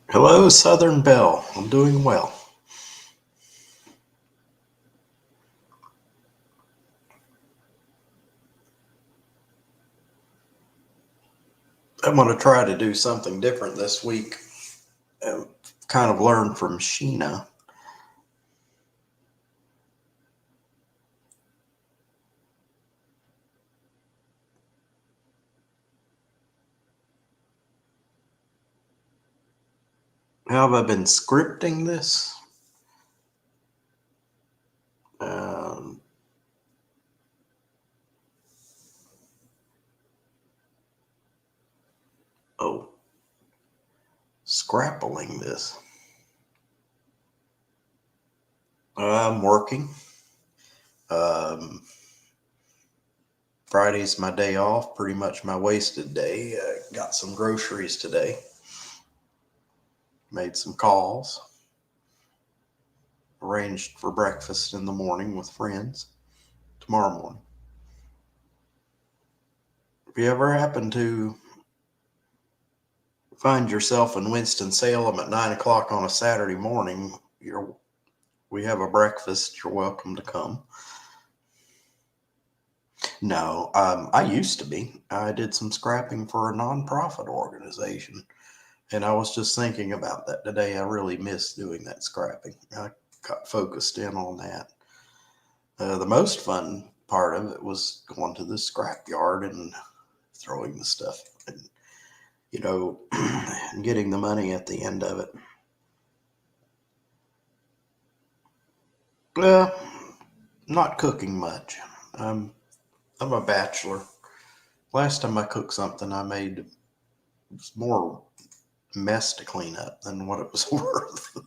Hello, Southern Belle. I'm doing well. I'm going to try to do something different this week. Kind of learn from Sheena. How have I been scripting this? Um, oh, scrappling this. I'm working. Um, Friday's my day off, pretty much my wasted day. Got some groceries today. Made some calls. Arranged for breakfast in the morning with friends tomorrow morning. If you ever happen to find yourself in Winston-Salem at 9 o'clock on a Saturday morning, we have a breakfast. You're welcome to come. No, I used to be. I did some scrapping for a nonprofit organization, and I was just thinking about that today. I really miss doing that scrapping. I got focused in on that. The most fun part of it was going to the scrap yard and throwing the stuff and, getting the money at the end of it. Uh, Not cooking much. Um, I'm a bachelor. Last time I cooked something, I made more mess to clean up than what it was worth.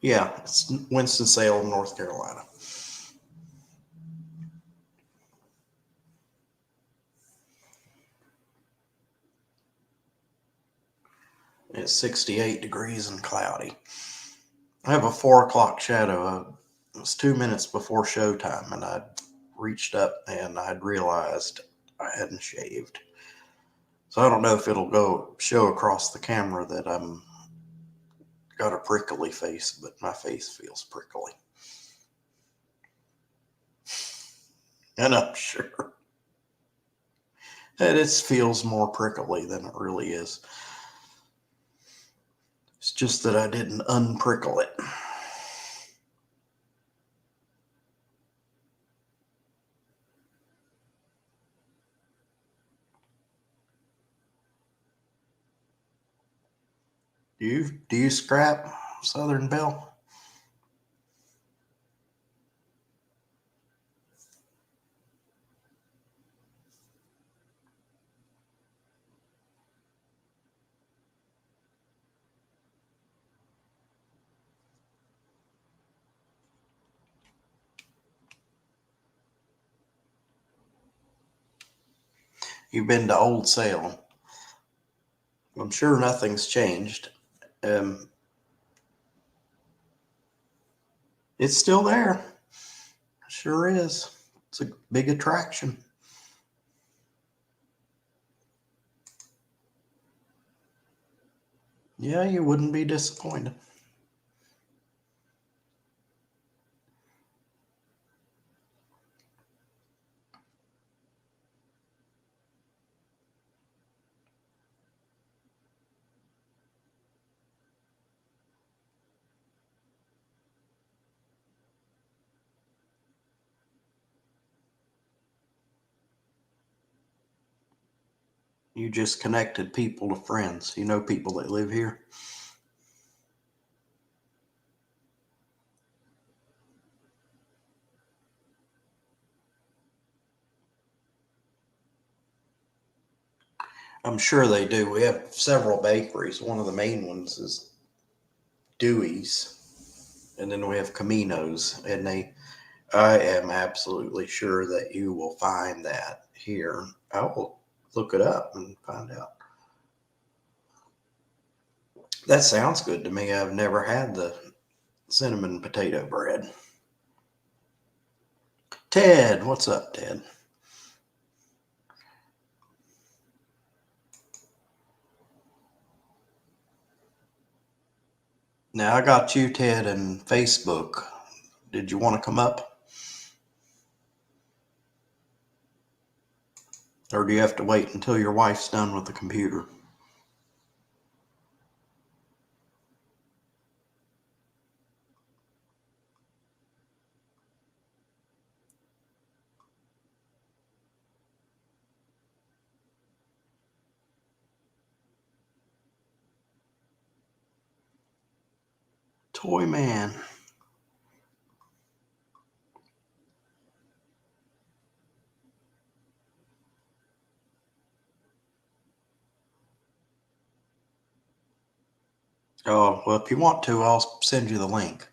Yeah, it's Winston-Salem, North Carolina. It's 68 degrees and cloudy. I have a 4 o'clock shadow. It was 2 minutes before showtime, and I reached up and I'd realized I hadn't shaved. So I don't know if it'll go show across the camera that I'm got a prickly face, but my face feels prickly. And I'm sure it feels more prickly than it really is. It's just that I didn't unprickle it. Do you scrap, Southern Belle? You've been to Old Salem. I'm sure nothing's changed. Um, it's still there. Sure is. It's a big attraction. Yeah, you wouldn't be disappointed. You just connected people to friends. You know people that live here. I'm sure they do. We have several bakeries. One of the main ones is Dewey's, and then we have Camino's, and I am absolutely sure that you will find that here. I will look it up and find out. That sounds good to me. I've never had the cinnamon potato bread. Ted, what's up, Ted? Now I got you, Ted, and Facebook. Did you want to come up? Or do you have to wait until your wife's done with the computer? Toy Man. Oh, well, if you want to, I'll send you the link.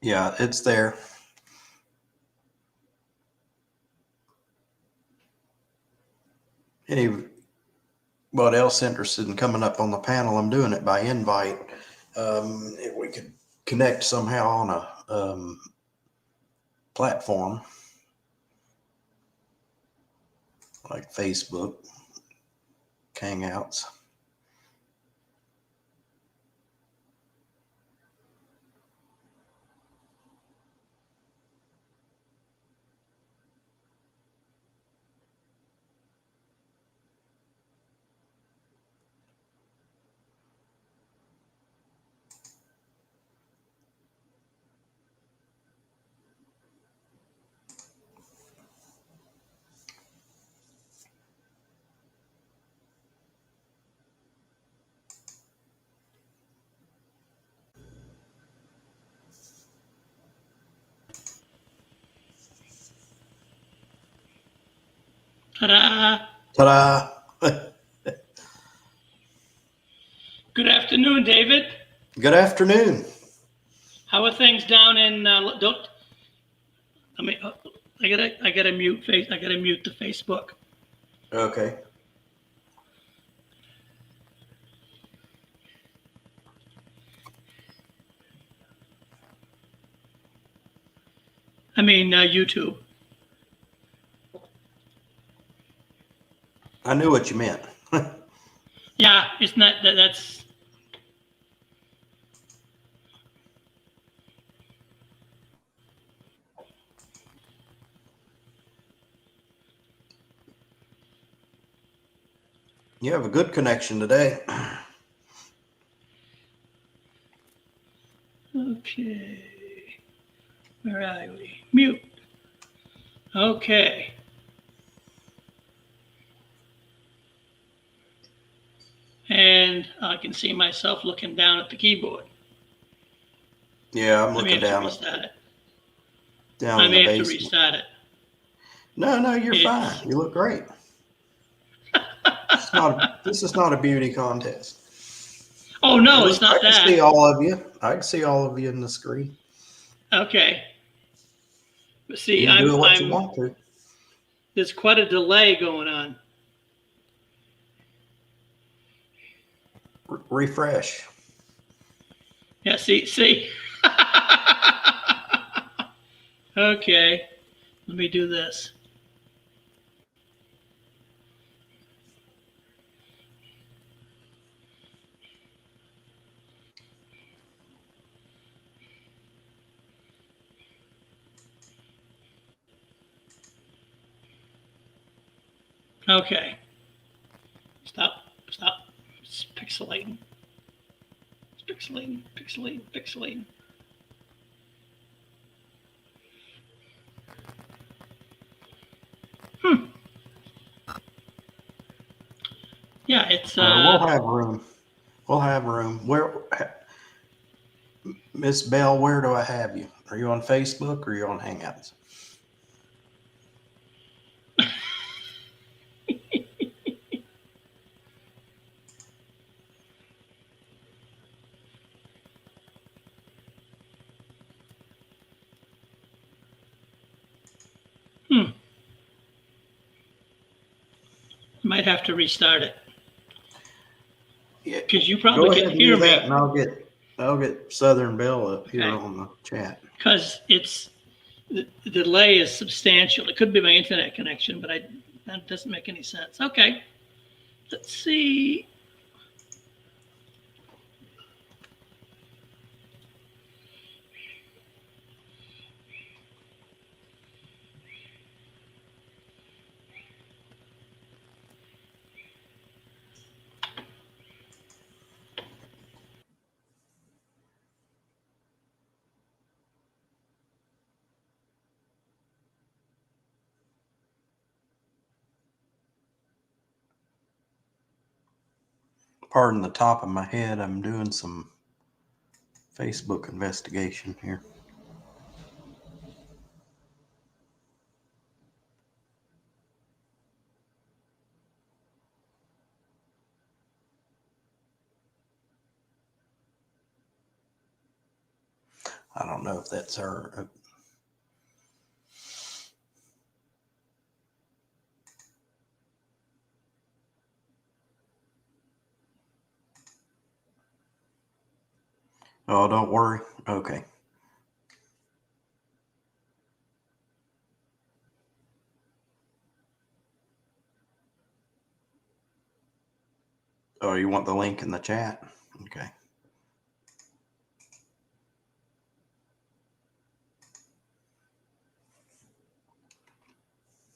Yeah, it's there. Anybody else interested in coming up on the panel? I'm doing it by invite. If we could connect somehow on a platform like Facebook, Hangouts. Ta-da! Ta-da! Good afternoon, David. Good afternoon. How are things down in? Don't. I mean, I gotta mute face. I gotta mute the Facebook. Okay. I mean, YouTube. I knew what you meant. Yeah, it's not that's. You have a good connection today. Okay. Where are we? Mute. Okay. And I can see myself looking down at the keyboard. Yeah, I'm I may looking have to down restart it. down I in the may have to basement. restart it. No, you're It's, fine. You look great. This is not a beauty contest. oh no, it's Look, I not can see that. all of you. I can see all of you in the screen. Okay. But see, You can do what you want to. there's quite a delay going on. Refresh. Yeah, see. Okay, let me do this. Okay. Stop. It's pixelating. It's pixelating. Yeah, it's We'll have room. We'll have room. Where, Miss Bell? Where do I have you? Are you on Facebook or are you on Hangouts? might have to restart it Yeah. because you Go probably ahead can and hear do that, me. and I'll get Southern Bell up here Okay. on the chat. Because the delay is substantial. It could be my internet connection, but that doesn't make any sense. Okay, let's see. Pardon the top of my head. I'm doing some Facebook investigation here. I don't know if that's her. Oh, don't worry. Okay. Oh, you want the link in the chat? Okay.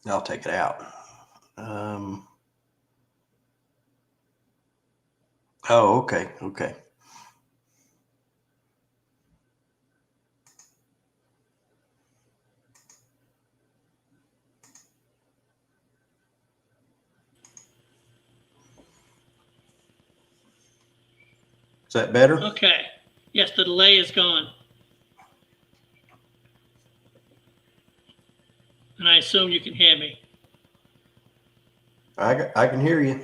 I'll take it out. Oh, okay. Okay. Is that better? Okay. Yes, the delay is gone. And I assume you can hear me. I can hear you.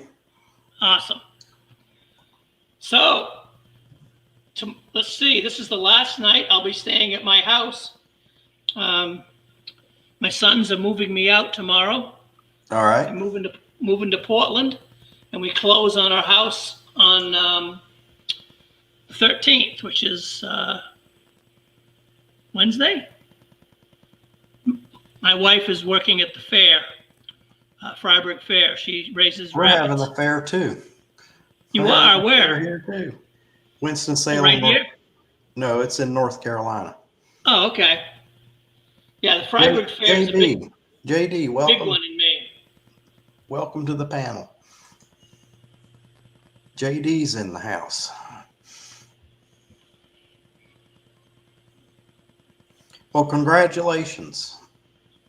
Awesome. So, let's see. This is the last night I'll be staying at my house. My sons are moving me out tomorrow. All right. I'm moving to Portland, and we close on our house on the 13th, which is Wednesday. My wife is working at the fair, Freiburg Fair. She raises We're rabbits. having the fair too. You We're are having the where? fair here too. Winston-Salem. Right here? No, it's in North Carolina. Oh, okay. Yeah, the Freiburg Fair is a big JD, welcome. big one in Maine. Welcome to the panel. JD's in the house. Well, congratulations.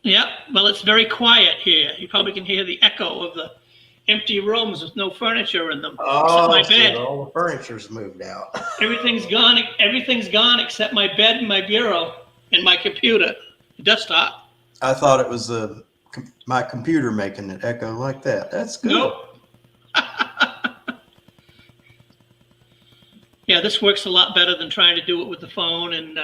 Yeah, well, it's very quiet here. You probably can hear the echo of the empty rooms with no furniture in them, except my bed. So all the furniture's moved out. Everything's gone. Everything's gone except my bed and my bureau and my computer, the desktop. I thought it was the my computer making it echo like that. That's good. Nope. Yeah, this works a lot better than trying to do it with the phone and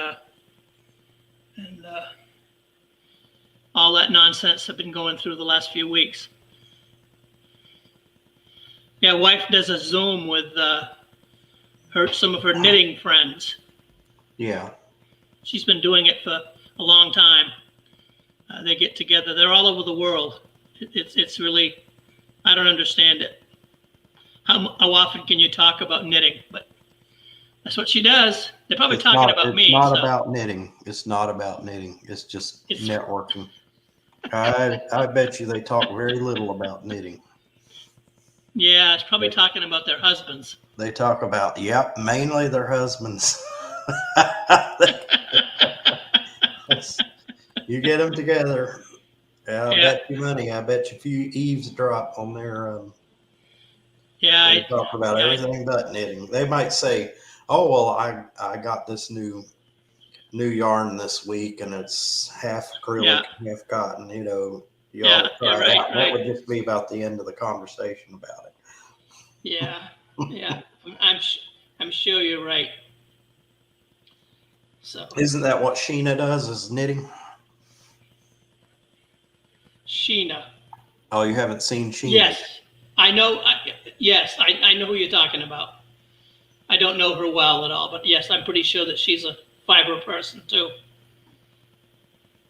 all that nonsense I've been going through the last few weeks. Yeah, wife does a Zoom with some of her knitting friends. Yeah. She's been doing it for a long time. They get together. They're all over the world. It's really, I don't understand it. How often can you talk about knitting? But that's what she does. They're probably talking about me. It's not about knitting. It's not about knitting. It's just networking. I bet you they talk very little about knitting. Yeah, it's probably talking about their husbands. They talk about, mainly their husbands. You get them together. I bet you money. I bet you if you eavesdrop on their they talk about everything but knitting. They might say, "Oh well, I got this new yarn this week, and it's half acrylic, half cotton. You know, you ought to try it out." That would just be about the end of the conversation about it. Yeah, yeah, I'm sure you're right. So isn't that what Sheena does? Is knitting? Sheena. Oh, you haven't seen Sheena? Yes, I know. Yes, I know who you're talking about. I don't know her well at all, but yes, I'm pretty sure that she's a fiber person too.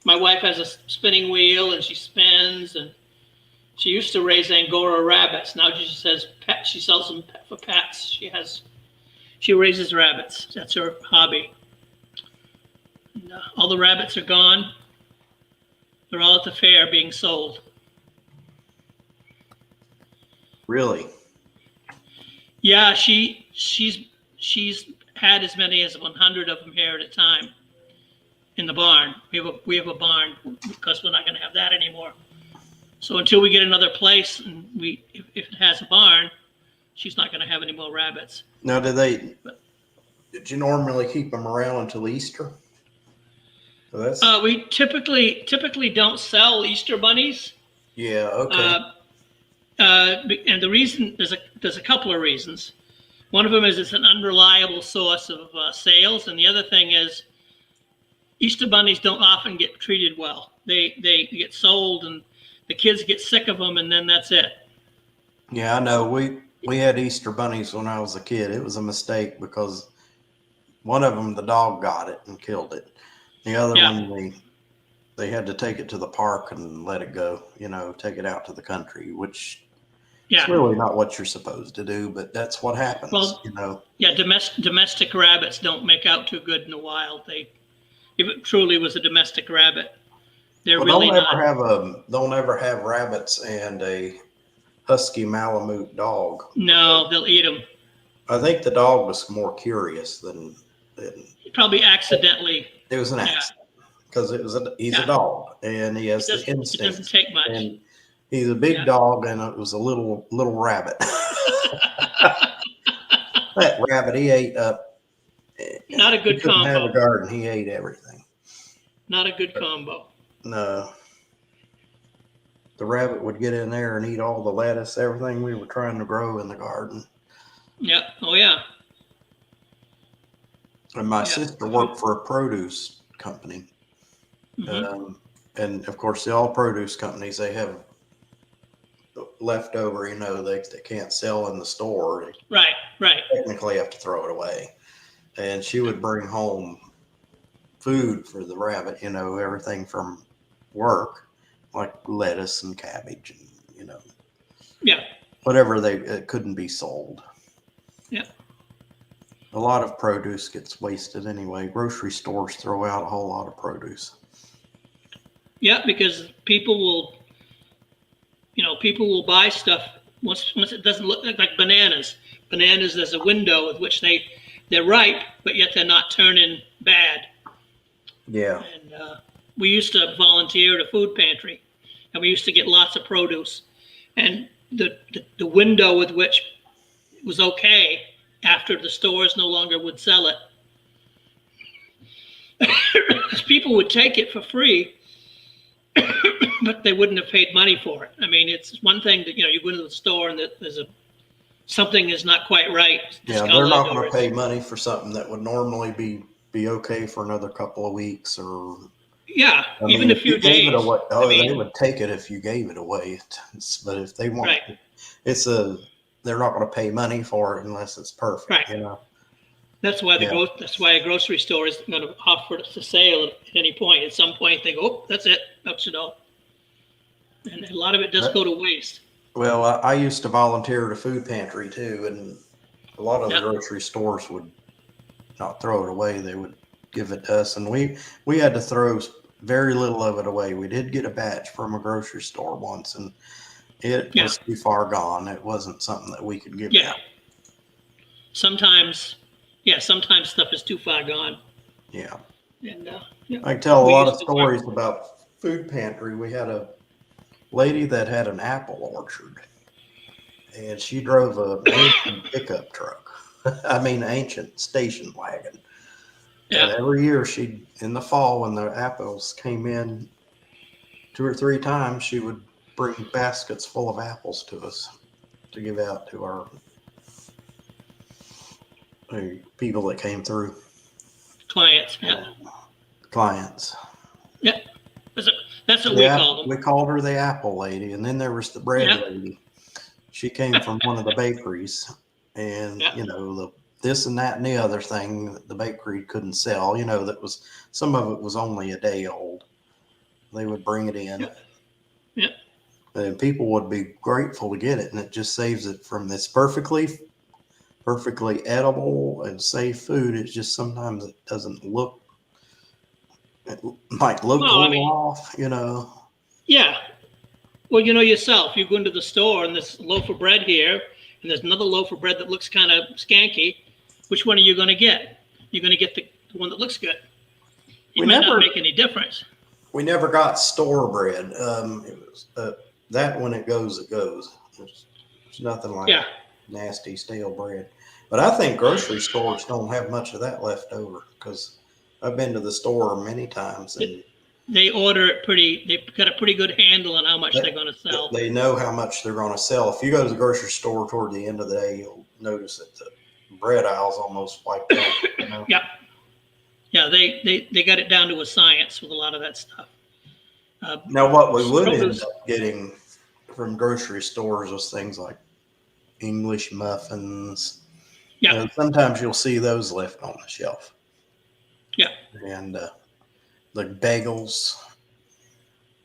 My wife has a spinning wheel, and she spins, and she used to raise Angora rabbits. Now she says she sells them for pets. She raises rabbits. That's her hobby. And, all the rabbits are gone. They're all at the fair being sold. Really? Yeah, she's had as many as 100 of them here at a time in the barn. We have a barn because we're not going to have that anymore. So until we get another place, and if it has a barn, she's not going to have any more rabbits. Now, did you normally keep them around until Easter? So we typically don't sell Easter bunnies. Yeah. Okay. And the reason there's a couple of reasons. One of them is it's an unreliable source of sales, and the other thing is Easter bunnies don't often get treated well. They get sold, and the kids get sick of them, and then that's it. Yeah, I know. We had Easter bunnies when I was a kid. It was a mistake because one of them, the dog got it and killed it. The other one, they had to take it to the park and let it go, take it out to the country, which is really not what you're supposed to do, but that's what happens, Yeah, domestic rabbits don't make out too good in the wild. If it truly was a domestic rabbit, they'll never have rabbits and a husky Malamute dog. No, they'll eat them. I think the dog was more curious than probably accidentally. It was an accident because he's a dog and he has the instinct. It doesn't take much. And he's a big dog, and it was a little rabbit. That rabbit, he ate up. Not a good combo. He couldn't have a garden. He ate everything. Not a good combo. No. The rabbit would get in there and eat all the lettuce, everything we were trying to grow in the garden. Yep. Oh, yeah. And my sister worked for a produce company. Mm-hmm. And of course, all produce companies, they have leftover, they can't sell in the store. Right. Technically have to throw it away. And she would bring home food for the rabbit, everything from work, like lettuce and cabbage and, whatever it couldn't be sold. Yeah. A lot of produce gets wasted anyway. Grocery stores throw out a whole lot of produce. Yeah, because people will buy stuff once it doesn't look like bananas. Bananas, there's a window with which they're ripe, but yet they're not turning bad. Yeah. And we used to volunteer at a food pantry, and we used to get lots of produce. And the window with which it was okay after the stores no longer would sell it, people would take it for free, but but they wouldn't have paid money for it. I mean, it's one thing that, you go into the store and there's something is not quite right. Yeah, they're not going to pay money for something that would normally be okay for another couple of weeks, or yeah, I even mean, a if you few gave it days. away, I mean, they would take it if you gave it away. But if they want, right, they're not going to pay money for it unless it's perfect. right. That's why Yeah. that's why a grocery store is going to offer it for sale at any point. At some point, they go, oh, that's it, that's it all, and a lot of it does go to waste. Well, I used to volunteer at a food pantry too, and a lot of the grocery stores would not throw it away. They would give it to us, and we had to throw very little of it away. We did get a batch from a grocery store once, and it was too far gone. It wasn't something that we could give out. Sometimes stuff is too far gone. Yeah. And I can tell a lot of stories about food pantry. We had a lady that had an apple orchard, and she drove an ancient pickup truck. I mean, ancient station wagon. Yeah. And every year in the fall, when the apples came in 2 or 3 times, she would bring baskets full of apples to us to give out to our people that came through. Clients, yeah. Clients. Yeah. That's what we called them. We called her the apple lady. And then there was the bread lady. She came from one of the bakeries. And, this and that and the other thing that the bakery couldn't sell, some of it was only a day old. They would bring it in. Yeah. And people would be grateful to get it. And it just saves it from this perfectly edible and safe food. It's just sometimes it doesn't look, it might look a little off, Yeah. Well, yourself, you go into the store and there's a loaf of bread here, and there's another loaf of bread that looks kind of skanky. Which one are you going to get? You're going to get the one that looks good. It might not make any difference. We never got store bread. It was that when it goes, it goes. There's nothing like nasty stale bread. But I think grocery stores don't have much of that left over, because I've been to the store many times and they order it they've got a pretty good handle on how much they're going to sell. They know how much they're going to sell. If you go to the grocery store toward the end of the day, you'll notice that the bread aisle's almost wiped out. Yeah, they got it down to a science with a lot of that stuff. Now, what we would end up getting from grocery stores was things like English muffins. Yeah. Sometimes you'll see those left on the shelf. Yeah. And the bagels.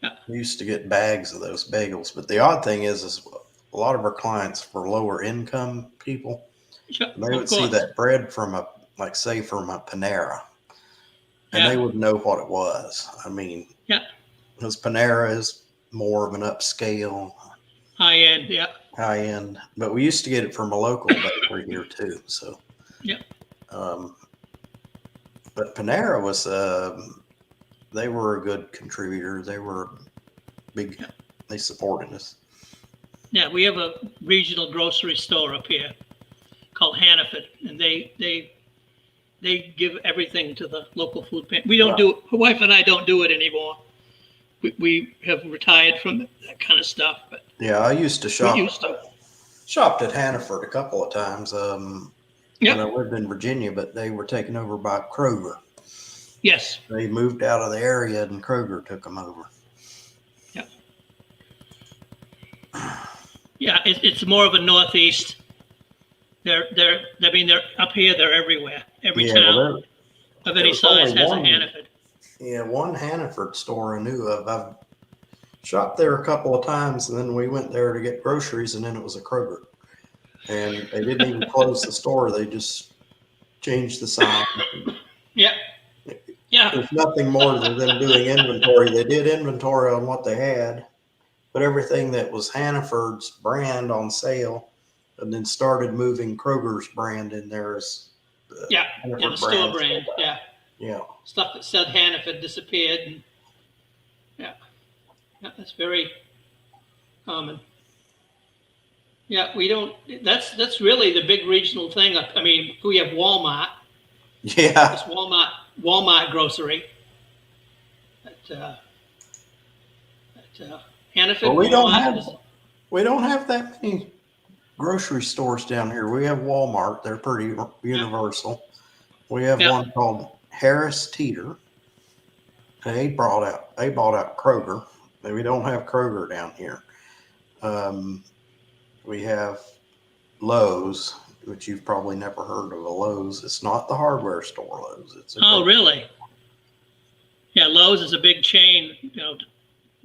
Yeah. We used to get bags of those bagels. But the odd thing is a lot of our clients were lower income people. Sure. They would see that bread from a Panera. And they would know what it was. I mean, because Panera is more of an upscale, high end. But we used to get it from a local bakery here too. So, but Panera was, they were a good contributor. They were big. They supported us. Yeah, we have a regional grocery store up here called Hannaford, and they give everything to the local food pantry. We don't do it. My wife and I don't do it anymore. We have retired from that kind of stuff. But I used to shop. Shopped at Hannaford a couple of times. When I lived in Virginia, but they were taken over by Kroger. Yes. They moved out of the area, and Kroger took them over. Yeah. Yeah, it's more of a Northeast. They're up here. They're everywhere. Every town of any size has a Hannaford. Yeah, one Hannaford store I knew of. I've shopped there a couple of times, and then we went there to get groceries, and then it was a Kroger. And they didn't even close the store. They just changed the sign. Yeah. There's nothing more than them doing inventory. They did inventory on what they had, but everything that was Hannaford's brand on sale, and then started moving Kroger's brand in there as the store brand. Yeah. Stuff that said Hannaford disappeared. And, that's very common. Yeah, we don't. That's really the big regional thing. I mean, we have Walmart. Yeah. It's Walmart grocery. Hannaford Well, Walmart is, we don't have that many grocery stores down here. We have Walmart. They're pretty yeah, universal. We have yeah. one called Harris Teeter. They bought out Kroger. We don't have Kroger down here. Um, we have Lowe's, which you've probably never heard of a Lowe's. It's not the hardware store Lowe's. It's a Oh, really? Yeah, Lowe's is a big chain,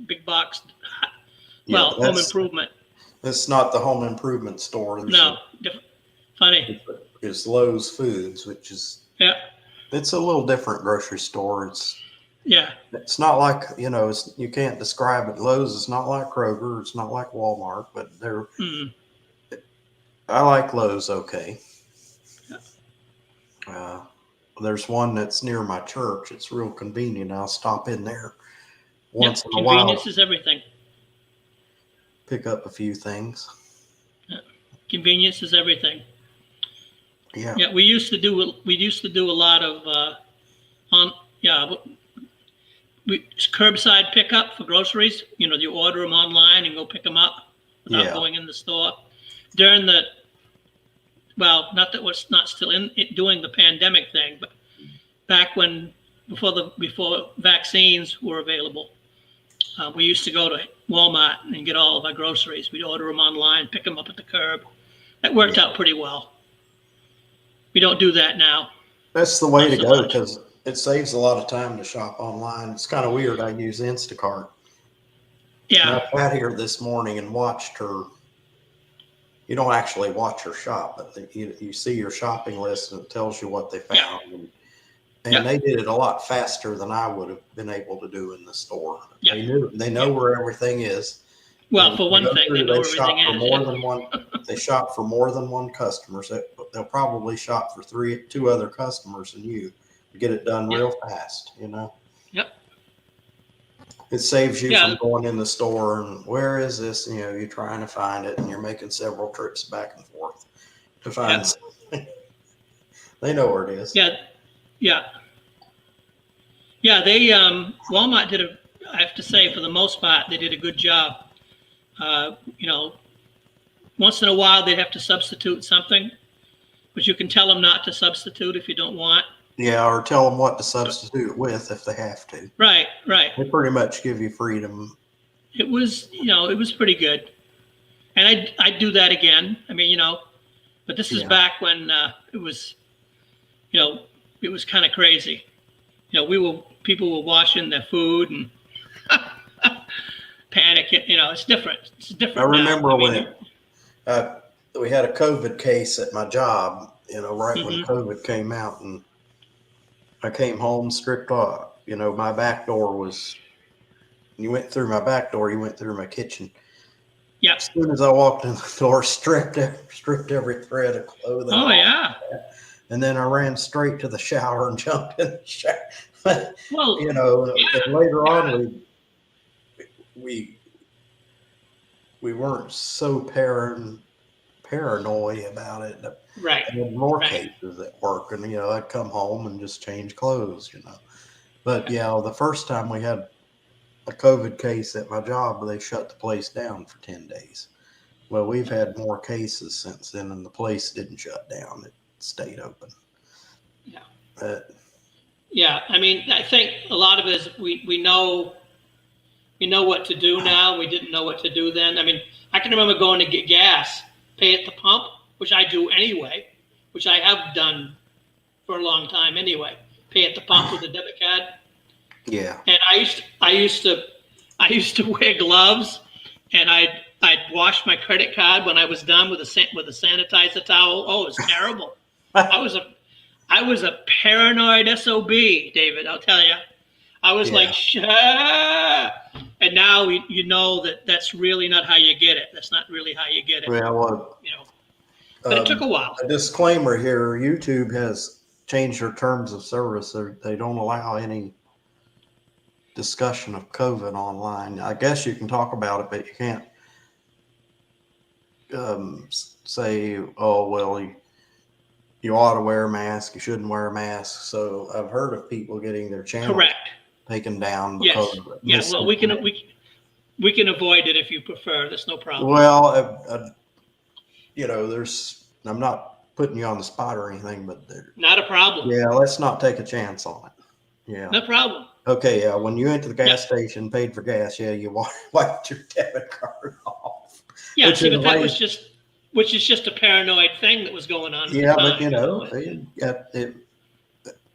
big box. Yeah, Well, but home improvement. that's not the home improvement store. No, funny. It's Lowe's Foods, which is Yeah, it's a little different grocery store. yeah. It's not like you can't describe it. Lowe's is not like Kroger. It's not like Walmart, but they're. Mm. I like Lowe's. Okay. Yeah. There's one that's near my church. It's real convenient. I'll stop in there once Yep. in a while. Convenience is everything. Pick up a few things. Yeah. Convenience is everything. Yeah. Yeah, we used to do a lot of curbside pickup for groceries. You order them online and go pick them up without going in the store. During not that we're not still in it doing the pandemic thing, but back before vaccines were available, we used to go to Walmart and get all of our groceries. We'd order them online, pick them up at the curb. That worked out pretty well. We don't do that now. That's the way to go because it saves a lot of time to shop online. It's kind of weird. I use Instacart. Yeah. And I sat here this morning and watched her. You don't actually watch her shop, but you see your shopping list and it tells you what they found. Yeah. And they did it a lot faster than I would have been able to do in the store. Yeah. They know where everything is. Well, for one thing, they know They shop everything for is. more than one. They shop for more than one customer. So they'll probably shop for two other customers and you to get it done real fast. Yep. It saves you from going in the store and where is this? You're trying to find it and you're making several trips back and forth to find something. They know where it is. Yeah. Yeah. Yeah. They, Walmart I have to say, for the most part, they did a good job. Once in a while they'd have to substitute something, but you can tell them not to substitute if you don't want. Yeah, or tell them what to substitute it with if they have to. Right. They pretty much give you freedom. It was pretty good. And I'd do that again. I mean, but this is back when it was kind of crazy. People were washing their food and panicking. It's different. It's different. I remember when we had a COVID case at my job, right when COVID came out, and I came home stripped off. My back door was. You went through my back door. You went through my kitchen. Yeah. As soon as I walked in the door, stripped every thread of clothing. Oh yeah. And then I ran straight to the shower and jumped in the shower. Well, and later on we weren't so paranoid about it. Right. I had more cases at work, and I'd come home and just change clothes, But the first time we had a COVID case at my job, they shut the place down for 10 days. Well, we've had more cases since then, and the place didn't shut down. It stayed open. Yeah. Yeah. I mean, I think a lot of it is we know what to do now. We didn't know what to do then. I mean, I can remember going to get gas, pay at the pump, which I do anyway, which I have done for a long time anyway. Pay at the pump with a debit card. Yeah. And I used to wear gloves, and I'd wash my credit card when I was done with a sanitizer towel. Oh, it was terrible. I was a paranoid SOB, David. I'll tell you. I was like, shh. And now you know that's really not how you get it. That's not really how you get it. Well, but it took a while. A disclaimer here: YouTube has changed their terms of service. They don't allow any discussion of COVID online. I guess you can talk about it, but you can't say, "Oh, well, you ought to wear a mask. You shouldn't wear a mask." So I've heard of people getting their channel Correct. taken down because Yes. Yeah. Well, We can avoid it if you prefer. That's no problem. Well, I'm not putting you on the spot or anything, but Not a problem. yeah, let's not take a chance on it. Yeah. No problem. Okay, yeah, when you went to the gas station, paid for gas, yeah, you wiped your debit card off. Yeah, Which see, in a but that way- was which is just a paranoid thing that was going on. At Yeah, the but time, you know,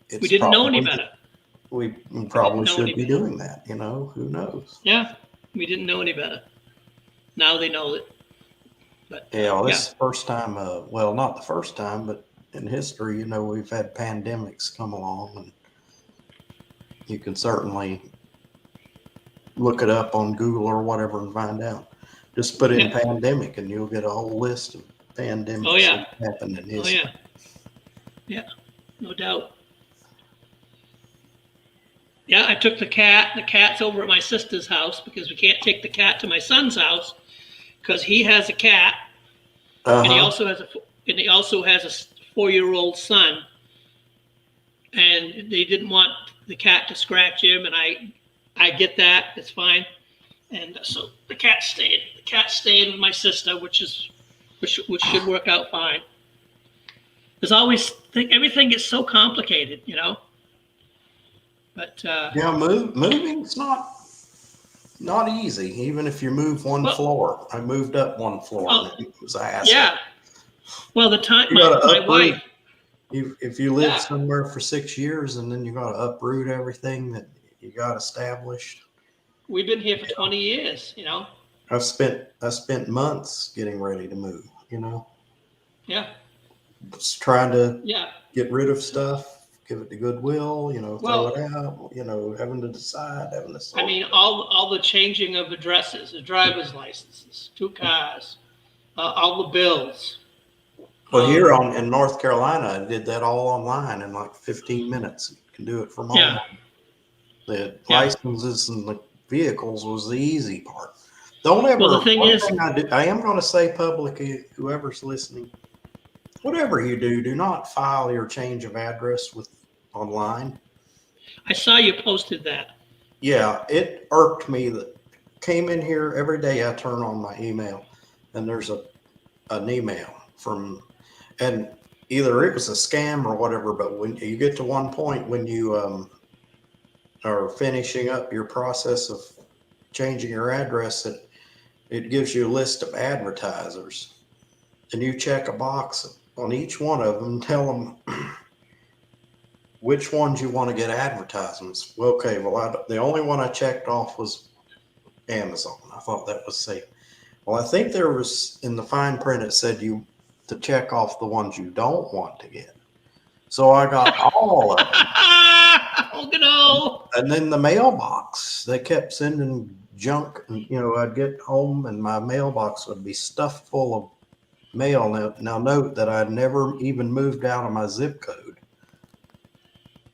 it's we didn't know any probably- better. We probably know should any be better. doing that, you know, who knows? Yeah, we didn't know any better. Now they know it. But Yeah, well, this is the first time, well, not the first time, but in history, you know, we've had pandemics come along, and you can certainly look it up on Google or whatever and find out. Just put in pandemic and you'll get a whole list of pandemics that happened in Oh history. yeah, yeah, no doubt. Yeah, I took the cat. The cat's over at my sister's house because we can't take the cat to my son's house because he has a cat and he also has a 4-year-old son, and they didn't want the cat to scratch him, and I get that. It's fine. And so the cat stayed. The cat's staying with my sister, which should work out fine. There's always everything gets so complicated, you know. But Yeah, moving's not easy. Even if you move one floor, I moved up one floor. And it was a hassle. yeah. Well, the time You gotta my uproot. wife. If you live somewhere for 6 years and then you got to uproot everything that you got established. We've been here for 20 years, you know. I spent months getting ready to move. You know. Yeah. Just trying to Yeah. get rid of stuff, give it to Goodwill, you know, Well- throw it out, you know, having to decide, having to sort. I mean, all the changing of addresses, the driver's licenses, 2 cars, all the bills. Well, here in North Carolina, I did that all online in like 15 minutes. You can do it from home. Yeah. The licenses and the vehicles was the easy part. Don't ever. Well, the thing is, I am going to say publicly, whoever's listening, whatever you do, do not file your change of address with online. I saw you posted that. Yeah, it irked me that came in here every day. I turn on my email, and there's an email from, and either it was a scam or whatever. But when you get to one point when you are finishing up your process of changing your address, it gives you a list of advertisers, and you check a box on each one of them, tell them which ones you want to get advertisements. Okay, well, the only one I checked off was Amazon. I thought that was safe. Well, I think there was in the fine print, it said you to check off the ones you don't want to get. So I got all of them. Oh, no. And then the mailbox, they kept sending junk. And, you know, I'd get home and my mailbox would be stuffed full of mail. Now note that I'd never even moved out of my zip code.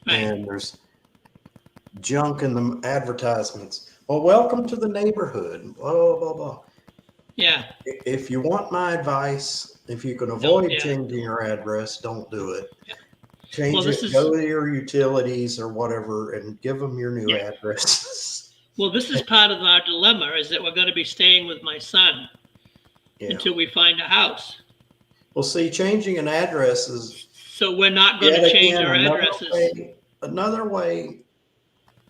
Right. And there's junk in the advertisements. Well, welcome to the neighborhood. Blah, blah, blah. Yeah. If you want my advice, if you can avoid yeah. changing your address, don't do it. Yeah. Change Well, this it, is- go to your utilities or whatever and give them your new addresses. Well, this is part of our dilemma is that we're going to be staying with my son Yeah. until we find a house. Well, see, changing an address is So we're not going to yet change again our another addresses. way. Another way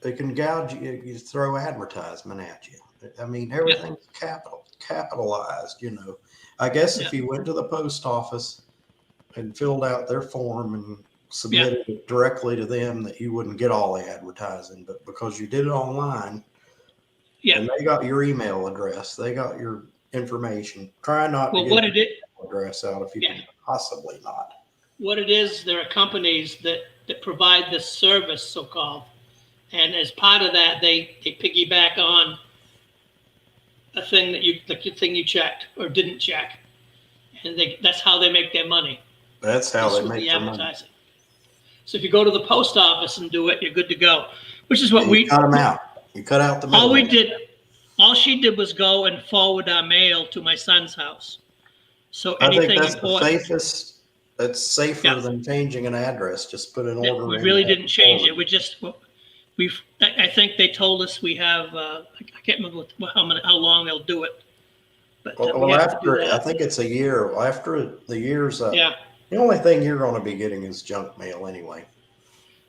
they can gouge you, you throw advertisement at you. I mean, everything's capitalized, you know. I guess if you went to the post office and filled out their form and submitted it directly to them, that you wouldn't get all the advertising, but because you did it online, and they got your email address, they got your information. Try not to get your address out if you can possibly not. What it is, there are companies that provide this service, so-called, and as part of that, they piggyback on a thing that you checked or didn't check, and that's how they make their money. That's how they make their money. So if you go to the post office and do it, you're good to go. Which is what we cut them out. You cut out the middle. All she did was go and forward our mail to my son's house. So I anything think that's important. the safest. That's safer than changing an address. Just put an order in. We really didn't change it. We just I think they told us we have, I can't remember how long they'll do it. But we Well, have to do after, I that. think it's a year, after the year's up, Yeah, the only thing you're going to be getting is junk mail anyway.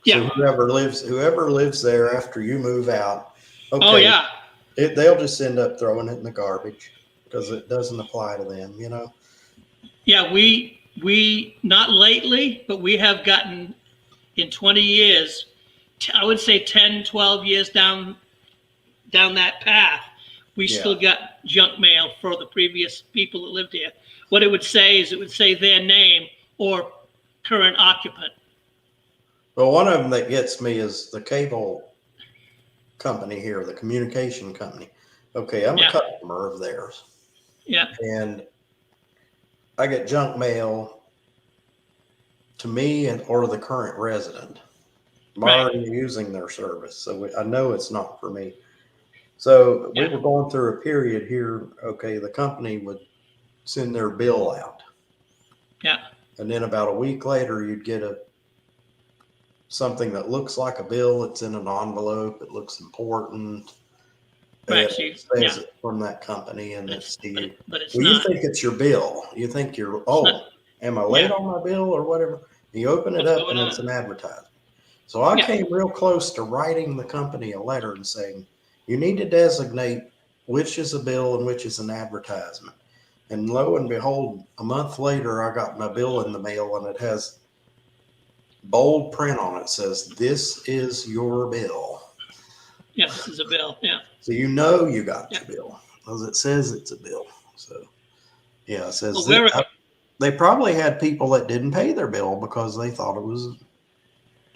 So yeah. whoever lives there after you move out, Oh, okay, yeah. they'll just end up throwing it in the garbage because it doesn't apply to them, you know? Yeah, we not lately, but we have gotten in 20 years, I would say 10, 12 years down that path, we Yeah. still got junk mail for the previous people that lived here. What it would say is it would say their name or current occupant. Well, one of them that gets me is the cable company here, the communication company. Okay, I'm a Yeah. customer of theirs, Yeah, and I get junk mail to me and or the current resident. I'm Right. already using their service, so I know it's not for me. So we Yeah. were going through a period here. Okay, the company would send their bill out, Yeah, and then about a week later, you'd get something that looks like a bill. It's in an envelope. It looks important. And right. So it yeah, says it's from that company, and but it's to you. it's Well, you not. think it's your bill. You think you're, It's not. am I late Yeah. on my bill or whatever? You open it What's up going and it's on? an advertisement. So I Yeah. came real close to writing the company a letter and saying, you need to designate which is a bill and which is an advertisement. And lo and behold, a month later, I got my bill in the mail and it has bold print on it. Says, this is your bill. Yeah, this is a bill. Yeah. So you know you got Yeah. your bill because it says it's a bill. So yeah, it says Well, they probably had people that didn't pay their bill because they thought it was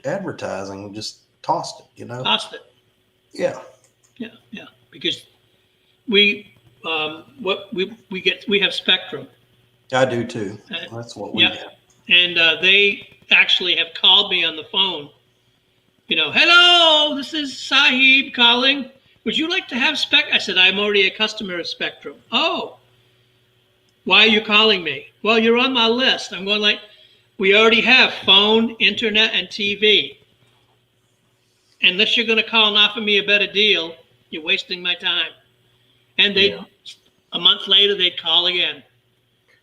advertising and just tossed it, you know? cost it. Yeah. Yeah, yeah. Because we we have Spectrum. I do too. Uh, That's what we yeah. have. And they actually have called me on the phone. Hello, this is Sahib calling. Would you like to have I said, I'm already a customer of Spectrum. Oh, why are you calling me? Well, you're on my list. I'm going like, we already have phone, internet, and TV. Unless you're going to call and offer me a better deal, you're wasting my time. And a month later, they'd call again.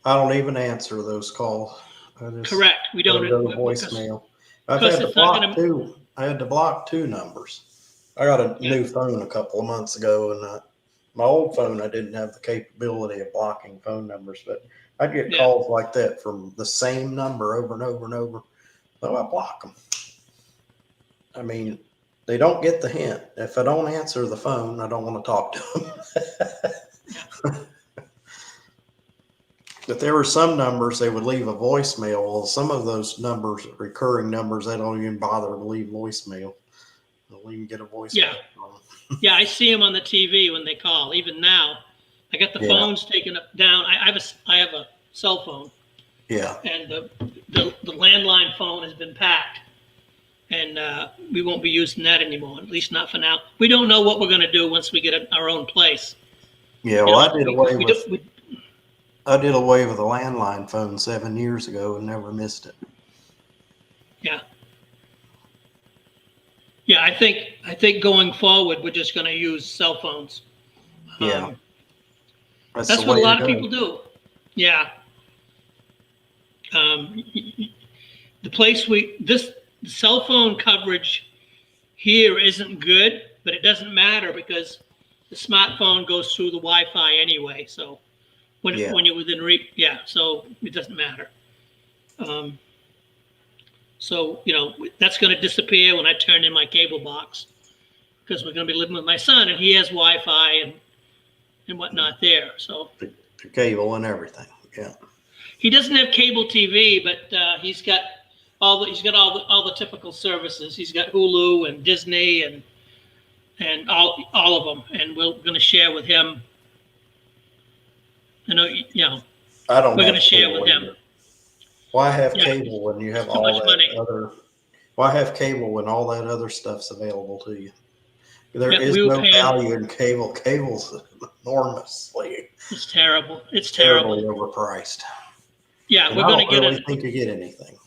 I don't even answer those calls. Correct. We don't go to voicemail. I've because had to it's not block two. I had to block two numbers. I got a new phone a couple of months ago, and my old phone, I didn't have the capability of blocking phone numbers, but I'd get calls like that from the same number over and over and over. So I block them. I mean, they don't get the hint. If I don't answer the phone, I don't want to talk to them. But there were some numbers they would leave a voicemail. Well, some of those numbers, recurring numbers, they don't even bother to leave voicemail. They'll even get a voicemail. Yeah. Yeah, I see them on the TV when they call. Even now, I got the phones taken up down. I have a cell phone. Yeah. And the landline phone has been packed, and we won't be using that anymore. At least not for now. We don't know what we're going to do once we get our own place. Yeah. Well, I did away with the landline phone 7 years ago and never missed it. Yeah. Yeah, I think going forward, we're just going to use cell phones. Yeah. That's what a lot of people do. Yeah. The place this cell phone coverage here isn't good, but it doesn't matter because the smartphone goes through the Wi-Fi anyway. So when you're within reach, so it doesn't matter. So that's going to disappear when I turn in my cable box because we're going to be living with my son and he has Wi-Fi and whatnot there. So the cable and everything. Yeah. He doesn't have cable TV, but he's got all the typical services. He's got Hulu and Disney and all of them, and we're going to share with him. I know we're going to share with him. Why have cable when you have all that money. Why have cable when all that other stuff's available to you? There is no value in cable. Cable's enormously. It's terrible. It's terribly overpriced. Yeah, and we're going to get. I don't think you get anything.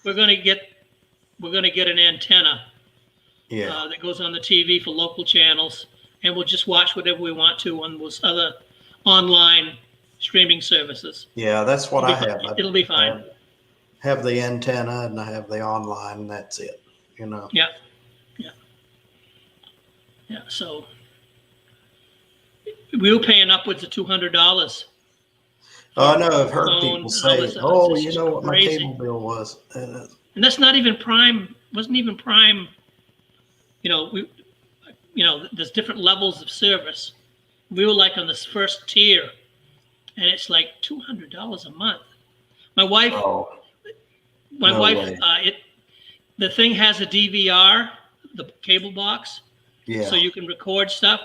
We're going to get an antenna Yeah. that goes on the TV for local channels, and we'll just watch whatever we want to on those other online streaming services. Yeah, that's what It'll I be, have. it'll be I fine. have the antenna and I have the online, and that's it. Yeah, yeah, yeah. So we were paying upwards of $200 I for know I've a heard phone people and all say, this stuff. "Oh, It's you just know what my crazy. cable bill was," and And that's not even prime. Wasn't even prime. We, there's different levels of service. We were like on this first tier, and it's like $200 a month. My wife, oh, my no wife, way. the thing has a DVR, the cable box, Yeah. so you can record stuff,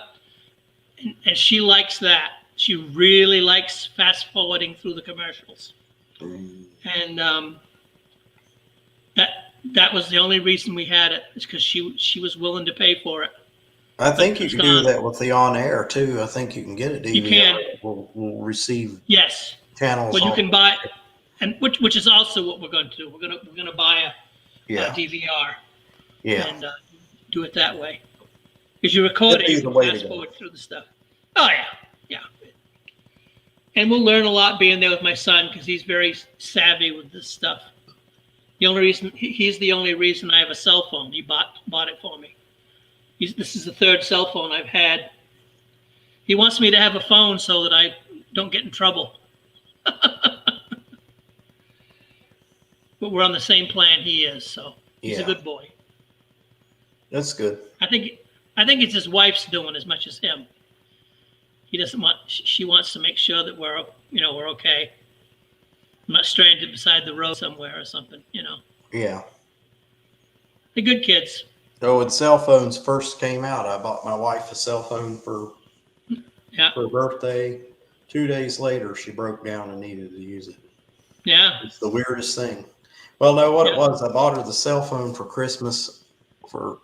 and she likes that. She really likes fast forwarding through the commercials, Mm. and that was the only reason we had it, is because she was willing to pay for it. I think you it's can do gone. that with the on air too. I think you can get a DVR. You can. that will receive Yes. channels. Well, you off- can buy, and which is also what we're going to do. We're gonna buy a Yeah. DVR Yeah. and do it that way. Because you record That'd it, be you the can way to fast go. forward through the stuff. Oh yeah, yeah. And we'll learn a lot being there with my son, because he's very savvy with this stuff. The only reason he's the only reason I have a cell phone. He bought it for me. This is the third cell phone I've had. He wants me to have a phone so that I don't get in trouble. But we're on the same plan he is, so he's a Yeah. good boy. That's good. I think it's his wife's doing as much as him. He doesn't want. She wants to make sure that we're okay. I'm not stranded beside the road somewhere or something. Yeah. They're good kids. So when cell phones first came out, I bought my wife a cell phone for Yeah, her birthday. 2 days later, she broke down and needed to use it. yeah, It's the weirdest thing. Well, no, what it Yeah. was, I bought her the cell phone for Christmas, and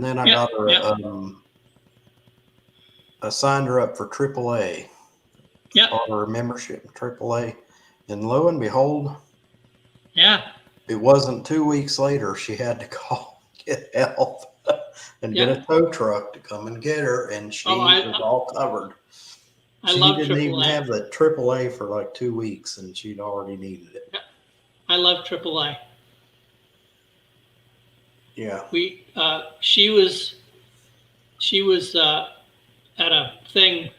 then I Yeah, got her, yeah. I signed her up for AAA. Yeah. Bought her a membership in AAA, and lo and behold, yeah. it wasn't 2 weeks later she had to call get help and get a tow truck to come and get her, and she was all covered. I She love didn't even AAA. have the AAA for like 2 weeks, and she'd already needed it. I love AAA. Yeah. She was at a thing,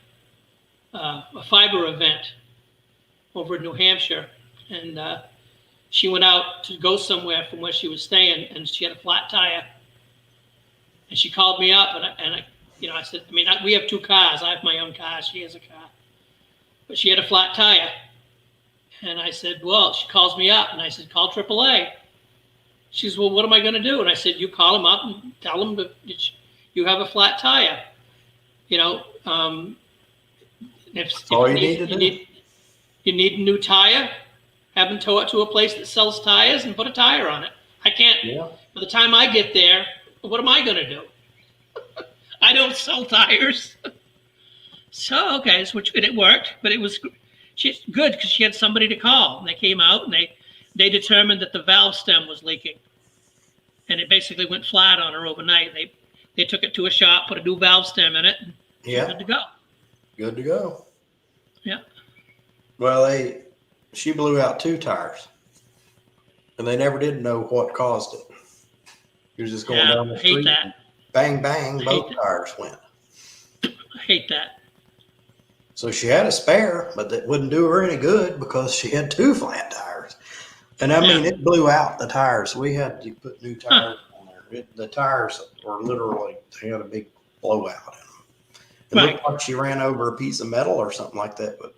a fiber event over in New Hampshire, and she went out to go somewhere from where she was staying, and she had a flat tire. And she called me up, and I said, we have two cars. I have my own car. She has a car, but she had a flat tire. And I said, well, she calls me up, and I said, call AAA. She says, well, what am I going to do? And I said, you call them up and tell them that you have a flat tire. If all you need to do. You need a new tire, have them tow it to a place that sells tires and put a tire on it. I can't. Yeah. By the time I get there, what am I going to do? I don't sell tires. So, okay, and it worked, but it was good because she had somebody to call. And they came out and they determined that the valve stem was leaking. And it basically went flat on her overnight. They took it to a shop, put a new valve stem in it, and Yeah. good to go. Good to go. Yeah. Well, she blew out 2 tires, and they never did know what caused it. He was just going down the I street. hate that. Bang, bang, I both hate tires went. I hate that. So she had a spare, but that wouldn't do her any good because she had 2 flat tires. And I mean, it blew out the tires. We had to put new tires on there. The tires were literally, they had a big blowout in them. It looked like she ran over a piece of metal or something like that, but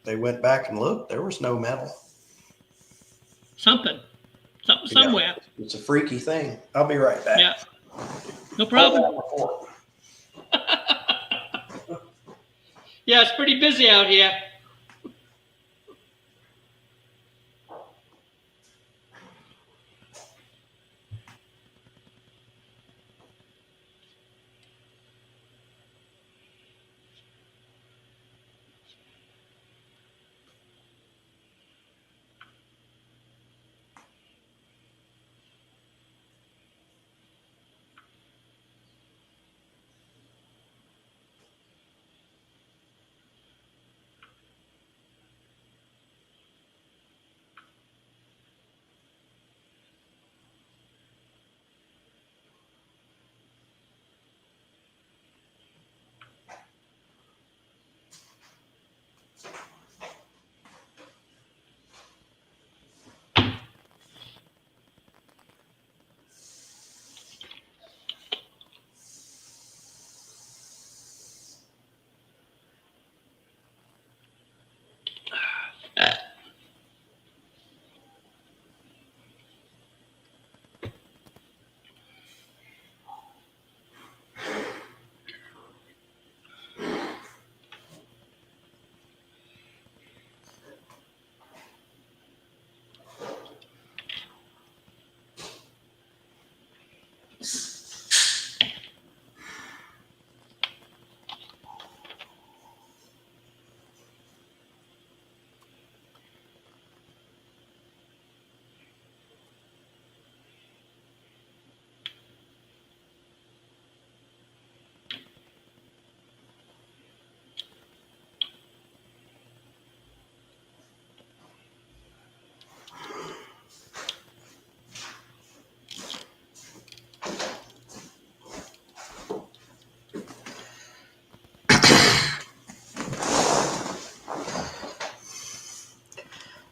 they went back and looked. There was no metal. Something somewhere. It's a freaky thing. I'll be right back. Yeah. No problem. Yeah, it's pretty busy out here.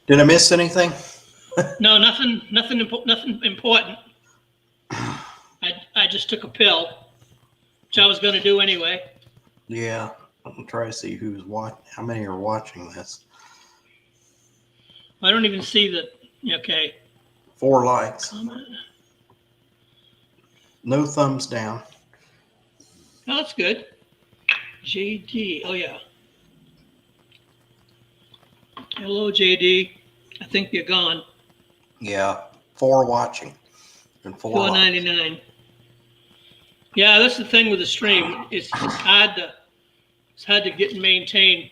Did I miss anything? No, nothing important. I just took a pill, which I was going to do anyway. Yeah, I'm gonna try to see who's watching. How many are watching this? I don't even see the. Okay. 4 likes. Comment. No thumbs down. Oh, that's good. JD. Oh yeah. Hello, JD. I think you're gone. Yeah, 4 watching and 4 likes. $4.99. Yeah, that's the thing with the stream. It's hard to get and maintain.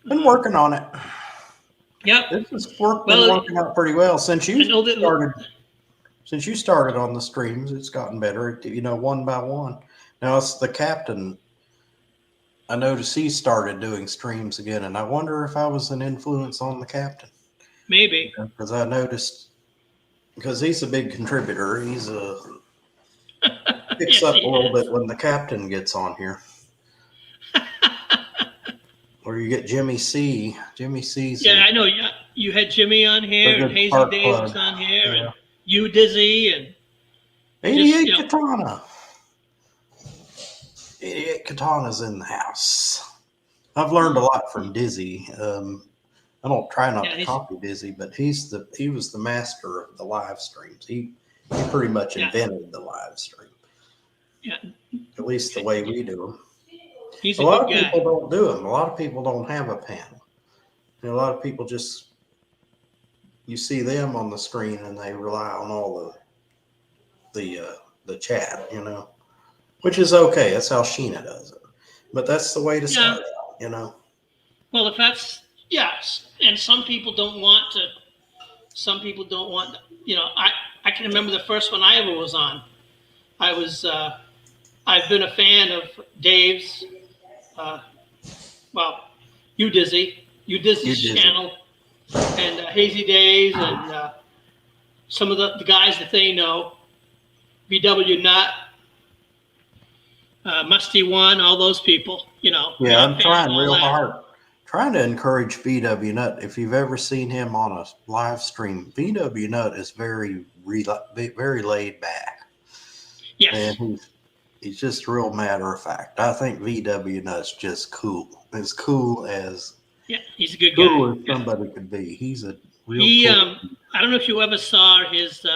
Been working on it. Yep. This has been working out pretty well since you started. Since you started on the streams, it's gotten better. You know, one by one. Now it's the captain. I noticed he started doing streams again, and I wonder if I was an influence on the captain. Maybe. Because I noticed, because he's a big contributor. He's picks Yes, up he a little is. bit when the captain gets on here. Or you get Jimmy C. Jimmy C's. Yeah, I know. You had Jimmy on here, and Hazy Park Dave plug. was on here, Yeah. and you, Dizzy, and 88 Katana. 88 Katana's in the house. I've learned a lot from Dizzy. I don't try not to copy Dizzy, but he was the master of the live streams. He pretty much invented the live stream. Yeah. At least the way we do them. He's a lot of good guy. people don't do them. A lot of people don't have a panel. And a lot of people just, you see them on the screen and they rely on all the chat, you know, which is okay. That's how Sheena does it. But that's the way to start out, you know. Well, if that's, yes. And some people don't want to, you know, I can remember the first one I ever was on. I've been a fan of Dave's, you Dizzy's channel, and Hazy Days, and some of the guys that they know, VW Nut, Musty One, all those people, you know. Yeah, I'm trying real hard. Trying to encourage VW Nut. If you've ever seen him on a live stream, VW Nut is very laid back. Yes. And he's just real matter of fact. I think VW Nut's just cool. As cool as he's a good cool guy. As somebody could be. He's a real cool. I don't know if you ever saw his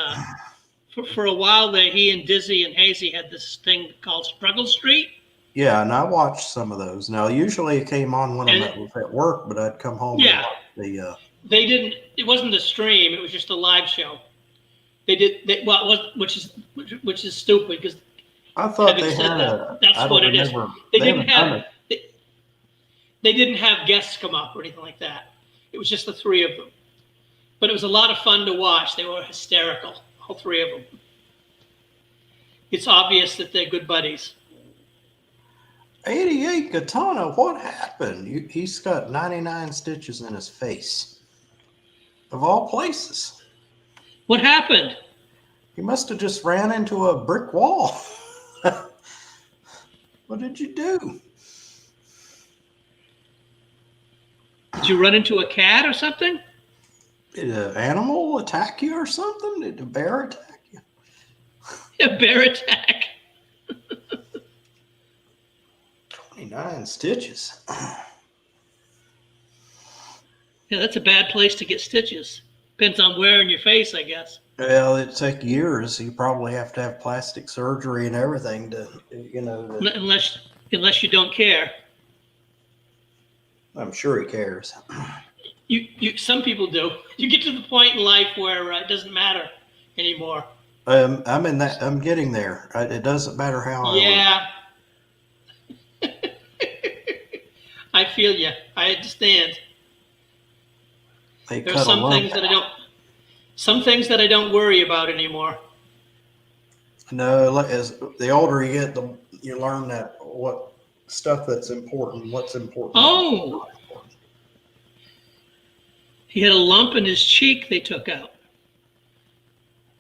for a while there, he and Dizzy and Hazy had this thing called Struggle Street. Yeah, and I watched some of those. Now usually it came on when I was at work, but I'd come home and watch the they didn't, it wasn't a stream, it was just a live show. Which is stupid because I thought they had that's what it is. They didn't have guests come up or anything like that. It was just the three of them. But it was a lot of fun to watch. They were hysterical, all three of them. It's obvious that they're good buddies. 88 Katana, what happened? He's got 99 stitches in his face. Of all places. What happened? He must have just ran into a brick wall. What did you do? Did you run into a cat or something? Did an animal attack you or something? Did a bear attack you? A bear attack. 29 stitches. Yeah, that's a bad place to get stitches. Depends on where in your face, I guess. Well, it'd take years. You probably have to have plastic surgery and everything to, you know. Unless you don't care. I'm sure he cares. Some people do. You get to the point in life where it doesn't matter anymore. I'm getting there. It doesn't matter how I look. I feel you. I understand. There's some things that I don't worry about anymore. No, as the older you get, you learn that what stuff that's important, what's important. Oh, he had a lump in his cheek they took out.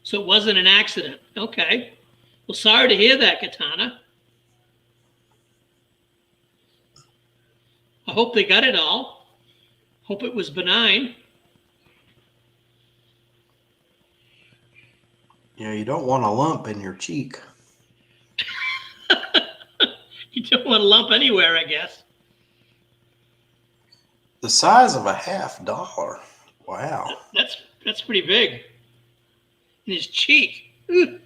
So it wasn't an accident. Okay. Well, sorry to hear that, Katana. I hope they got it all. Hope it was benign. You don't want a lump in your cheek. You don't want a lump anywhere, I guess. The size of a $50. Wow. That's pretty big. In his cheek. Ooh.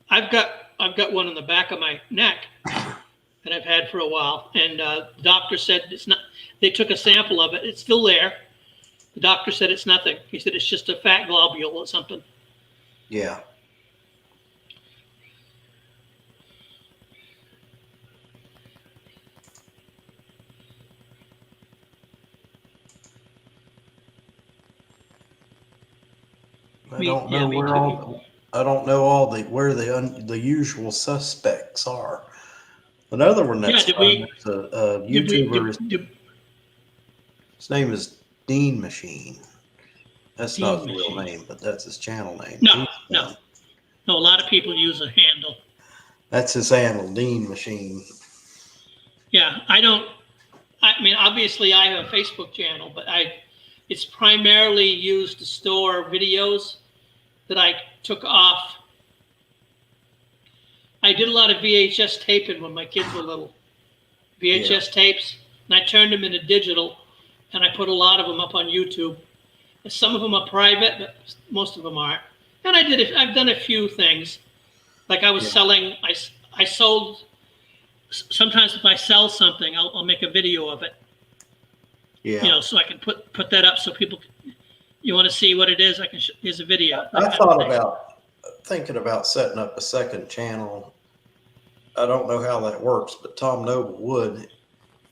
I've got one in the back of my neck that I've had for a while, and the doctor said it's not. They took a sample of it. It's still there. The doctor said it's nothing. He said it's just a fat globule or something. Yeah. I don't know where the usual suspects are. Another one that's fun is a YouTuber. His name is Dean Machine. That's not his real name, but that's his channel name. No. A lot of people use a handle. That's his handle, Dean Machine. Yeah, I mean, obviously, I have a Facebook channel, but it's primarily used to store videos that I took off. I did a lot of VHS taping when my kids were little. VHS tapes, and I turned them into digital, and I put a lot of them up on YouTube. Some of them are private, but most of them aren't. And I've done a few things. Like I was selling, I sold, sometimes if I sell something, I'll make a video of it. Yeah. So I can put that up so people, you want to see what it is, here's a video. I thought about thinking about setting up a second channel. I don't know how that works, but Tom Noble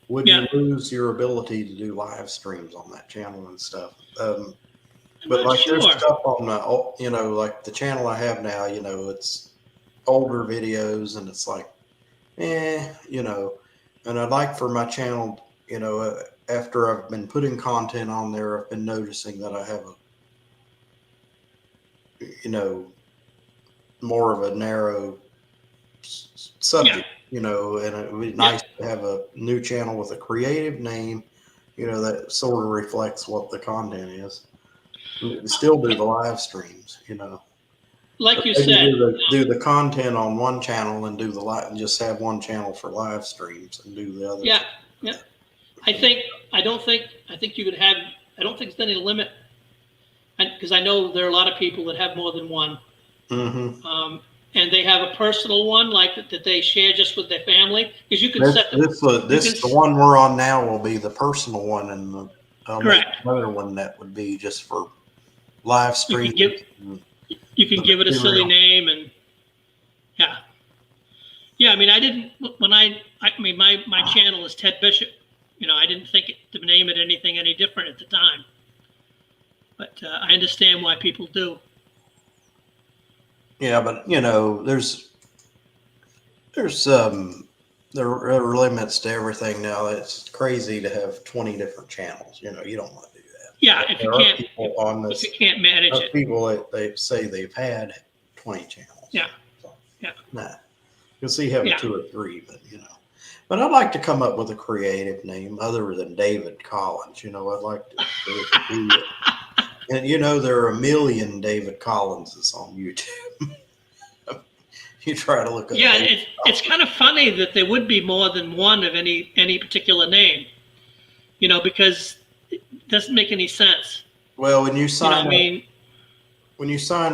would you lose your ability to do live streams on that channel and stuff? But like there's stuff on like the channel I have now, it's older videos and it's like, and I'd like for my channel, after I've been putting content on there, I've been noticing that I have more of a narrow subject, and it would be nice to have a new channel with a creative name, that sort of reflects what the content is. Still do the live streams, Like you said, do the content on one channel and do the live, and just have one channel for live streams and do the other. Yeah. I think you could have. I don't think there's any limit, because I know there are a lot of people that have more than one. Mm-hmm. And they have a personal one, like that they share just with their family, because you can set the one we're on now will be the personal one, and the other one that would be just for live stream. You can give it a silly name, and I mean, my channel is Ted Bishop. I didn't think to name it anything any different at the time, but I understand why people do. Yeah, but there are limits to everything now. It's crazy to have 20 different channels. You don't want to do that. Yeah, if you can't manage it. People they say they've had 20 channels. Yeah. Nah, you'll see having 2 or 3, but But I'd like to come up with a creative name other than David Collins. I'd like to do it. And there are a million David Collinses on YouTube. You try to look up. Yeah, it's kind of funny that there would be more than one of any particular name. Because it doesn't make any sense. Well, when you sign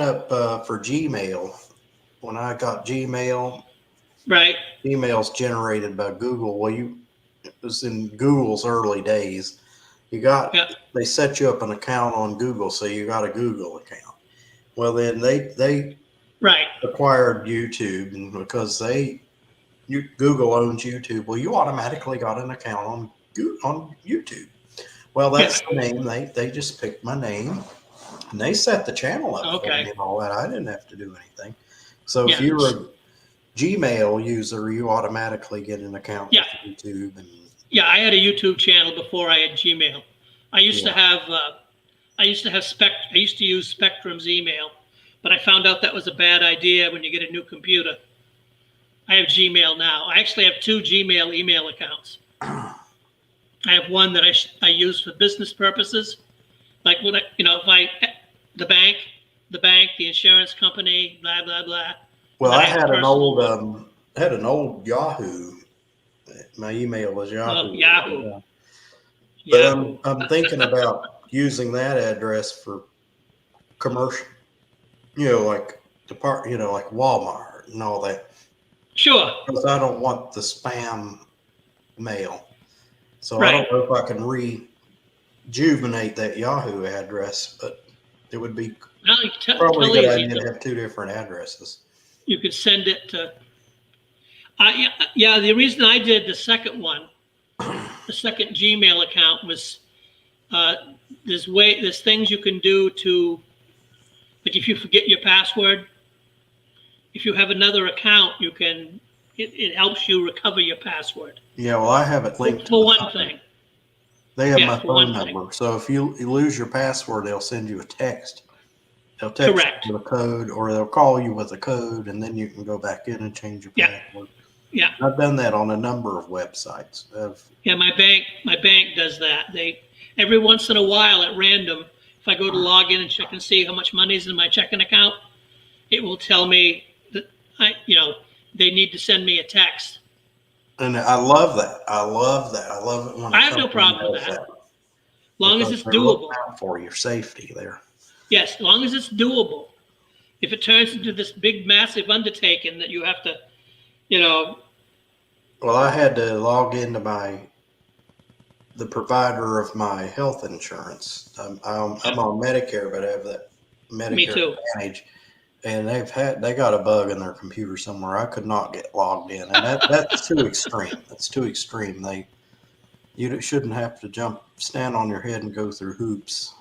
up for Gmail, when I got Gmail, right? Emails generated by Google. Well, it was in Google's early days. They set you up an account on Google, so you got a Google account. Well, then they acquired YouTube, and because Google owns YouTube, well, you automatically got an account on YouTube. Well, that's the name. They just picked my name, and they set the channel up for me and all that. I didn't have to do anything. So if you're a Gmail user, you automatically get an account with YouTube. And I had a YouTube channel before I had Gmail. I used to have use Spectrum's email, but I found out that was a bad idea when you get a new computer. I have Gmail now. I actually have 2 Gmail email accounts. I have one that I use for business purposes, like when if I the bank, the insurance company, blah, blah, blah. Well, Then I I have had an personal- old Yahoo. My email was Yahoo. Yahoo. Yeah. But Yahoo. I'm thinking about using that address for commercial, like like Walmart and all that. Sure. Because I don't want the spam mail. So I Right. don't know if I can rejuvenate that Yahoo address, but it would be Well, probably a tell good easy. idea to have two different addresses. You could send it to. Yeah. The reason I did the second one, the second Gmail account was there's things you can do to, like if you forget your password, if you have another account, it helps you recover your password. Yeah, well, I have it linked to For the one phone. thing. They have Yeah, my for phone one thing. number. So if you lose your password, they'll send you a text. They'll text Correct. you with a code, or they'll call you with a code, and then you can go back in and change your Yeah. password. Yeah. I've done that on a number of websites. Yeah, my bank does that. They every once in a while at random, if I go to log in and check and see how much money is in my checking account, it will tell me that they need to send me a text. And I love that. I love that. I love it when I have no problem with does that. Long as because it's they're looking doable. out for your safety there. Yes, as long as it's doable. If it turns into this big, massive undertaking that you have to, Well, I had to log into the provider of my health insurance. I'm on Medicare, but I have that Me Medicare too. Advantage, and they got a bug in their computer somewhere. I could not get logged in, and that's too extreme. That's too extreme. You shouldn't have to stand on your head and go through hoops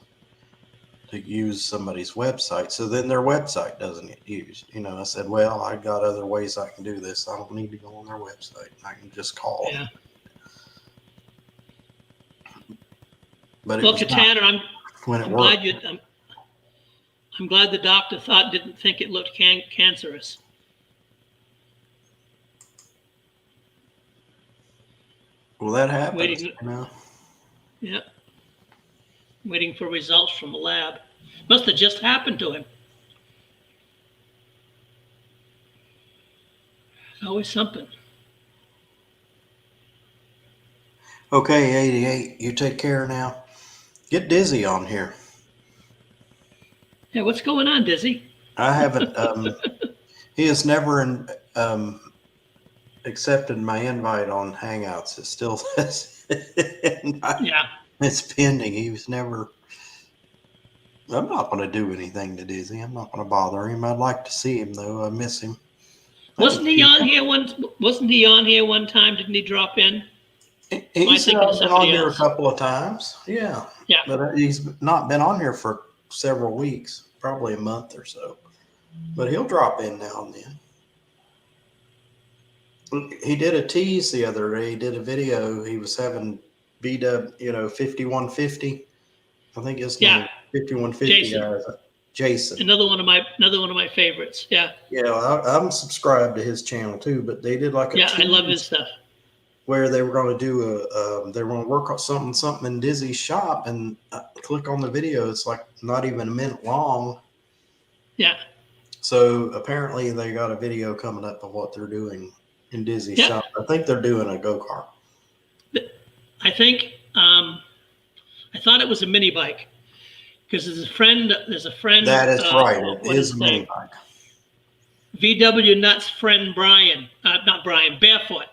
to use somebody's website. So then their website doesn't get used. I said, well, I got other ways I can do this. I don't need to go on their website. I can just call them. But Well, Katana, I'm when it worked. I'm glad the doctor didn't think it looked cancerous. Well, that happens. Waiting. Yeah. Waiting for results from the lab. Must have just happened to him. It's always something. Okay, 88. You take care now. Get Dizzy on here. Yeah, what's going on, Dizzy? I haven't. He has never accepted my invite on Hangouts. It still says. Yeah. It's pending. He was never. I'm not going to do anything to Dizzy. I'm not going to bother him. I'd like to see him though. I miss him. Wasn't he on here one time? Didn't he drop in? He's been on here a couple of times. Yeah. Yeah. But he's not been on here for several weeks, probably a month or so. But he'll drop in now and then. He did a tease the other day. He did a video. He was having BW, 5150. I think his name 5150 guys. Jason. Another one of my favorites. Yeah. Yeah, I'm subscribed to his channel too. But they did like a I love his stuff. Where they were going to do they were going to work on something in Dizzy's shop, and click on the video. It's like not even a minute long. Yeah. So apparently they got a video coming up of what they're doing in Dizzy's shop. I think they're doing a go-kart. I think I thought it was a mini bike because there's a friend. That is right. It is a mini bike. VW Nuts friend Brian, not Brian, Barefoot.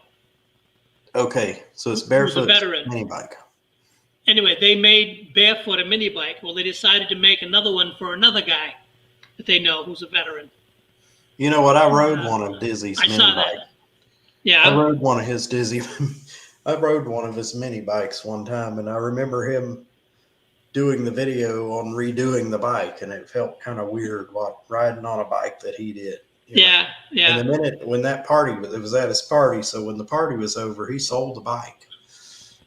Okay, so it's Barefoot mini bike. Anyway, they made Barefoot a mini bike. Well, they decided to make another one for another guy that they know who's a veteran. You know what? I rode one of Dizzy's mini bike. That. Yeah. I rode one of his Dizzy. I rode one of his mini bikes one time, and I remember him doing the video on redoing the bike, and it felt kind of weird riding on a bike that he did. Yeah. And the minute when that party it was at his party, so when the party was over, he sold the bike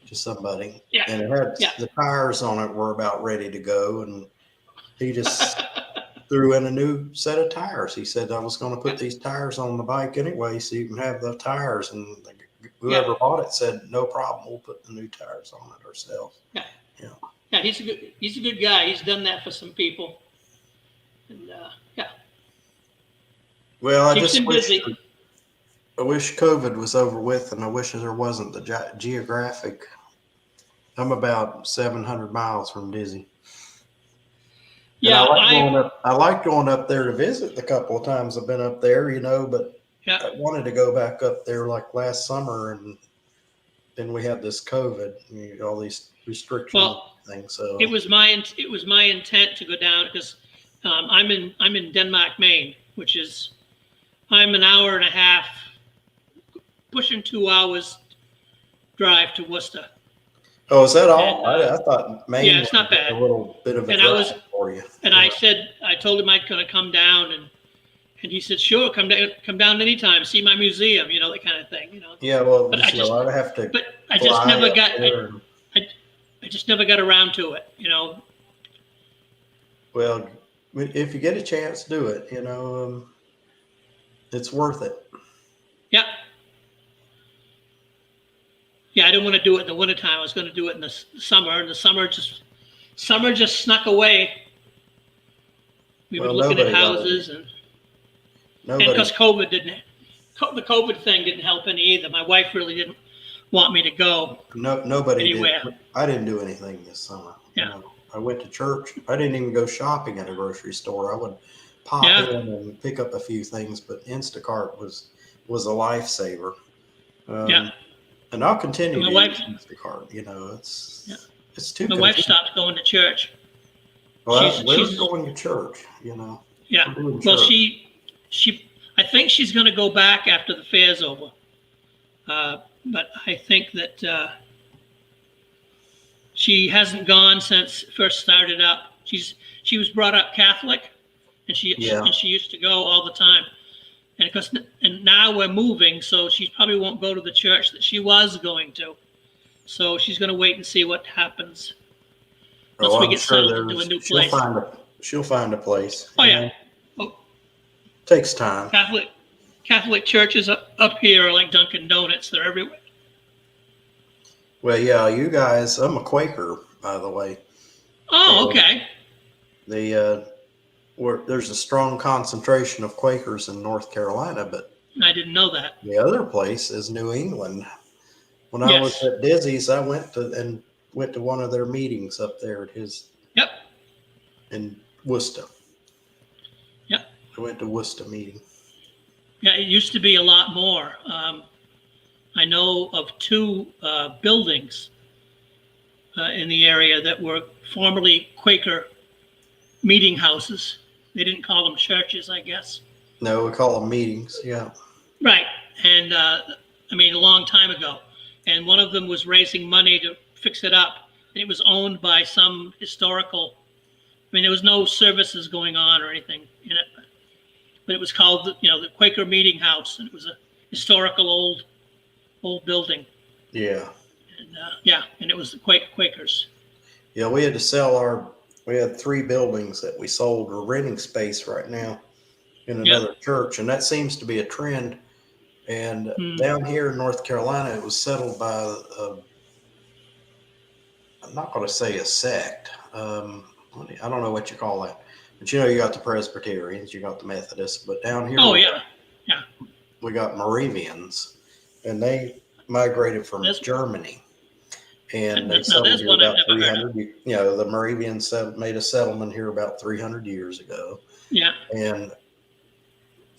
to somebody. Yeah. And it had the tires on it were about ready to go, and he just threw in a new set of tires. He said, I was going to put these tires on the bike anyway, so you can have the tires. And whoever bought it said, no problem, we'll put the new tires on it ourselves. Yeah, he's a good guy. He's done that for some people. And yeah, Well, keeps him busy. I wish COVID was over with, and I wish there wasn't the geographic. I'm about 700 miles from Dizzy. And Yeah, I like going up there to visit the couple of times I've been up there, but yeah. I wanted to go back up there like last summer, and then we had this COVID, all these restrictions Well, and things. So it was my intent to go down because I'm in Denmark, Maine, which is I'm an hour and a half, pushing 2 hours drive to Worcester. oh, is that all? And, I thought Maine yeah, it's not was bad. a little bit of a And drive for you. And I told him I'd gonna come down, and he said, sure, come down anytime, see my museum, that kind of thing, Yeah, well, But I'd have to. But I just fly never up got, there. I just never got around to it, Well, if you get a chance, do it. It's worth it. Yeah. Yeah, I didn't want to do it in the wintertime. I was going to do it in the summer, and the summer just snuck away. We were looking at houses, and because the COVID thing didn't help any either. My wife really didn't want me to go. Nobody anywhere. did. I didn't do anything this summer. Yeah. I went to church. I didn't even go shopping at a grocery store. I would pop in and pick up a few things, but Instacart was a lifesaver. Yeah. And I'll continue to use Instacart. It's too. My wife stopped going to church. Well, we're going to church. Yeah. Well, I think she's going to go back after the fair's over. But I think that she hasn't gone since it first started up. She was brought up Catholic, and she used to go all the time. And now we're moving, so she probably won't go to the church that she was going to. So she's going to wait and see what happens once we get settled into a new place. She'll find a place. Oh yeah. Takes time. Catholic churches up here are like Dunkin' Donuts. They're everywhere. Well, yeah, you guys. I'm a Quaker, by the way. Oh, okay. There's a strong concentration of Quakers in North Carolina, but I didn't know that. The other place is New England. When I was at Dizzy's, I went to one of their meetings up there at his. Yep. In Worcester. Yep. I went to Worcester meeting. Yeah, it used to be a lot more. I know of two buildings in the area that were formerly Quaker meeting houses. They didn't call them churches, I guess. No, we call them meetings. Yeah. Right. And a long time ago. And one of them was raising money to fix it up. And it was owned by some historical. There was no services going on or anything in it. But it was called, the Quaker Meeting House. And it was a historical old building. Yeah. And and it was the Quakers. Yeah, we had to sell we had 3 buildings that we sold. We're renting space right now in another church, and that seems to be a trend. And down here in North Carolina, it was settled by I'm not going to say a sect. I don't know what you call that, but you got the Presbyterians, you got the Methodists, but down here, we got Moravians, and they migrated from Germany. And they settled here about 300. The Moravians made a settlement here about 300 years ago. Yeah. And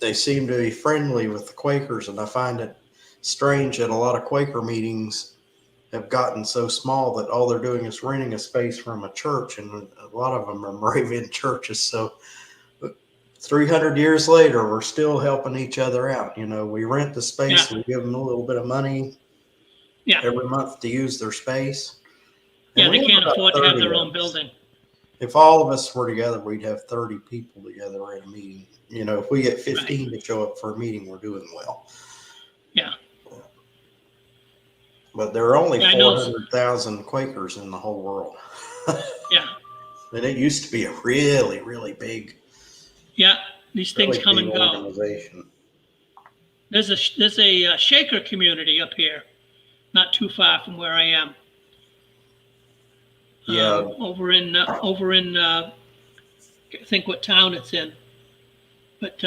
they seem to be friendly with the Quakers. And I find it strange that a lot of Quaker meetings have gotten so small that all they're doing is renting a space from a church. And a lot of them are Moravian churches. So 300 years later, we're still helping each other out. We rent the space, we give them a little bit of money. Every month to use their space. And they can't afford to have their own building. If all of us were together, we'd have 30 people together at a meeting. If we get 15 to show up for a meeting, we're doing well. Yeah. But there are only 400,000 Quakers in the whole world. Yeah. And it used to be a really, really big. Yeah. These things come and go. Organization. There's a Shaker community up here, not too far from where I am. Yeah. Over in think what town it's in. But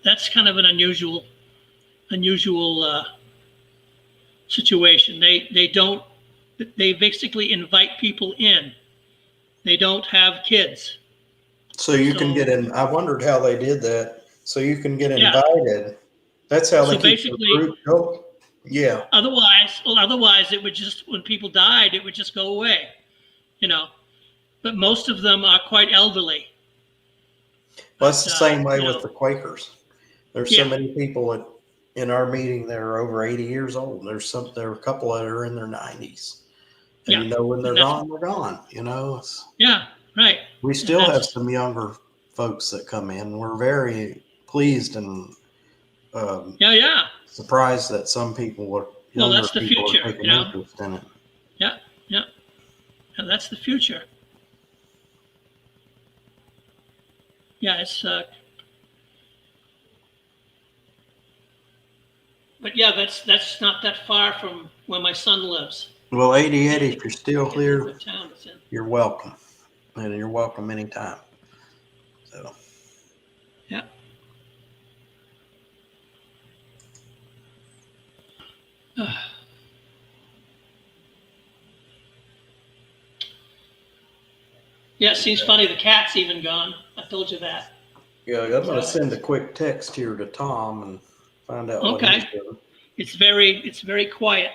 that's kind of an unusual situation. They basically invite people in. They don't have kids. So you can So get in. I wondered how they did that. So you can get yeah. invited. That's how they So keep the basically, group going. Yeah. otherwise it would just, when people died, it would just go away, you know. But most of them are quite elderly. Well, that's the same way You with know, the Quakers. There's so yeah, many people in our meeting that are over 80 years old. There are a couple that are in their 90s. And yeah, you know, when and they're gone, they're gone. You know, yeah, right, we and still have that's some younger folks that come in. We're very pleased and um, yeah, yeah. surprised that some Well, younger that's the people are future, taking interest in it. Yeah, yeah, and that's the future. Yeah, it's but yeah, that's not that far from where my son lives. Well, 88, I if you're still can't think here, what town it's in. you're welcome. And you're welcome anytime. So, Yeah. Yeah, it seems funny. The cat's even gone. I told you that. yeah, I'm going to So send a quick text here to Tom and find out what he's okay, doing. it's very quiet.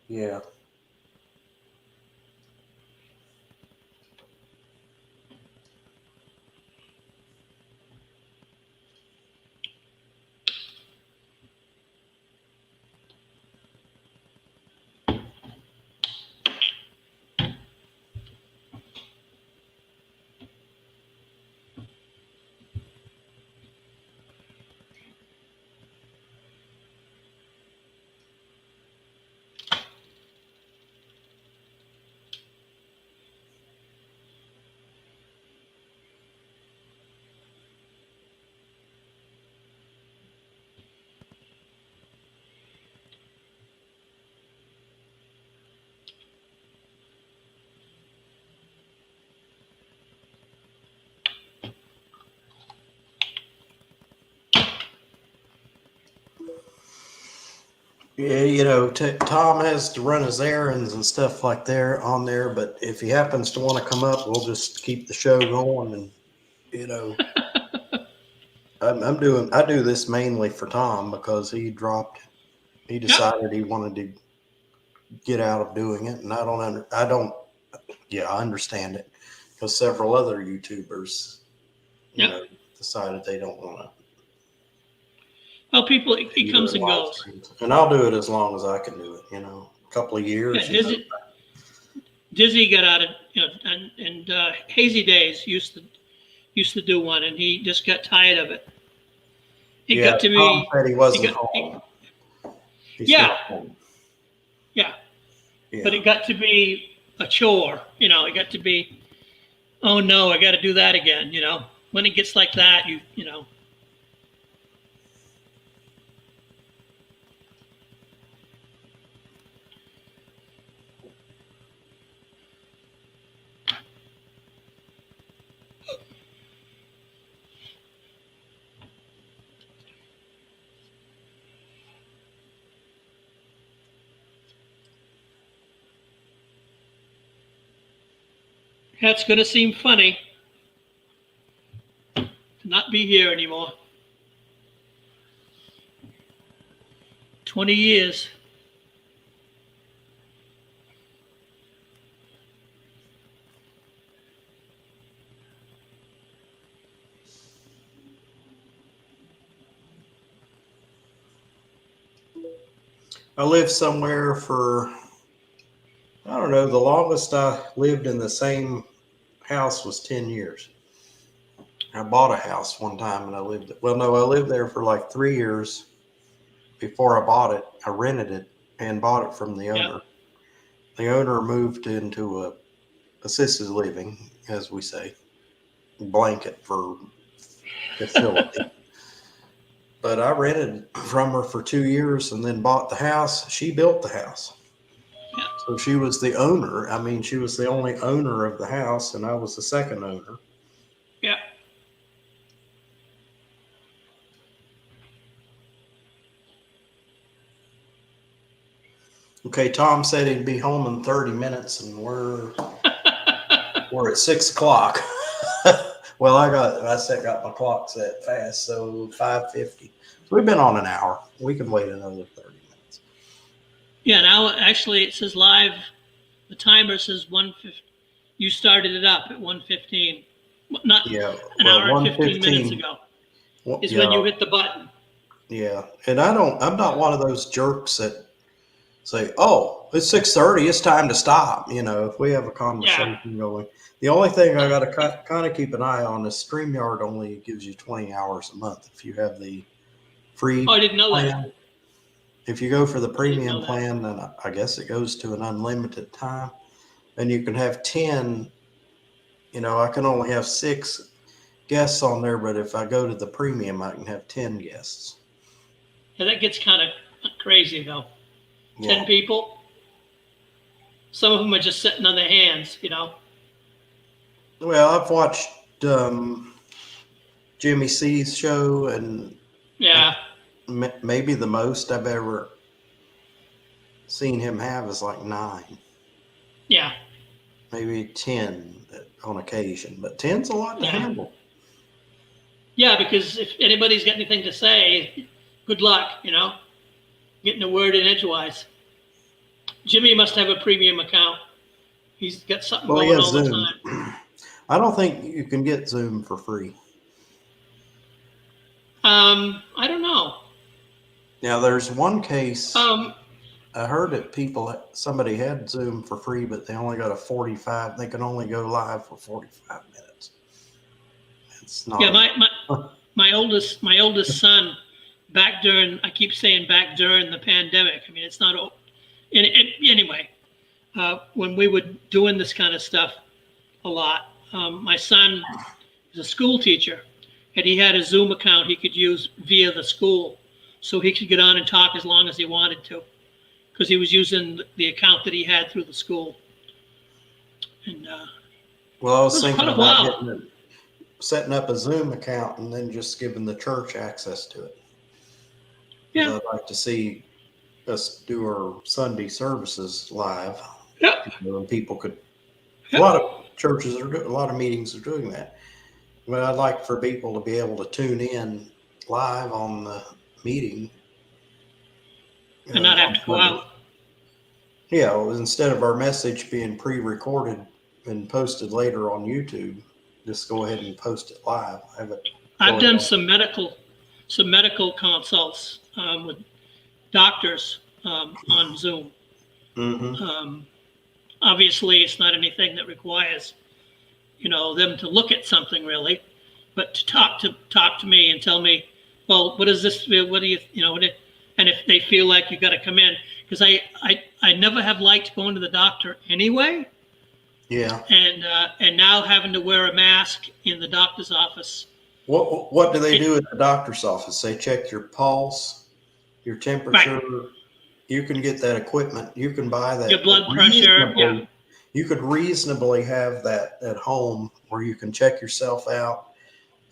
Yeah. Yeah, you know, Tom has to run his errands and stuff like there on there, but if he happens to want to come up, we'll just keep the show going. And you know, I do this mainly for Tom because he Yep. decided he wanted to get out of doing it, and I don't, yeah, I understand it because several other YouTubers, you Yep. know, decided they don't want to Well, people, it be comes doing and live goes. streams, and I'll do it as long as I can do it. You know, a couple of Yeah, years, you know. Dizzy got out of, and Hazy Days used to do one, and he just got tired of it. It Yeah, got to Tom be, said he it wasn't got, home. He's yeah, not home. yeah, but Yeah. it got to be a chore. It got to be, oh no, I got to do that again. When it gets like that, you know. That's going to seem funny to not be here anymore. 20 years. I lived somewhere for, I don't know, the longest I lived in the same house was 10 years. I bought a house one time and I lived there for like 3 years before I bought it. I rented it and bought it from the Yeah. owner. The owner moved into a assisted living, as we say, blanket for facility. But I rented from her for 2 years and then bought the house. She built the house. Yeah. So she was the owner. I mean, she was the only owner of the house, and I was the second owner. Yeah. Okay, Tom said he'd be home in 30 minutes, and we're at 6 o'clock. Well, got my clock set fast, so 5:50. So we've been on an hour. We can wait another 30 minutes. Yeah, now actually it says live. The timer says 1:50. You started it up at 1:15. Not Yeah, an well, hour and 15 minutes 1:15 ago is yeah, when you hit the button. yeah. And I'm not one of those jerks that say, "Oh, it's 6:30. It's time to stop." If we have a conversation going. The only thing I got to kind of keep an eye on is StreamYard only gives you 20 hours a month if you have the free Oh, I didn't know plan. that. If you go for the know premium that. plan, then I guess it goes to an unlimited time, and you can have 10. I can only have 6 guests on there, but if I go to the premium, I can have 10 guests. Yeah, that gets kind of crazy though. Yeah. 10 people. Some of them are just sitting on their hands, Well, I've watched Jimmy C's show, and Yeah. maybe the most I've ever seen him have is like 9. Yeah. Maybe 10 on occasion, but 10's a lot to handle. Yeah, because if anybody's got anything to say, good luck, getting a word in edgewise. Jimmy must have a premium account. He's got something going all Zoom. the time. I don't think you can get Zoom for free. I don't know. Now, there's one case. I heard that somebody had Zoom for free, but they only got they can only go live for 45 minutes. It's not. Yeah, my oldest son, I keep saying back during the pandemic. I mean, it's not, anyway, when we were doing this kind of stuff a lot, my son is a school teacher, and he had a Zoom account he could use via the school, so he could get on and talk as long as he wanted to, because he was using the account that he had through the school. And well, I was thinking about setting up a Zoom account and then just giving the church access to it. Yeah, I'd like to see us do our Sunday services live. Yeah. And people could. A lot of churches a lot of meetings are doing that. But I'd like for people to be able to tune in live on the meeting and not have to go out. Yeah, instead of our message being pre-recorded and posted later on YouTube, just go ahead and post it live. I've done some medical consults with doctors on Zoom. Mm-hmm. Obviously, it's not anything that requires, them to look at something really, but to talk to me and tell me, well, what is this? What do you, and if they feel like you got to come in, because I never have liked going to the doctor anyway. Yeah. And now having to wear a mask in the doctor's office. What do they do at the doctor's office? They check your pulse, your temperature. Right. You can get that equipment. You can buy that. Your blood pressure. Yeah. You could reasonably have that at home where you can check yourself out,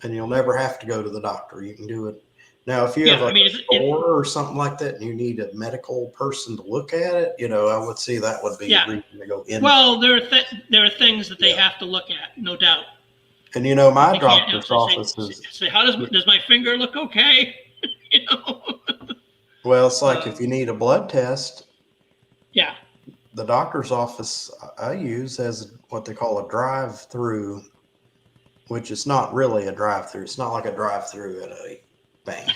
and you'll never have to go to the doctor. You can do it. Now, if you have a store or something like that and you need a medical person to look at it, I would see that would be a reason to go in. Well, there are things that they have to look at, no doubt. And my doctor's office is. Say, how does my finger look? Okay, Well, it's like if you need a blood test. Yeah. The doctor's office I use has what they call a drive-through, which is not really a drive-through. It's not like a drive-through at a bank.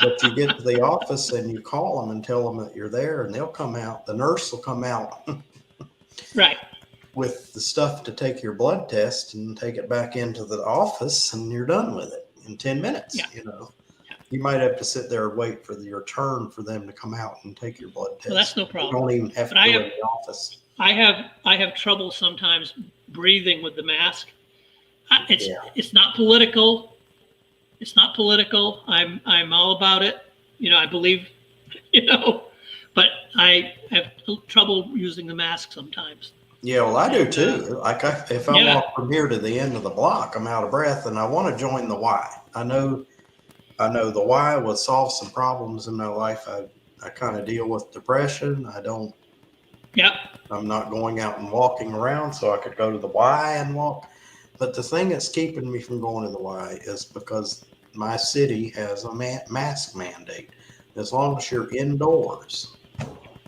But you get to the office and you call them and tell them that you're there, and they'll come out. The nurse will come out. Right. With the stuff to take your blood test and take it back into the office, and you're done with it in 10 minutes. Yeah. You might have to sit there and wait for your turn for them to come out and take your blood test. Well, that's no problem. You don't even have to go in the office. I have trouble sometimes breathing with the mask. It's not political. It's not political. I'm all about it. I believe, but I have trouble using the mask sometimes. Yeah, well, I do too. Like if I walk from here to the end of the block, I'm out of breath, and I want to join the Y. I know the Y would solve some problems in my life. I kind of deal with depression. Yep. I'm not going out and walking around, so I could go to the Y and walk. But the thing that's keeping me from going to the Y is because my city has a mask mandate. As long as you're indoors,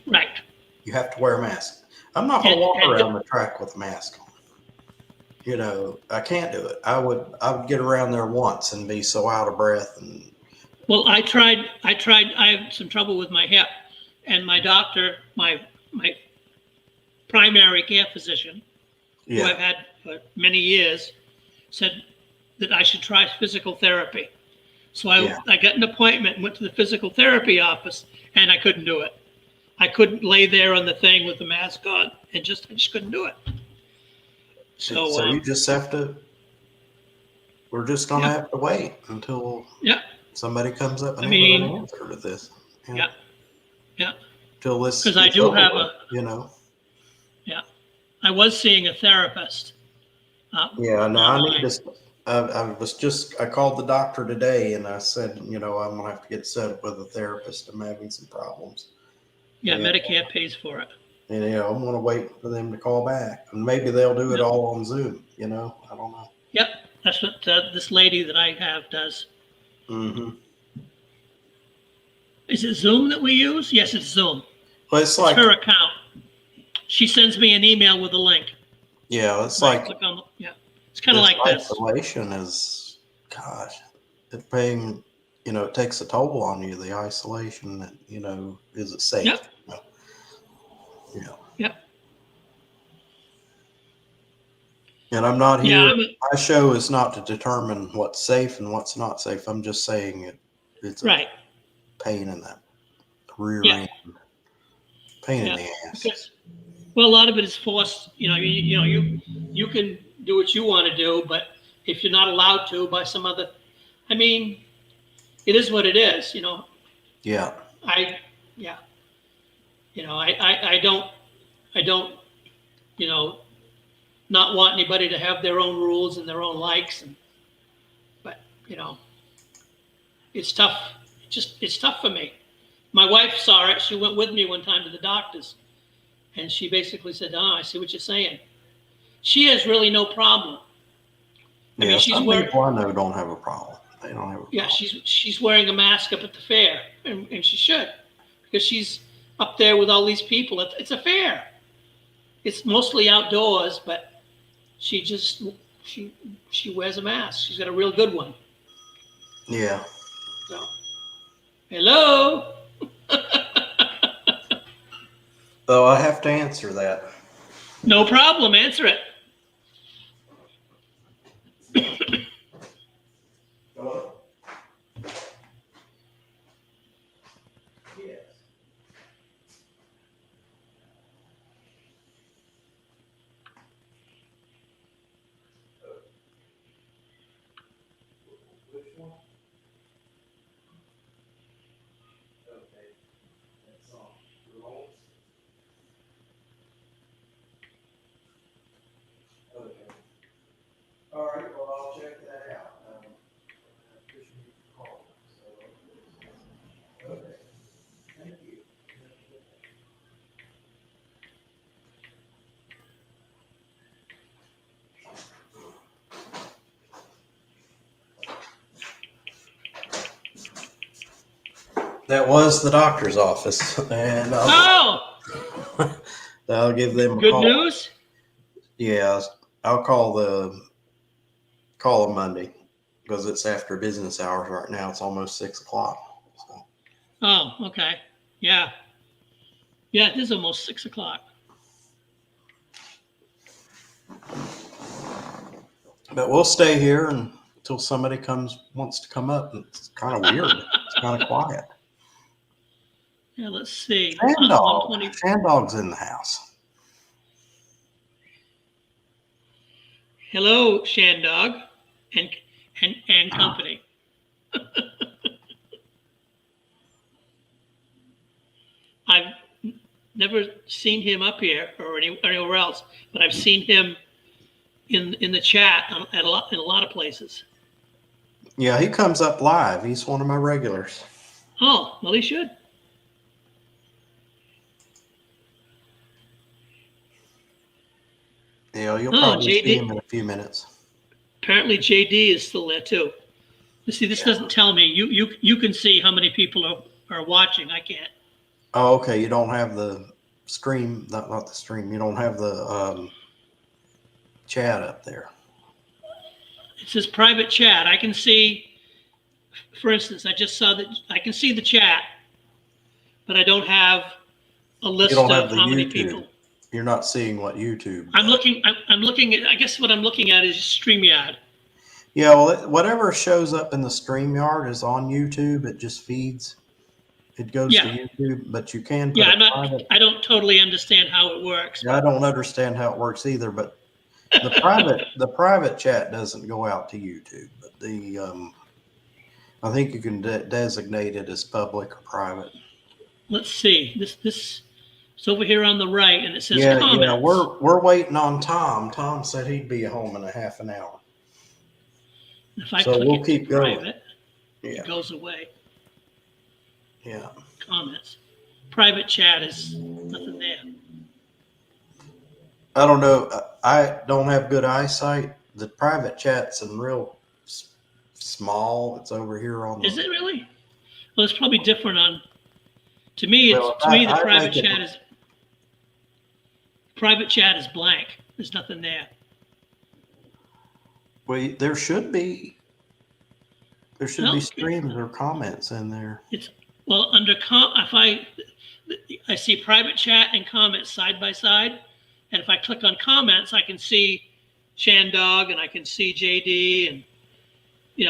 Right. you have to wear a mask. I'm not going to walk And around the track with a mask on. You know, I can't do it. I would get around there once and be so out of breath. And well, I tried. I had some trouble with my hip, and my doctor, my primary care physician, who I've had for many years, said that I should try physical therapy. So I got an appointment and went to the physical therapy office, and I couldn't do it. I couldn't lay there on the thing with the mask on, and I just couldn't do it. So you just have to. We're just gonna have to wait until somebody comes up and has an answer to this. Yeah. Till this. Because I do have you know. Yeah, I was seeing a therapist. I called the doctor today and I said, you know, I'm gonna have to get set up with a therapist. I'm having some problems. Yeah, Medicare pays for it. And you know, I'm gonna wait for them to call back, and maybe they'll do it all on Zoom. You know, I don't know. Yep, that's what this lady that I have does. Mm-hmm. Is it Zoom that we use? Yes, it's Zoom. Well, it's like her account. She sends me an email with a link. Yeah, it's it's kind of like this. Isolation is, gosh, it's paying. You know, it takes a toll on you. The isolation. You know, is it safe? Yep. Yep. And I'm not here. My show is not to determine what's safe and what's not safe. I'm just saying it's a pain in that rear end. Pain in the ass. Because, well, a lot of it is forced. You know, you can do what you want to do, but if you're not allowed to by some other, I mean, it is what it is. You know. Yeah. You know, I don't, you know, not want anybody to have their own rules and their own likes, but you know, it's tough. It's tough for me. My wife saw it. She went with me one time to the doctor's, and she basically said, "Oh, I see what you're saying." She has really no problem. I mean, she's wearing. People I know don't have a problem. They don't have a problem. Yeah, she's wearing a mask up at the fair, and she should, because she's up there with all these people. It's a fair. It's mostly outdoors, but she wears a mask. She's got a real good one. Yeah. So, hello. So I have to answer that. No problem. Answer it. All right, well, I'll check that out. I appreciate the call. Okay, thank you. That was the doctor's office, and I'll give them a call. Good news? Yeah, I'll call them Monday because it's after business hours right now. It's almost 6 o'clock. So. Oh, okay. Yeah. Yeah, it is almost 6 o'clock. But we'll stay here until somebody wants to come up. It's kind of weird. It's kind of quiet. Yeah, let's see. Shandog's in the house. Hello, Shandog and company. I've never seen him up here or anywhere else, but I've seen him in the chat in a lot of places. Yeah, he comes up live. He's one of my regulars. Oh, well, he should. Yeah, you'll Oh, probably see him JD. in a few minutes. Apparently JD is still there too. You see, this doesn't tell me. You can see how many people are watching. I can't. Oh, okay. You don't have the stream, not the stream. You don't have the chat up there. It says private chat. I can see, for instance, I just saw that I can see the chat, but I don't have a You list don't of have the how many YouTube. people. You're not seeing what YouTube. I'm looking. I'm looking at. I guess what I'm looking at is StreamYard. Yeah, well, whatever shows up in the StreamYard is on YouTube. It just feeds. It goes to Yeah. YouTube, but you can put Yeah, a I'm not. private. I don't totally understand how it works. I don't understand how it works either, but the private chat doesn't go out to YouTube, but the I think you can designate it as public or private. Let's see. This it's over here on the right, and it says Yeah, comments. we're waiting on Tom. Tom said he'd be home in a half an hour. If I So click we'll it keep to going. private, Yeah, it goes away. yeah. Comments. Private chat is nothing there. I don't know. I don't have good eyesight. The private chat's in real small. It's over here on the. Is it really? Well, it's probably different on. To me, Well, to me, the I private make it- chat is blank. There's nothing there. Well, there should be. There should No. be streams or comments in there. Well, under if I see private chat and comments side by side, and if I click on comments, I can see Shandog and I can see JD and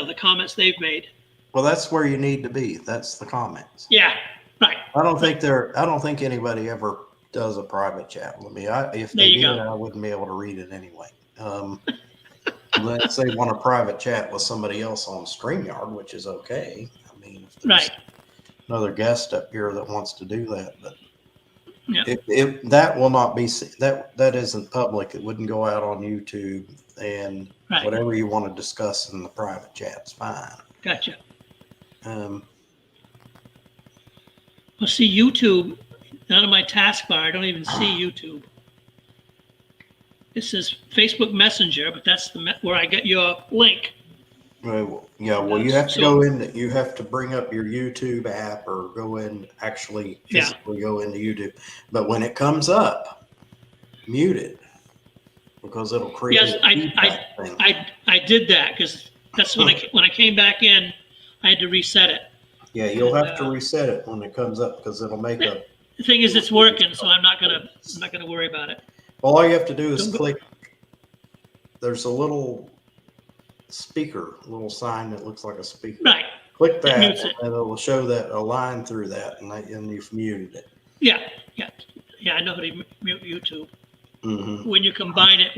the comments they've made. Well, that's where you need to be. That's the comments. Yeah, right. I don't think anybody ever does a private chat with me. If There they you did, go. I wouldn't be able to read it anyway. Unless they want a private chat with somebody else on StreamYard, which is okay. I mean, if there's Right. another guest up here that wants to do that, but Yeah. if that will not be that isn't public. It wouldn't go out on YouTube, and Right. whatever you want to discuss in the private chat's fine. Gotcha. Um, Well, see YouTube. None of my taskbar. I don't even see YouTube. It says Facebook Messenger, but that's where I get your link. Well, yeah. Well, you have to go in. You have to bring up your YouTube app or go in. Actually, physically go into YouTube. But when it comes up, mute it because it'll create. Yes, I did that because that's when I came back in, I had to reset it. Yeah, you'll have to reset it when it comes up because it'll make a. The thing is, it's working, so I'm not gonna worry about it. All you have to do is click. There's a little speaker, little sign that looks like a speaker. Right. Click that, mutes it. and it'll show that a line through that, and you've muted it. Yeah. I know how to mute YouTube. Mm-hmm. When you combine it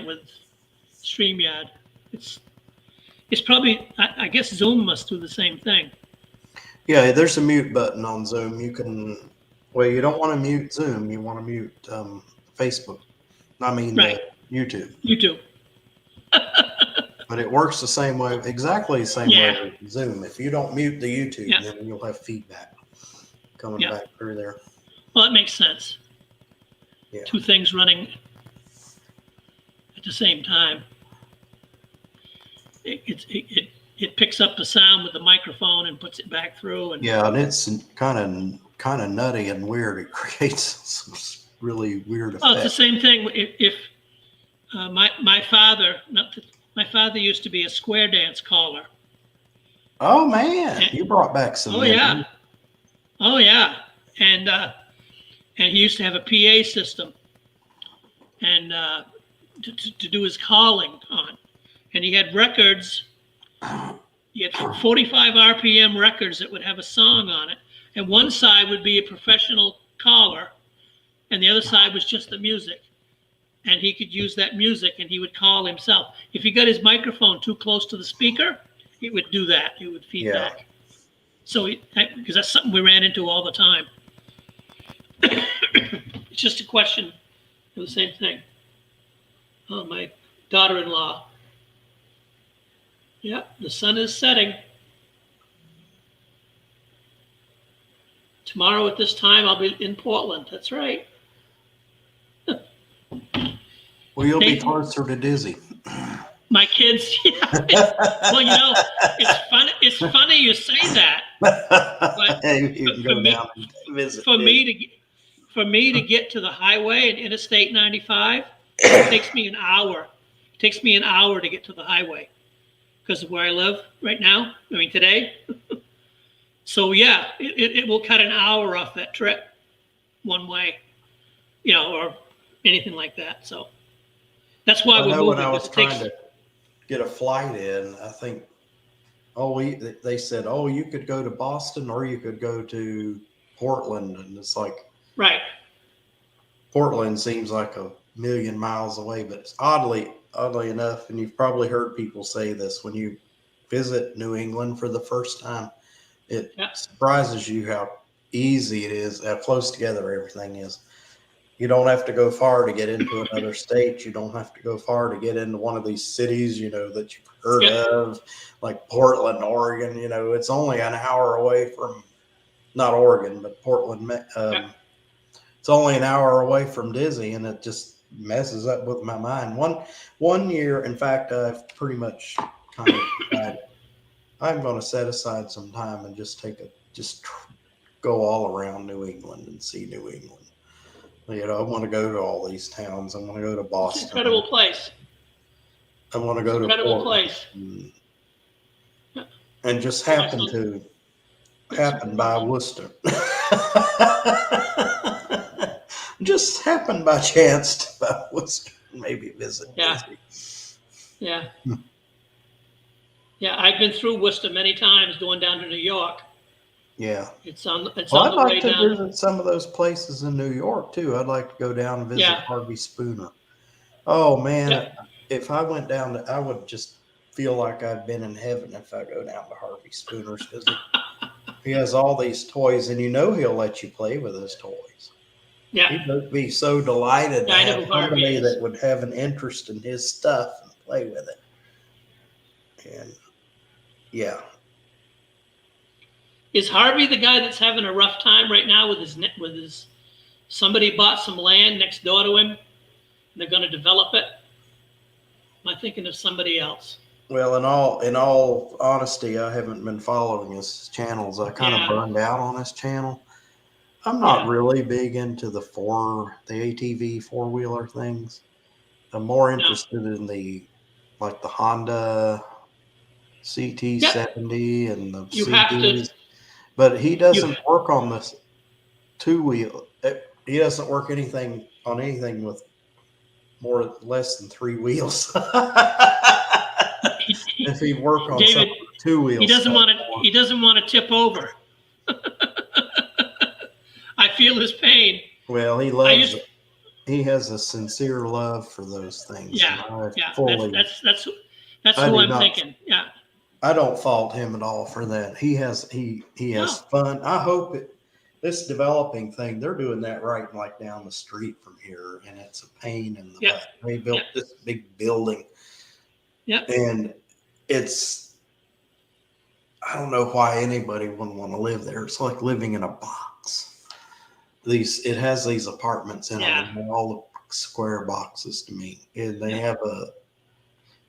with StreamYard, it's probably. I guess Zoom must do the same thing. Yeah, there's a mute button on Zoom. You can. Well, you don't want to mute Zoom. You want to mute Facebook. I mean, Right. YouTube. YouTube. But it works the same way, exactly the same way with Zoom. If you don't mute the YouTube, then you'll have feedback coming back through there. Well, that makes sense. Yeah. Two things running at the same time. It picks up the sound with the microphone and puts it back through. And yeah, and it's kind of nutty and weird. It creates some really weird effects. Oh, it's the same thing. If my father used to be a square dance caller. Oh man, you brought back some. Oh yeah, oh yeah, and he used to have a PA system, and to do his calling on, and he had records. He had 45 RPM records that would have a song on it, and one side would be a professional caller, and the other side was just the music. And he could use that music, and he would call himself. If he got his microphone too close to the speaker, it would do that. It would feedback. So, because that's something we ran into all the time. It's just a question of the same thing. Oh, my daughter-in-law. Yeah, the sun is setting. Tomorrow at this time, I'll be in Portland. That's right. Well, you'll be They- closer to Dizzy. My kids, yeah. Well, it's funny you say that. Hey, you can For go me, down and visit for Dizzy. me to get to the highway and Interstate 95, it takes me an hour. It takes me an hour to get to the highway because of where I live right now. I mean, today. So yeah, it will cut an hour off that trip one way, or anything like that. So that's why I we're know when I moving, was because it trying takes. to get a flight in, I think, they said, oh, you could go to Boston or you could go to Portland. And it's like, Right. Portland seems like a million miles away, but it's oddly enough, and you've probably heard people say this, when you visit New England for the first time, it Yeah. surprises you how easy it is, how close together everything is. You don't have to go far to get into another state. You don't have to go far to get into one of these cities, that you've heard Yep. of, like Portland, Oregon. It's only an hour away from, not Oregon, but Portland. Yep. It's only an hour away from Dizzy, and it just messes up with my mind. One year, in fact, I've pretty much kind of decided I'm going to set aside some time and just go all around New England and see New England. I want to go to all these towns. I want to go to It's an Boston. incredible place. I want to It's go an to incredible Portland. place. And just happen by Worcester. Just happened by chance to by Worcester, maybe visit Yeah. Dizzy. Yeah. Yeah, I've been through Worcester many times going down to New York. Yeah. It's on Well, the I'd like way to down. visit some of those places in New York too. I'd like to go down and visit Yeah. Harvey Spooner. Oh man, Yep. if I went down I would just feel like I've been in heaven if I go down to Harvey Spooner's because he has all these toys, and he'll let you play with his toys. Yeah. He would be so delighted to I know have who Harvey somebody is. that would have an interest in his stuff and play with it. And yeah. Is Harvey the guy that's having a rough time right now with his somebody bought some land next door to him and they're going to develop it? Am I thinking of somebody else? Well, in all honesty, I haven't been following his channels. I kind of burned out on his channel. I'm not really big into the ATV four-wheeler things. I'm more interested in the Honda CT70 and the You have to. CDs. But he doesn't work on the two-wheel. He doesn't work on anything with less than three wheels. If he work on David, some two wheels, he doesn't want to tip over. I feel his pain. Well, he loves it. He has a sincere love for those things. Yeah, that's who I'm thinking. Yeah. I don't fault him at all for that. He has fun. I hope this developing thing, they're doing that right down the street from here, and it's a pain in the butt. They built this big building. Yeah. And I don't know why anybody wouldn't want to live there. It's like living in a box. It has these apartments in them, and they're all square boxes to me. And they have a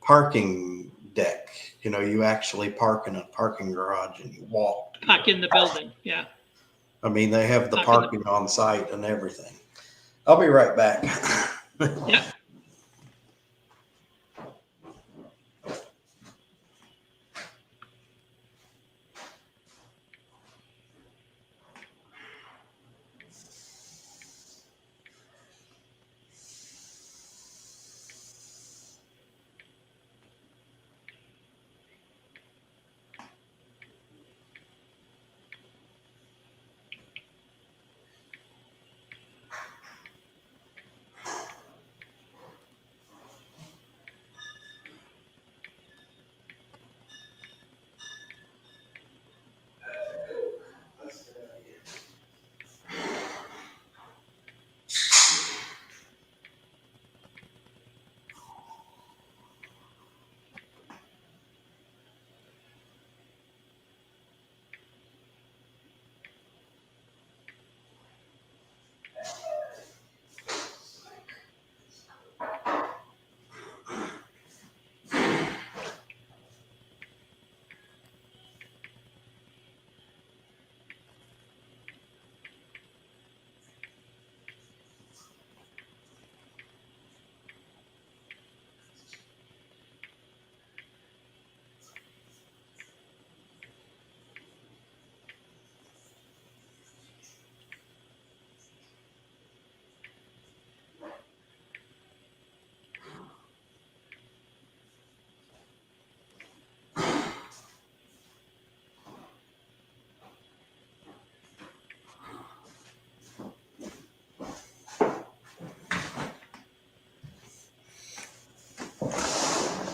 parking deck. You actually park in a parking garage and you walk. Park in the building. Yeah. I mean, they have the parking on site and everything. I'll be right back. Yeah.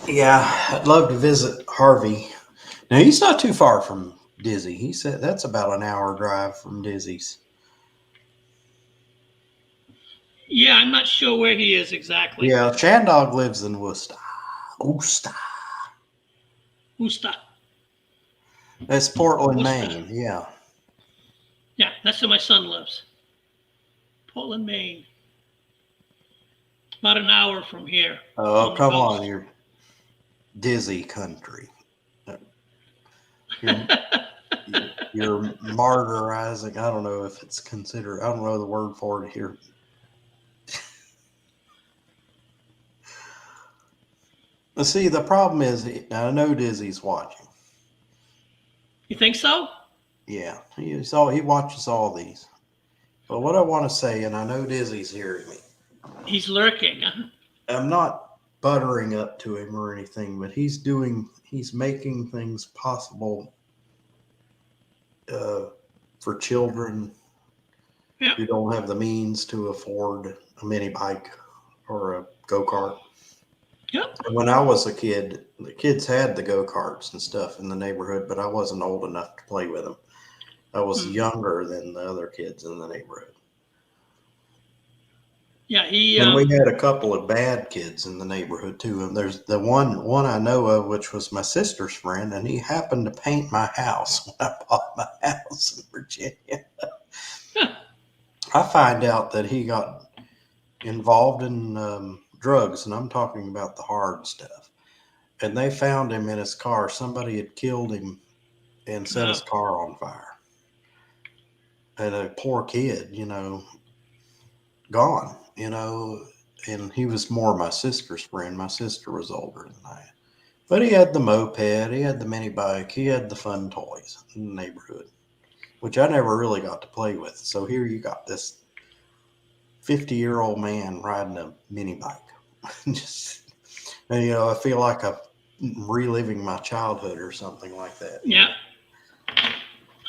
Yeah, I'd love to visit Harvey. Now he's not too far from Dizzy. He said that's about an hour drive from Dizzy's. Yeah, I'm not sure where he is exactly. Yeah, Shandog lives in Worcester. Worcester. Worcester. That's Portland, Worcester. Maine. Yeah. Yeah, that's where my son lives. Portland, Maine. About an hour from here. Oh, On the come coast. on, you're Dizzy country. You're, you're martyrizing. I don't know if it's considered. I don't know the word for it here. See, the problem is, I know Dizzy's watching. You think so? Yeah, he watches all these. But what I want to say, and I know Dizzy's hearing me. He's lurking. I'm not buttering up to him or anything, but he's making things possible for children Yeah. who don't have the means to afford a mini bike or a go-kart. Yep. And when I was a kid, the kids had the go-karts and stuff in the neighborhood, but I wasn't old enough to play with them. I was younger than the other kids in the neighborhood. Yeah, And we had a couple of bad kids in the neighborhood too. And there's the one I know of, which was my sister's friend, and he happened to paint my house when I bought my house in Virginia. I find out that he got involved in drugs, and I'm talking about the hard stuff. And they found him in his car. Somebody had killed him and set his car on fire. And a poor kid, gone, and he was more my sister's friend. My sister was older than I. But he had the moped, he had the mini bike, he had the fun toys in the neighborhood, which I never really got to play with. So here you got this 50-year-old man riding a mini bike. And I feel like I'm reliving my childhood or something like that. Yeah.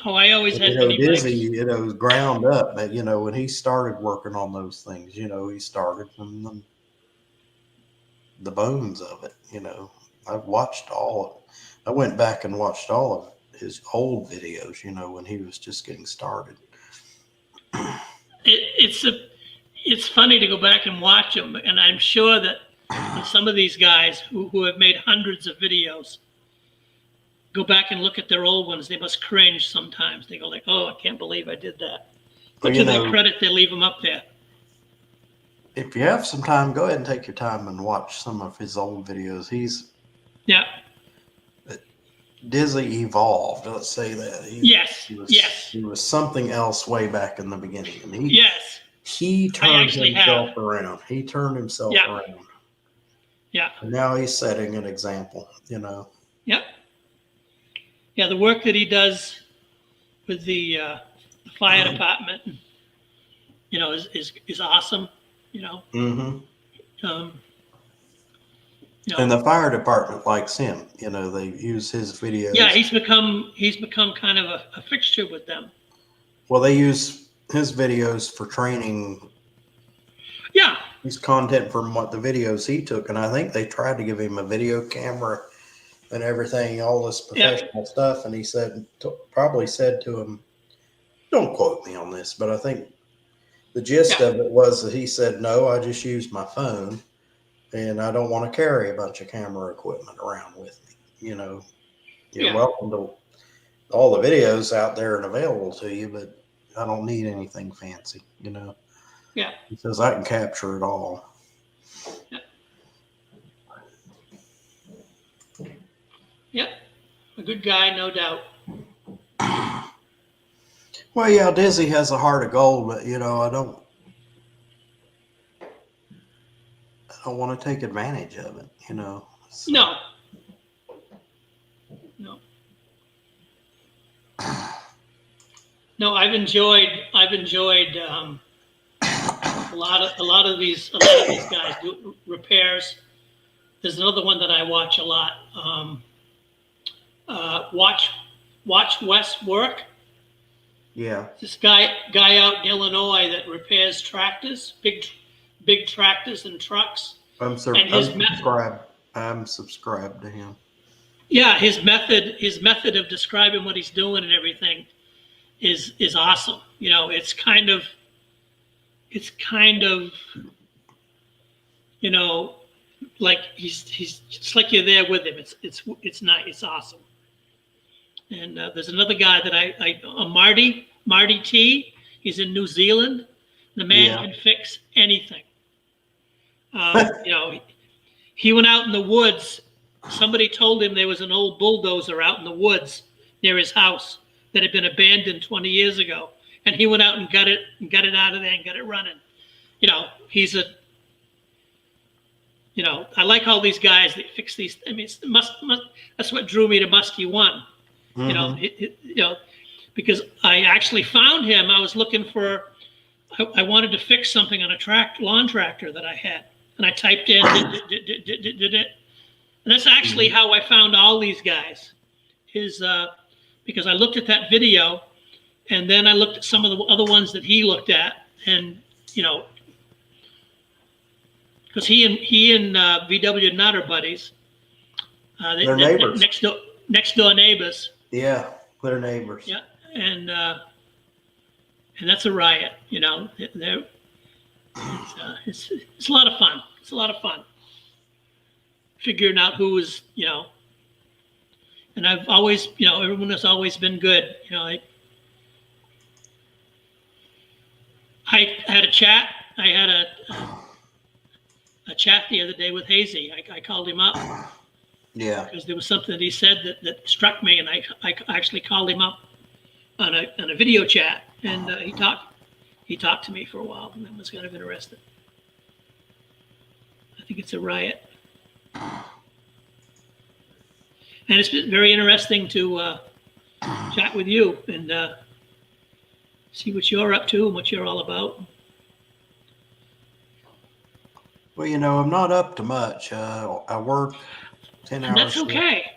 Oh, I always had mini Dizzy, bikes. was ground up. But, when he started working on those things, he started from the bones of it. I've watched I went back and watched all of his old videos, when he was just getting started. It's funny to go back and watch them, and I'm sure that some of these guys who have made hundreds of videos go back and look at their old ones, they must cringe sometimes. They go like, "Oh, I can't believe I did that." But to their credit, they leave them up there. If you have some time, go ahead and take your time and watch some of his old videos. Dizzy evolved. Let's say that. He was something else way back in the beginning. And he turned himself around. He turned himself around. Yeah. And now he's setting an example, Yep. Yeah, the work that he does with the fire department, is awesome. Mm-hmm. And the fire department likes him. They use his videos. Yeah, he's become kind of a fixture with them. Well, they use his videos for training. Yeah. His content from what the videos he took, and I think they tried to give him a video camera and everything, all this professional stuff, and he probably said to him, don't quote me on this, but I think the gist of it was that he said, no, I just use my phone, and I don't want to carry a bunch of camera equipment around with me. You're welcome to all the videos out there and available to you, but I don't need anything fancy, Yeah. He says I can capture it all. Yep. A good guy, no doubt. Well, yeah, Dizzy has a heart of gold, but I don't want to take advantage of it, So. No. No, I've enjoyed a lot of these guys do repairs. There's another one that I watch a lot. Watch Wes work. Yeah. This guy out in Illinois that repairs tractors, big tractors and trucks. I'm subscribed. I'm subscribed to him. Yeah, his method of describing what he's doing and everything is awesome. You know, it's kind of you know, like he's it's like you're there with him. It's nice. It's awesome. And there's another guy that Marty T. He's in New Zealand. The man Yeah. can fix anything. You know, he went out in the woods. Somebody told him there was an old bulldozer out in the woods near his house that had been abandoned 20 years ago, and he went out and got it out of there and got it running. You know, I like all these guys that fix these. I mean, that's what drew me to Muskie One. Mm-hmm. Because I actually found him. I was looking for. I wanted to fix something on a lawn tractor that I had, and I typed in did it, and that's actually how I found all these guys. Because I looked at that video, and then I looked at some of the other ones that he looked at, and because he and VW Nutt are buddies. They're neighbors. Next door neighbors. Yeah, they're neighbors. Yeah, and that's a riot. You know, it's a lot of fun. It's a lot of fun figuring out who is, and I've always, everyone has always been good. I had a chat. I had a chat the other day with Hazy. I called him up. Yeah. Because there was something that he said that struck me, and I actually called him up on a video chat, and he talked to me for a while, and that was kind of interesting. I think it's a riot, and it's been very interesting to chat with you and see what you're up to and what you're all about. Well, I'm not up to much. I work 10 hours. And that's okay.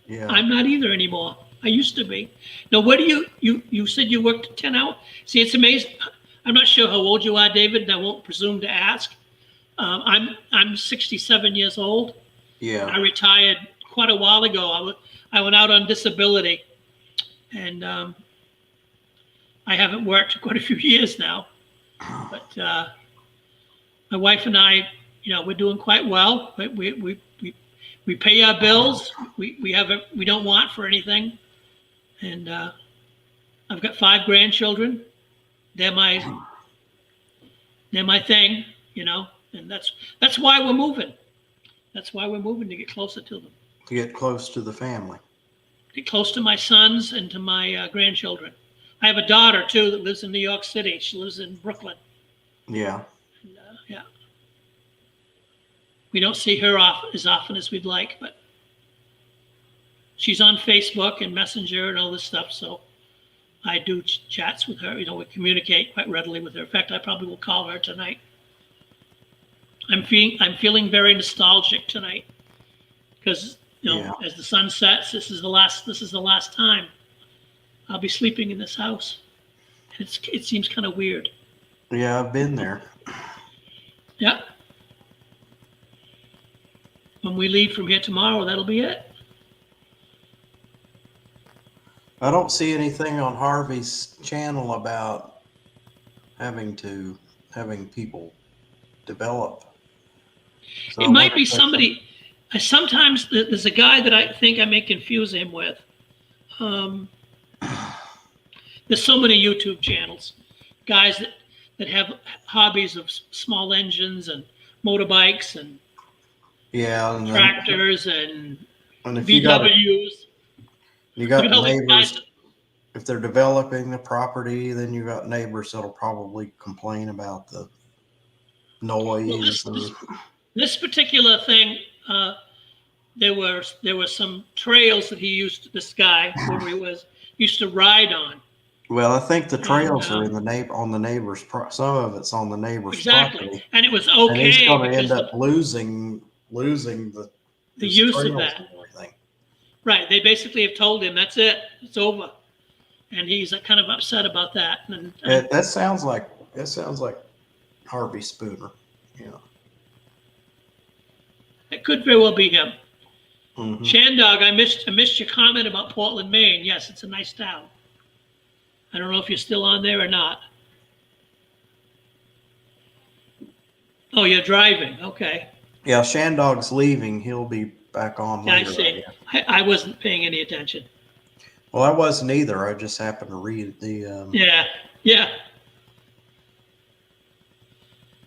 Yeah. I'm not either anymore. I used to be. Now, what do you said you worked 10 hours? See, it's amazing. I'm not sure how old you are, David, and I won't presume to ask. I'm 67 years old. Yeah. I retired quite a while ago. I went out on disability, and I haven't worked for quite a few years now. But my wife and I, we're doing quite well. We pay our bills. We don't want for anything, and I've got 5 grandchildren. They're my thing, and that's why we're moving. That's why we're moving, to get closer to them. To get close to the family. Get close to my sons and to my grandchildren. I have a daughter too that lives in New York City. She lives in Brooklyn. Yeah. And, yeah. We don't see her as often as we'd like, but she's on Facebook and Messenger and all this stuff. So I do chats with her. We communicate quite readily with her. In fact, I probably will call her tonight. I'm feeling very nostalgic tonight because as the sun sets, this is the last time I'll be sleeping in this house. And it seems kind of weird. Yeah, I've been there. Yeah. When we leave from here tomorrow, that'll be it. I don't see anything on Harvey's channel about having people develop. So it might be somebody. Sometimes there's a guy that I think I may confuse him with. There's so many YouTube channels, guys that have hobbies of small engines and motorbikes and tractors and VWs. You got neighbors. If they're developing the property, then you got neighbors that'll probably complain about the noise. This particular thing, there were some trails that this guy, whoever he was, used to ride on. Well, I think the trails are on the neighbor's. Some of it's on the neighbor's property, and it was okay. And he's going to end up losing the use of that. Right. They basically have told him that's it. It's over, and he's kind of upset about that. And that sounds like Harvey Spooner. Yeah. It could very well be him. Mhm. Shandog, I missed your comment about Portland, Maine. Yes, it's a nice town. I don't know if you're still on there or not. Oh, you're driving. Okay. Yeah, Shandog's leaving. He'll be back on Yeah, I later. see. I wasn't paying any attention. Well, I wasn't either. I just happened to read the. Yeah. Yeah.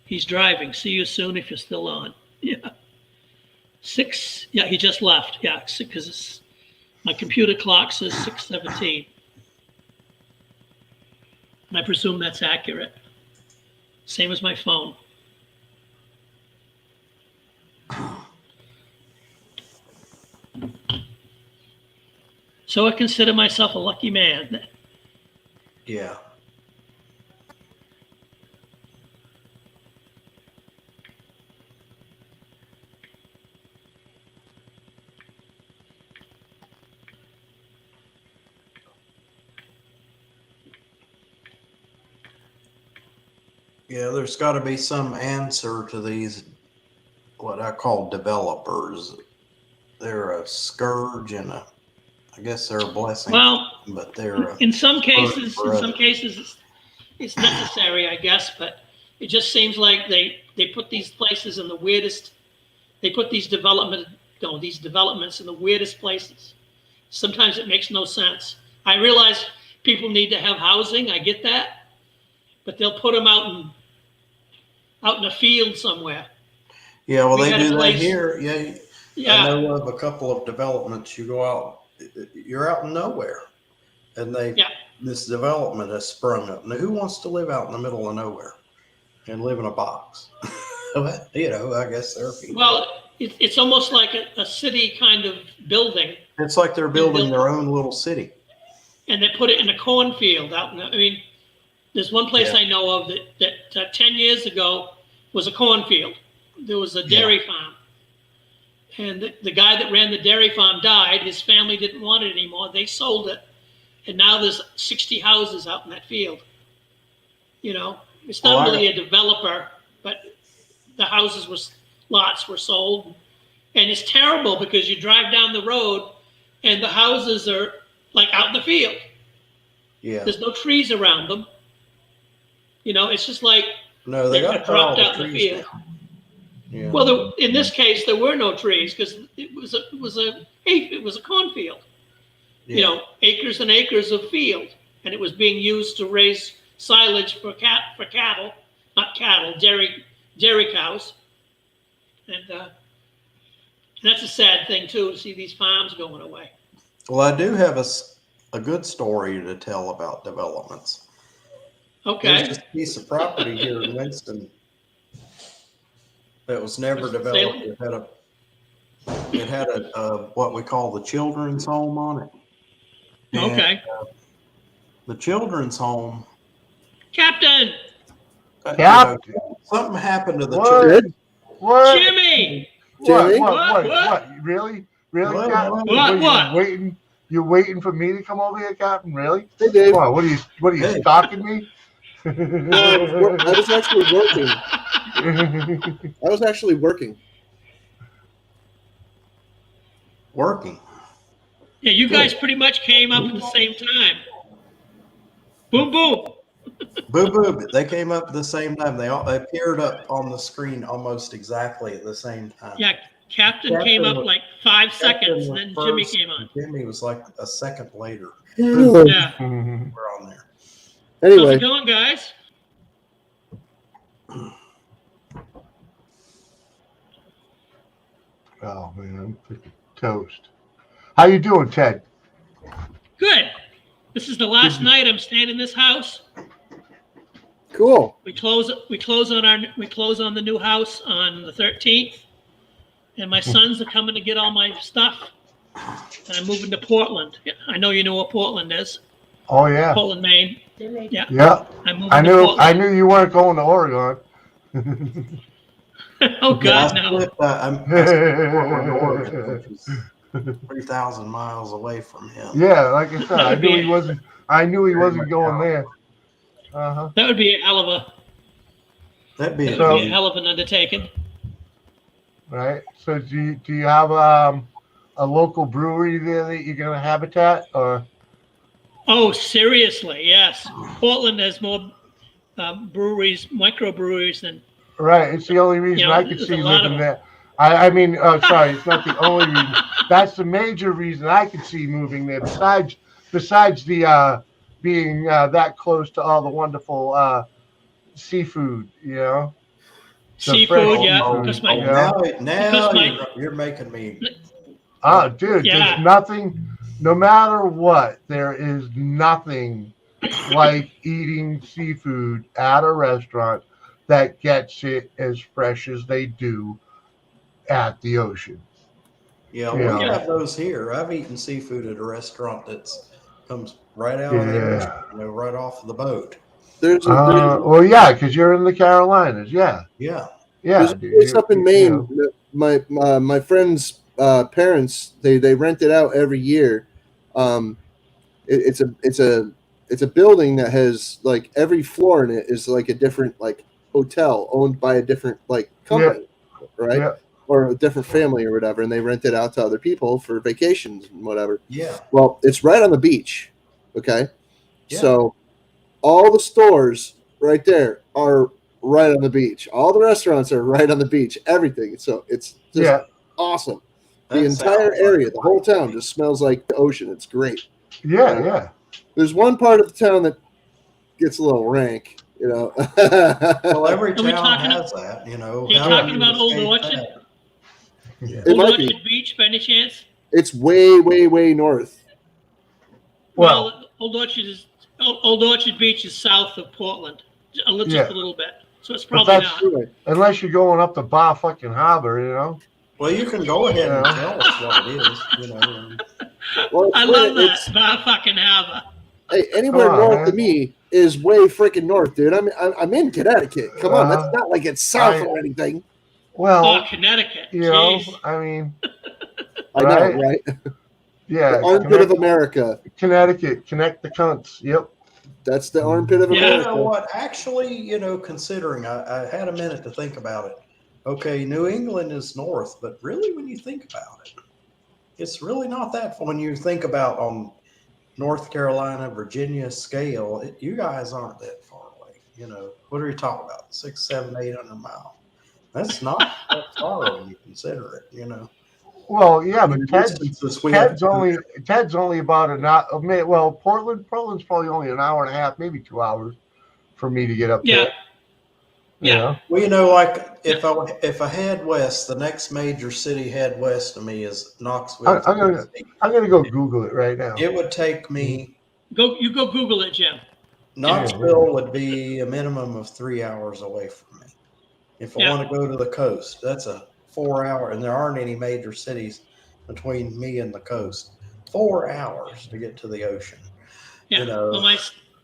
He's driving. See you soon if you're still on. Yeah. 6. Yeah, he just left. Yeah, because my computer clock says 6:17. And I presume that's accurate. Same as my phone. So I consider myself a lucky man. Yeah. Yeah, there's got to be some answer to these, what I call developers. They're a scourge and I guess they're a blessing, Well, but they're in some scourge cases, for others. it's necessary, I guess, but it just seems like they put these places in the weirdest. They put these developments in the weirdest places. Sometimes it makes no sense. I realize people need to have housing. I get that, but they'll put them out in a field somewhere. Yeah, well, We they got a do that place- here. Yeah, I Yeah, know of a couple of developments. You go out, you're out in nowhere, and Yeah. this development has sprung up. Now, who wants to live out in the middle of nowhere and live in a box? You know, I guess there are people. well, it's almost like a city kind of building, It's like they're building their own little city. and they put it in a cornfield out in. I mean, there's one place Yeah. I know of that 10 years ago was a cornfield. There was a dairy farm. And the guy that ran the dairy farm died. His family didn't want it anymore. They sold it. And now there's 60 houses out in that field. You know, it's not Well, really a developer, but the lots were sold. And it's terrible because you drive down the road and the houses are like out in the field. Yeah. There's no trees around them. You know, it's just like No, they they got to cut all dropped out the in the trees field. down. Yeah. Well, in this case, there were no trees because it was a cornfield. Yeah. You know, acres and acres of field, and it was being used to raise silage for cattle, not cattle, dairy cows, and that's a sad thing too to see these farms going away. Well, I do have a good story to tell about developments. Okay, There's this piece of property here in Winston that was never Winston developed. Salem? It had a what we call the children's home on it. And okay, the children's home. Captain Cap- you know, something happened to the What? children. What? Jimmy. What? Jimmy? What? Really? Really, What? Captain? What? What? You're waiting for me to come over here, Captain? Really? Hey, Dave. What are you Hey. stalking me? I was actually working. I was actually working. Working. Yeah, you guys pretty much came up at the same time. Boom, boom. Boo boo. They came up at the same time. They all appeared up on the screen almost exactly at the same time. Yeah, Captain came Captain up was- like 5 Captain seconds, was and then Jimmy first, came on. Jimmy was like a second later. Yeah. We're on there. How's Anyway, it going, guys? Oh man, I'm freaking toast. How you doing, Ted? Good. This is the last night I'm staying in this house. cool. We close on the new house on the 13th, and my sons are coming to get all my stuff. And I'm moving to Portland. Yeah, I know you know where Portland is. Oh yeah, Portland, Maine. Yeah, yeah. I'm moving I to knew Portland. you weren't going to Oregon. Oh God, no. I'm Portland, Oregon, which is 3,000 miles away from him. Yeah, like I said, I knew he wasn't going there. Uh-huh. That would be a hell of That'd be an undertaking. right? So do you have a local brewery there that you're gonna habitat or? Oh, seriously, yes. Portland has more breweries, microbreweries than, Right. It's the only reason I could there's a see lot of living them. there. I mean, sorry, it's not the only reason. That's the major reason I could see moving there. Besides the being that close to all the wonderful seafood, you know, the fresh Seafood, Oh, yeah, seafood, because oh, you oh! know. Now because my, you're making me. Ah, dude, there's yeah, nothing. No matter what, there is nothing like eating seafood at a restaurant that gets it as fresh as they do at the ocean. Yeah, You we know, yeah, have those here. I've eaten seafood at a restaurant that's comes right out of the ocean, yeah. right off of the boat. There's Well, yeah, because you're in the Carolinas. Yeah, Yeah, yeah, a dude. place up in You Maine. know, That my friend's parents they rent it out every year. Um, it's a building that has like every floor in it is like a different like hotel owned by a different like yeah, company, right? yeah, Or a different family or whatever, and they rent it out to other people for vacations and whatever. yeah, Well, it's right on the beach. Okay. yeah. So all the stores right there are right on the beach. All the restaurants are right on the beach. Everything. So it's just yeah, awesome. The That entire sounds like area, the whole town, just smells like the ocean. It's great. yeah, Uh, yeah. there's one part of the town that gets a little rank, you know. well. Every are we town talking, has that, you know. are you How Yeah. do talking you about Old escape Orchard? that? Yeah, It Old might be. Orchard Beach, by any chance? It's way, way, way north. Well, Well, Old Orchard Beach is south of Portland, just yeah, a little bit. So it's but probably that's not. Anyway, unless you're going up the Bar fucking Harbor, you know. well, you can go ahead and Yeah. tell us what it is, you know. well, I it's love right. that. It's Bar fucking harbor. hey, Come anywhere on, north of man. me is way freaking north, dude. I'm in Connecticut. Come on, that's Uh, not like it's south I or anything. Oh, well, Connecticut. you Jeez. know, I mean, I know, right? right? The Yeah, armpit of America. Connecticut, connect the cunts. Yep. That's the armpit of Well, Yeah. you know America. what? Actually, you know, considering I had a minute to think about it. Okay, New England is north, but really, when you think about it, it's really not that. When you think about on North Carolina, Virginia scale, you guys aren't that far away. You know, what are you talking about? 6, 7, 800 miles. That's not that far when you consider it. You know, Well, yeah, the but distances we have. Ted's only about an hour. Well, Portland's probably only an hour and a half, maybe 2 hours for me to get up Yeah. there. You Yeah. know? Well, you know, like if I head west, the next major city head west to me is Knoxville, I'm gonna Tennessee. I'm gonna go Google it right now. It would take me. Go Google it, Jim. Knoxville would be a minimum of 3 hours away from me. If I Yeah. want to go to the coast, that's a 4 hour, and there aren't any major cities between me and the coast. 4 hours to get to the ocean. Yeah. You know. Well,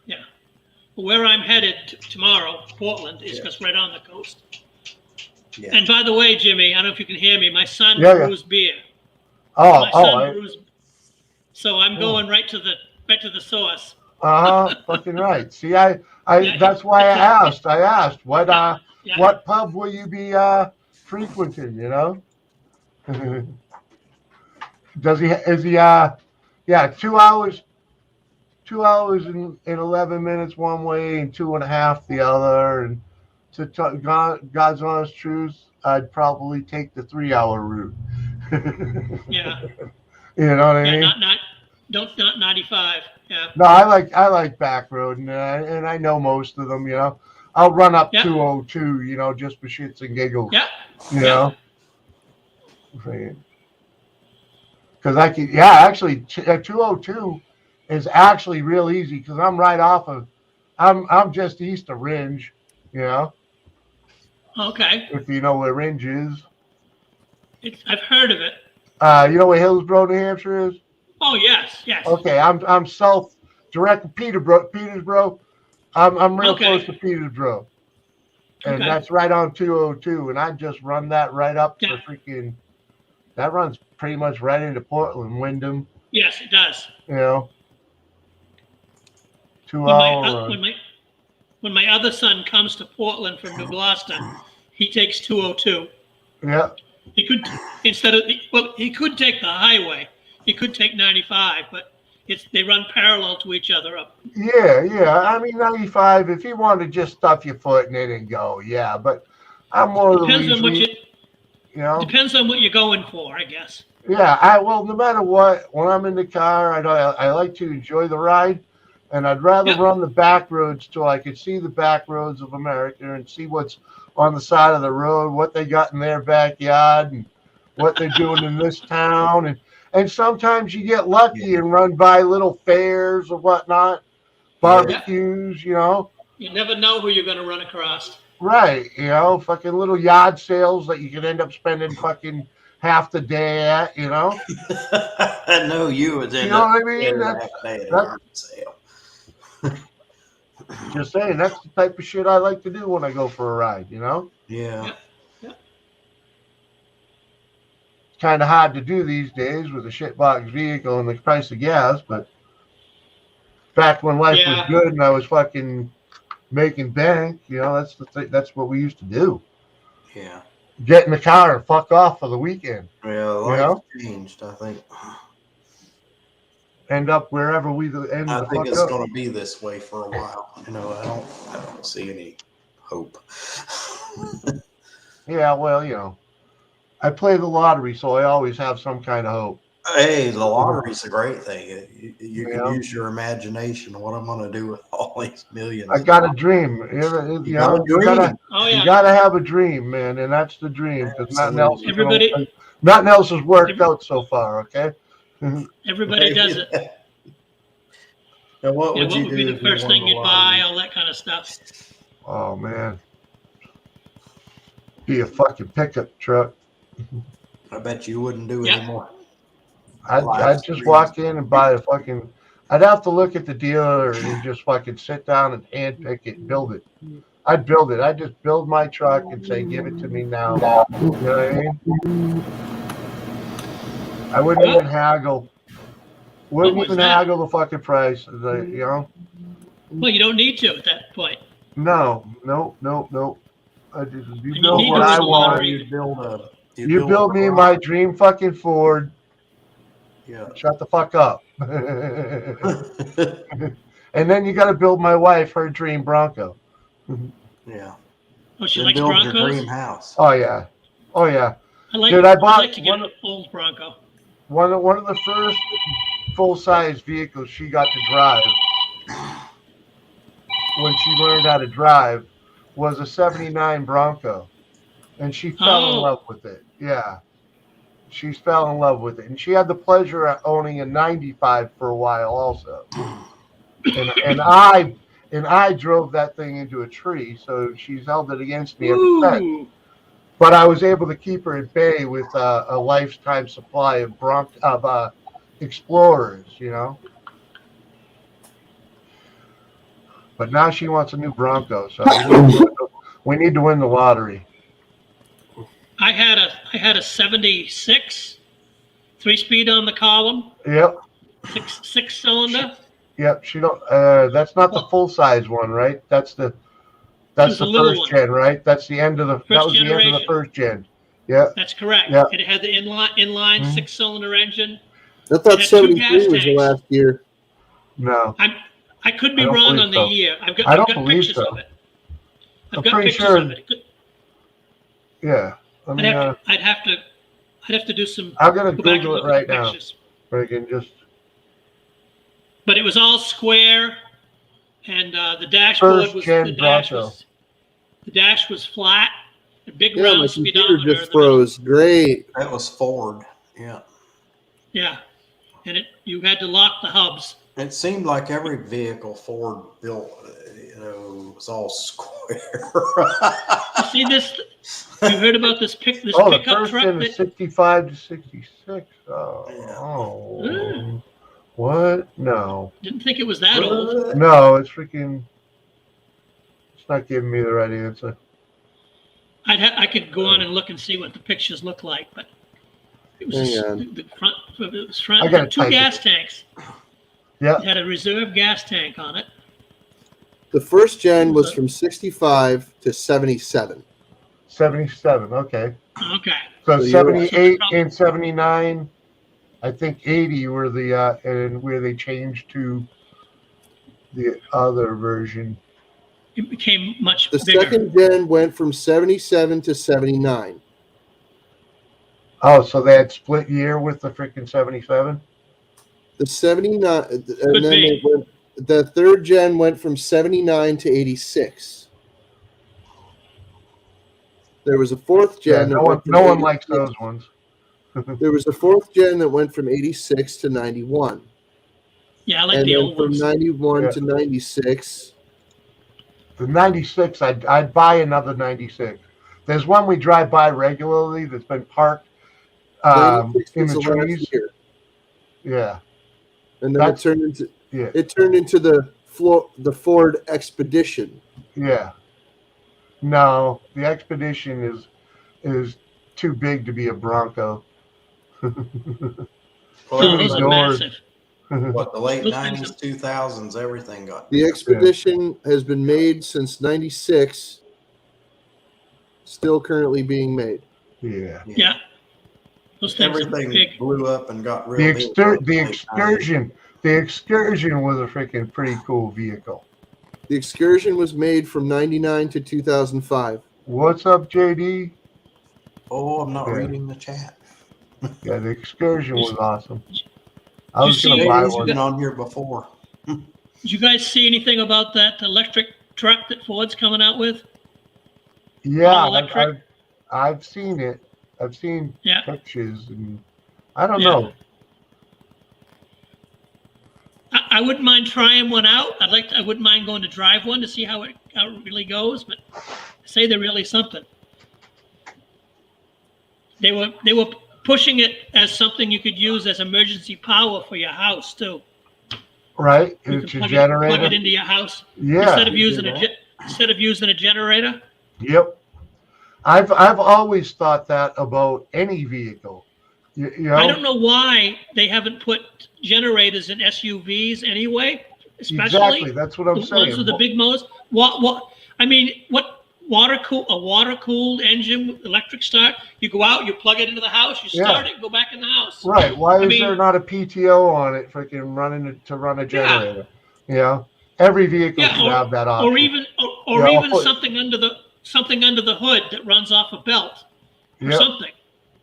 yeah. Where I'm headed tomorrow, Portland, is Yeah. just right on the coast. Yeah. And by the way, Jimmy, I don't know if you can hear me. My son Yeah, yeah. brews beer. Oh, My oh, son brews. So I'm going right to the source. fucking right. See, I Yeah, that's why I asked. I asked Yeah. what pub will you be frequenting? You know? Is he yeah 2 hours 2 hours and 11 minutes one way and 2.5 the other, and to God's honest truth, I'd probably take the 3 hour route. Yeah. You know what I Yeah. mean? Not 95. Yeah. No, I like back road, and I know most of them. You know, I'll run up Yeah. 202. You know, just for shits and giggles. Yeah. You Yeah. know, because I can. Yeah, actually, 202 is actually real easy because I'm right off of. I'm just east of Ringe. You know, Okay. if you know where Ringe is. I've heard of it. You know where Hillsborough, New Hampshire is? Oh yes. Yes. Okay, I'm south, direct to Peterborough. I'm real Okay. close to Peterborough, and Okay. that's right on 202. And I just run that right up to Yeah. freaking. That runs pretty much right into Portland, Wyndham. Yes, it does. You know, 2 When hour my run. when my other son comes to Portland from New Boston, he takes 202. Yeah, He could he could take the highway. He could take 95, but they run parallel to each other up. Yeah. I mean, 95. If you want to just stuff your foot in it and go, yeah. But I'm more of the Depends on what leisurely, you you know. depends on what you're going for, I guess. Yeah. Well, no matter what, when I'm in the car, I like to enjoy the ride, and I'd rather Yeah. run the back roads so I could see the back roads of America and see what's on the side of the road, what they got in their backyard, and what they're doing in this town, and sometimes you get lucky and run by little fairs or whatnot, barbecues, you know. You never know who you're going to run across. Right, you know, fucking little yard sales that you could end up spending fucking half the day at, you know. I know you would end You know up what I mean? there That's, that day at a that's yard sale. just saying, that's the type of shit I like to do when I go for a ride, you know. Yeah. It's kind of hard to do these days with a shitbox vehicle and the price of gas, but back when life was good and I was fucking making bank, you know, that's what we used to do. Yeah. Get in the car and fuck off for the weekend. Yeah, You life know? changed, I think. End up wherever we end I the think fuck it's up. going to be this way for a while. You know, I don't see any hope. Yeah, well, you know, I play the lottery, so I always have some kind of hope. Hey, the lottery's a great thing. You can Yeah. use your imagination. What I'm going to do with all these millions? I got a dream. You got know, a dream. Oh you yeah. gotta have a dream, man, and that's the dream because Absolutely. nothing else has worked out so far. Okay. Everybody does it. And what Yeah, would what you would do be the if you first won thing the you'd lottery? buy? All that kind of stuff. Oh man, be a fucking pickup truck. I bet you wouldn't do Yeah. anymore. I'd just walk in and buy a fucking. I'd have to look at the dealer and just fucking sit down and hand pick it, and build it. I'd build it. I'd just build my truck and say, "Give it to me now." You know what I mean? I wouldn't even haggle. Wouldn't What was even that? haggle the fucking price. You know? Well, you don't need to at that point. No. I just, you you build need what to I win the want. lottery. You build me my dream fucking Ford. Yeah. Shut the fuck up. And then you got to build my wife her dream Bronco. Yeah. Oh, she Then likes build your Broncos. dream house. Oh yeah. I like. Dude, I I'd bought like to get one- an old Bronco. One of the first full size vehicles she got to drive when she learned how to drive was a '79 Bronco, and she fell in Oh. love with it. Yeah. She fell in love with it, and she had the pleasure of owning a '95 for a while also. And I drove that thing into a tree, so she's held it against me ever since. Ooh. But I was able to keep her at bay with a lifetime supply of Explorers, you know. But now she wants a new Bronco, so we need to win the lottery. I had a 76, 3-speed on the column, Yep. six cylinder. Yep, she don't. That's not the full size one, right? That's the It's the little first one. gen, right? That's the end of the. That was the end of the generation. first gen. Yeah. That's correct. Yeah. It had the inline Mhm. 6-cylinder engine. I It thought had 73 2 gas was the tanks. last year. No, I could be I don't wrong believe on the so. year. I've I don't got believe pictures so. of it. I'm I've got pretty pictures sure- of it. yeah. I mean, I'd have to do some. I'm gonna Go back and Google look it at right the now. pictures. Friggin' just But it was all square, and the dashboard First was gen the dash Bronco. was the dash was flat. A big Yeah, my round computer speedometer. in just the middle. froze. Great. That was Ford. Yeah. Yeah, and you had to lock the hubs. It seemed like every vehicle Ford built, was all square. You see this? You heard about this the pickup first truck? gen is That, 65 to 66. Oh, Yeah. Mm. What? No, didn't think it was that old. no, it's freaking. It's not giving me the right answer. I could go on and look and see what the pictures look like, but it was Hang on. the front. It was I front. gotta Had 2 type gas it. tanks. Yeah, It had a reserve gas tank on it. The first gen was from 65 to 77. 77. Okay. Okay. So So you're- 78 and 79, I think 80 were the and where they changed to the other version. It became much The bigger. second gen went from 77 to 79. Oh, so they had split year with the freaking 77? The 79, and then be. the third gen went from 79 to 86. There was a fourth Yeah, gen that no went one, from no one likes 86 those ones. There was a fourth gen that went from 86 to 91. Yeah, I like And the then old from ones. 91 Yeah. to 96. The 96, I'd buy another 96. There's one we drive by regularly that's been parked 96 in was the the last trees. year. Yeah, And then That's- it yeah, turned into the Ford Expedition. yeah. No, the Expedition is too big to be a Bronco. Well, Oh, many those are doors. massive. what, the late Those things 90s, 2000s, everything got The Expedition has been made since 96, still currently being made. Yeah. Yeah. Those things are Everything big. blew up and got The, real big. the Excursion was a freaking pretty cool vehicle. The Excursion was made from 99 to 2005. What's up, JD? Oh, I'm not Yeah. reading the chat. Yeah, the Excursion was awesome. I Did was you gonna see- buy He's one. been on here before. Did you guys see anything about that electric truck that Ford's coming out with? Yeah, all electric? I've seen it. I've seen Yeah. pictures, and I don't Yeah. know. I wouldn't mind trying one out. I wouldn't mind going to drive one to see how it really goes, but say they're really something. They were pushing it as something you could use as emergency power for your house too. Right? You It's can a plug generator. it into your house Yeah. instead of you using do instead of using a generator. Yep. I've always thought that about any vehicle. You know? I don't know why they haven't put generators in SUVs anyway, especially Exactly. That's what I'm the saying. ones with the big motors. What? I mean, what? A water cooled engine with electric start. You go out, you plug it into the house, you start it, go back in the house. Right. Why is mean- there not a PTO on it freaking running to run a generator? You know? Every vehicle Yeah, should have that option. Or even Yeah, I'll put- something under the hood that runs off a belt or Yep. something.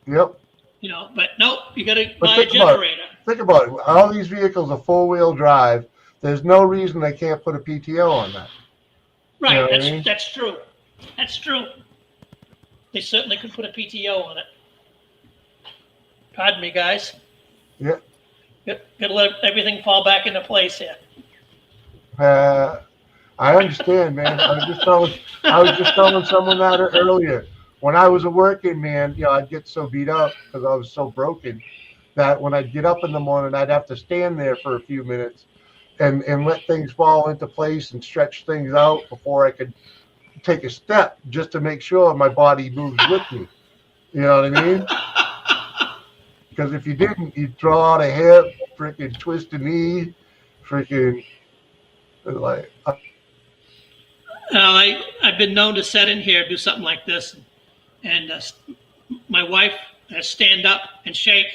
Yep. You know, but no, you got to But buy a think about it. generator. Think about it. All these vehicles are four-wheel drive. There's no reason they can't put a PTO on that. Right, know what I mean? that's true. That's true. They certainly could put a PTO on it. Pardon me, guys. Yeah. Gotta let everything fall back into place here. I understand, man. I was just telling someone that earlier. When I was a working man, you know, I'd get so beat up because I was so broken that when I'd get up in the morning, I'd have to stand there for a few minutes and let things fall into place and stretch things out before I could take a step just to make sure my body moves with me. You know what I mean? Because if you didn't, you'd throw out a hip, freaking twist a knee, freaking like. I've been known to sit in here, do something like this, and my wife stand up and shake.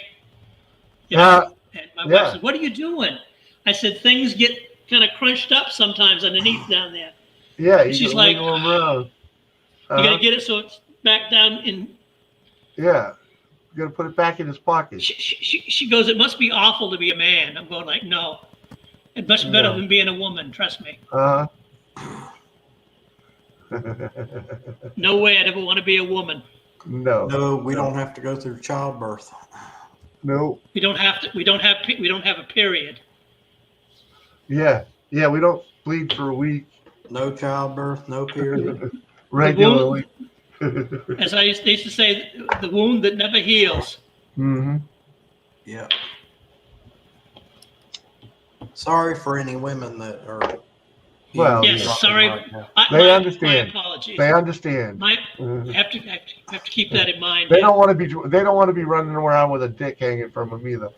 You know? And my yeah. wife said, "What are you doing?" I said, "Things get kind of crunched up sometimes underneath down there. Yeah, you She's can like, wiggle 'em around. You got to get it so it's back down in." Yeah, you got to put it back in his pocket. She goes, "It must be awful to be a man." I'm going like, "No, it's much better No. than being a woman. Trust me. Uh-huh. No way I'd ever want to be a woman. No, No, we don't have to go through childbirth. no. We don't have to. We don't have a period." Yeah, we don't bleed for a week No childbirth, no period. regularly. As they used to say, the wound that never heals. Hmm. Yeah. Sorry for any women that are. Well, Yes, yeah. sorry. They My understand. apologies. They understand. My, Mhm. have to keep that in mind. They don't want to be. They don't want to be running around with a dick hanging from them either.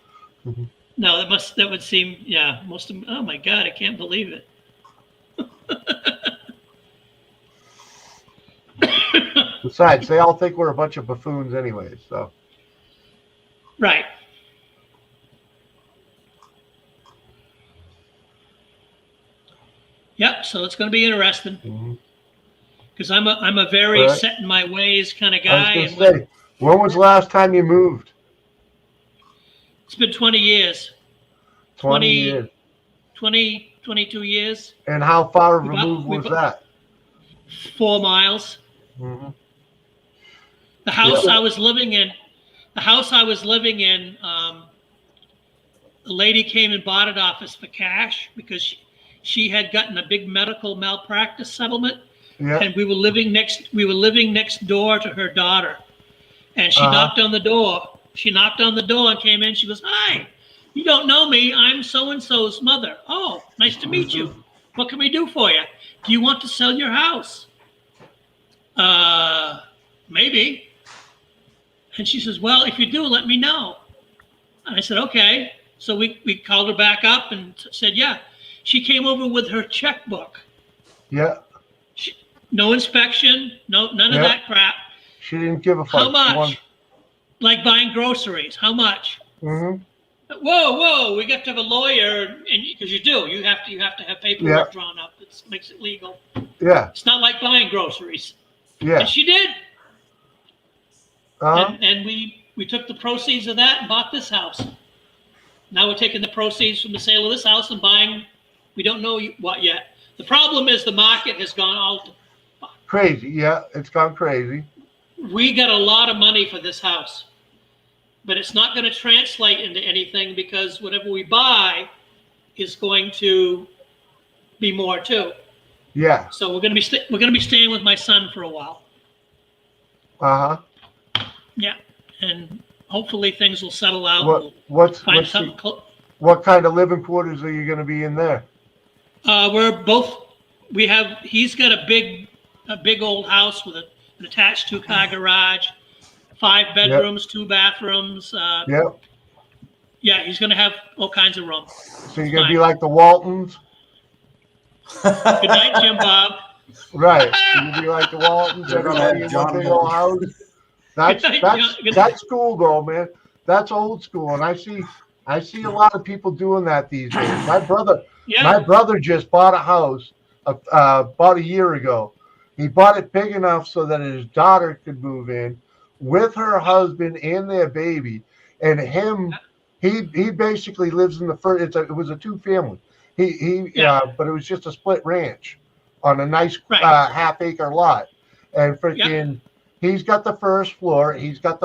No, that would seem, yeah, most of, oh my God, I can't believe it. Besides, they all think we're a bunch of buffoons anyway. So Right. Yep. So it's going to be interesting mhm. because I'm a very Right. set in my ways kind of I guy. was And gonna say, when was the last time you moved? it's been 20 years, 20 years. 22 years, And how far We removed bu- was we bu- that? 4 miles. Hmm. The house Yeah. I was living in, the lady came and bought it off us for cash because she had gotten a big medical malpractice settlement, Yeah. and we were living next door to her daughter, and she Uh-huh. knocked on the door. She knocked on the door and came in. She goes, "Hi, you don't know me. I'm so and so's mother. Oh, nice to meet you. What can we do for you? Do you want to sell your house?" Maybe. And she says, "Well, if you do, let me know." And I said, "Okay." So we called her back up and said, "Yeah." She came over with her checkbook. Yeah. No inspection, none of Yeah. that crap. She didn't give a fuck. How much? Like buying groceries. How much? Hmm. Whoa! We got to have a lawyer, and because you have to have paperwork drawn up that makes it legal. Yeah. It's not like buying groceries. Yeah. And she did. Uh-huh. And we took the proceeds of that and bought this house. Now we're taking the proceeds from the sale of this house and buying, we don't know what yet. The problem is the market has gone all. Crazy. Yeah. It's gone crazy. We got a lot of money for this house, but it's not going to translate into anything because whatever we buy is going to be more too. Yeah. So we're going to be staying with my son for a while. Uh-huh. Yeah, and hopefully things will settle out. We'll What find something. what kind of living quarters are you going to be in there? He's got a big old house with an attached 2-car garage, 5 bedrooms, 2 bathrooms. Yep. Yeah, he's going to have all kinds of room. So you're going to be like the Waltons? Good night, Jim Bob. Right. You're going to be like the Waltons. They're gonna Everybody have in one John big old house. That's cool, though, man. That's old school. And I see a lot of people doing that these days. My brother just bought a house about a year ago. He bought it big enough so that his daughter could move in with her husband and their baby. And he basically lives in the first. It was a 2-family. But it was just a split ranch on a nice half-acre lot. And freaking, he's got the first floor. He's got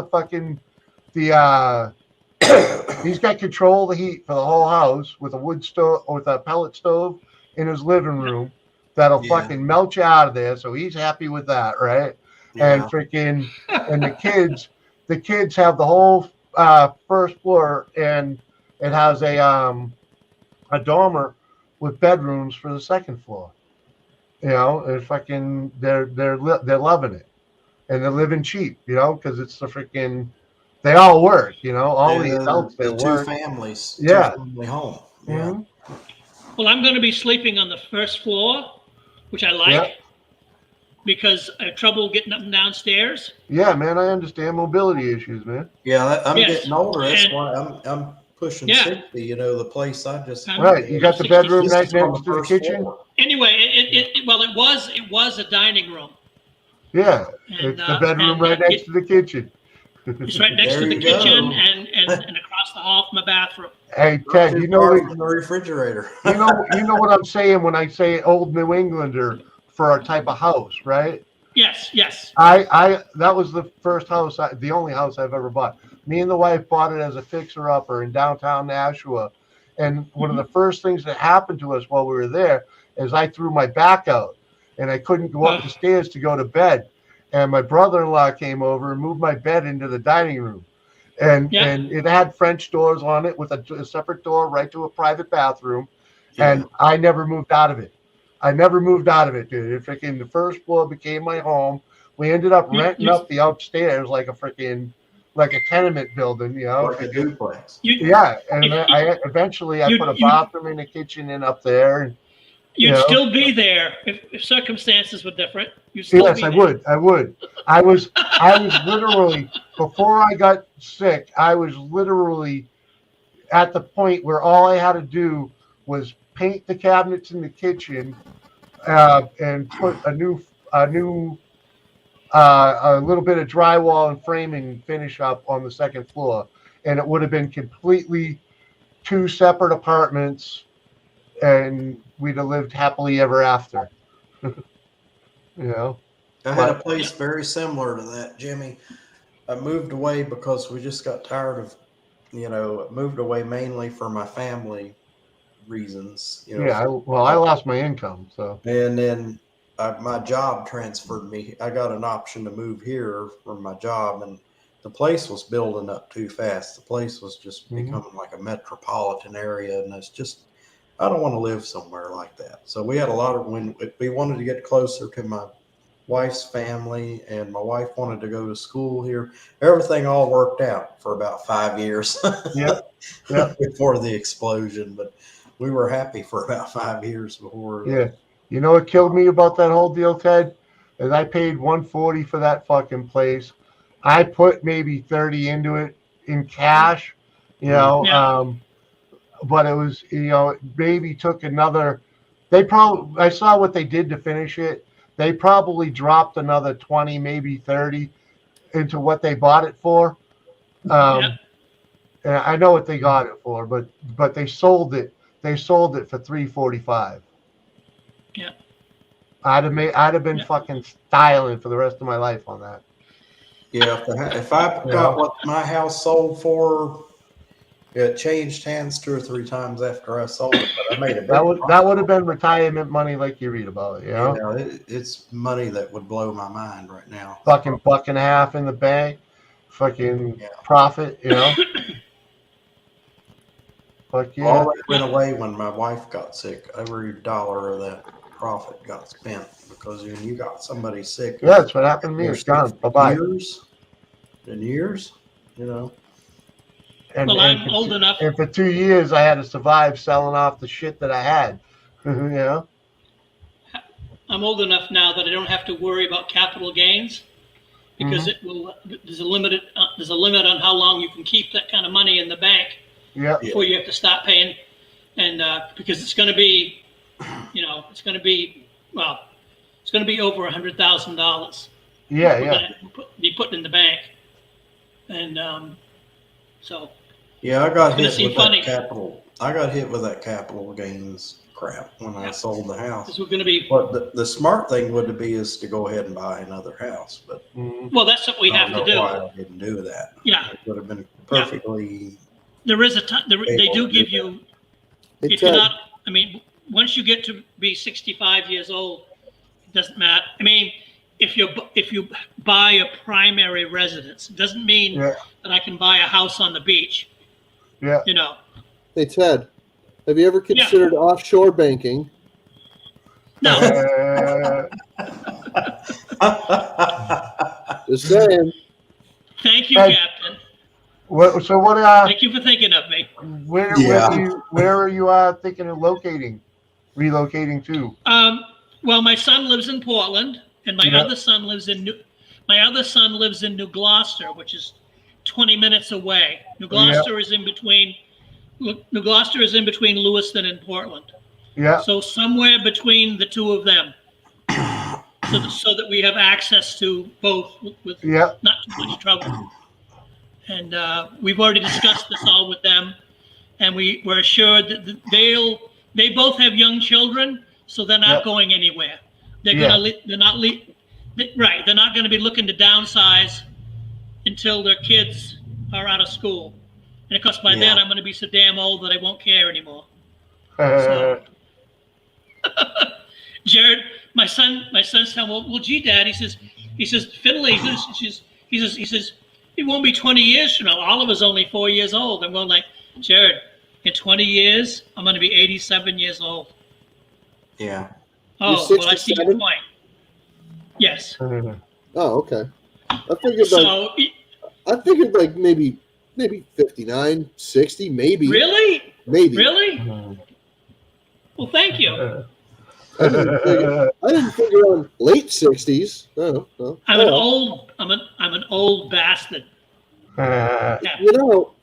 he's got control of the heat for the whole house with a wood stove, with a pellet stove in his living room that'll fucking melt you out of there. So he's happy with that, right? Yeah. And freaking, and the kids have the whole first floor, and it has a dormer with bedrooms for the second floor. You know, it's fucking, they're loving it, and they're living cheap, you know, because it's the freaking, they all work, you know, all the adults, they the work. 2 families, Yeah. 2-family home. Mhm. Well, I'm going to be sleeping on the first floor, which I like because I have trouble getting up and downstairs. Yeah, man, I understand mobility issues, man. Yeah, I'm Yes. getting older. That's And- why I'm pushing Yeah. 60. You know, the place I just Right, you got the 66. bedroom This right is on next to the first kitchen. floor. Anyway, it was a dining room. Yeah, And, it's the bedroom and, right next to the kitchen. It's right next There to the you go. kitchen and across the hall from my bathroom. Hey, Not Ted, too you know far what, from the refrigerator. you know what I'm saying when I say old New Englander for our type of house, right? Yes. That was the first house, the only house I've ever bought. Me and the wife bought it as a fixer-upper in downtown Nashua, and one of the first things that happened to us while we were there is I threw my back out, and I couldn't go up the stairs to go to bed, and my brother-in-law came over and moved my bed into the dining room, and it had French doors on it with a separate door right to a private bathroom, and I never moved out of it. Dude. Freaking the first floor became my home. We ended up renting up the upstairs like a tenement building, you know. Like a duplex. Yeah, and I eventually put a bathroom and a kitchen in up there. And You'd know? still be there if circumstances were different. You'd still Yes, be I there. would. I would. I was literally, before I got sick, I was literally at the point where all I had to do was paint the cabinets in the kitchen and put a little bit of drywall and framing finish up on the second floor, and it would have been completely 2 separate apartments, and we'd have lived happily ever after. You know. I had a place very similar to that, Jimmy. I moved away because we just got tired of, moved away mainly for my family reasons. Yeah. I lost my income, so. And then my job transferred me. I got an option to move here from my job, and the place was building up too fast. The place was just becoming like a metropolitan area, and it's just, I don't want to live somewhere like that. So we had a lot of, when we wanted to get closer to my wife's family, and my wife wanted to go to school here. Everything all worked out for about 5 years Yep. before the explosion, but we were happy for about 5 years before. Yeah. You know what killed me about that whole deal, Ted? Is I paid $140 for that fucking place. I put maybe 30 into it in cash, Yeah. but it was, maybe took another. I saw what they did to finish it. They probably dropped another 20, maybe 30 into what they bought it for. Yeah. And I know what they got it for, but they sold it. They sold it for $345. Yeah. I'd have been fucking styling for the rest of my life on that. Yeah, if I got what my house sold for, it changed hands 2 or 3 times after I sold it, but I made a big that would have been retirement money like you read about, it's money that would blow my mind right now. Fucking $1.50 in the bank, fucking profit, Fuck yeah. All that went away when my wife got sick. Every dollar of that profit got spent because when you got somebody sick, Yeah, that's what happened to me. It's gone. Bye-bye. Years and years, And, Well, I'm old enough. And for 2 years, I had to survive selling off the shit that I had. I'm old enough now that I don't have to worry about capital gains because it will. There's a limit on how long you can keep that kind of money in the bank Yeah. before you have to stop paying, and because it's going to be, it's going to be over $100,000. Yeah. Be put in the bank, and so. Yeah, I got hit It's gonna with seem funny. that capital. I got hit with that capital gains crap when I sold the house. Because we're going to be. But the smart thing would be is to go ahead and buy another house. But Well, that's what we I have don't to know do. why I didn't do that. Yeah. It would have been perfectly. There is a time. They do give you. Hey, If you're Ted, not, I mean, once you get to be 65 years old, it doesn't matter. I mean, if you buy a primary residence, it doesn't mean that I can buy a house on the beach. Yeah. hey, Ted, have you ever considered offshore banking? No. Just saying. Thank you, Hey. Captain. So what? Thank you for thinking of me. Where are you thinking of relocating to? Well, my son lives in Portland, and my other son lives in New Gloucester, which is 20 minutes away. New Gloucester is in between. New Gloucester is in between Lewiston and Portland. Yeah. So somewhere between the two of them, so that we have access to both with not too much trouble. And we've already discussed this all with them, and we're assured that they both have young children, so they're not going anywhere. They're not going to be looking to downsize until their kids are out of school. And of course, by then I'm going to be so damn old that I won't care anymore. So, Jared, my son's telling me, well, gee, Dad, he says, Finley, he says, it won't be 20 years from now. Oliver's only 4 years old. I'm going like, Jared, in 20 years, I'm going to be 87 years old. Yeah. Oh, well, I see your point. Yes. Oh, okay. I figured like maybe 59, 60, maybe. Really? Maybe. Really? Well, thank you. I didn't figure on late 60s. No, no. I'm an old. I'm an old bastard. Yeah. You know,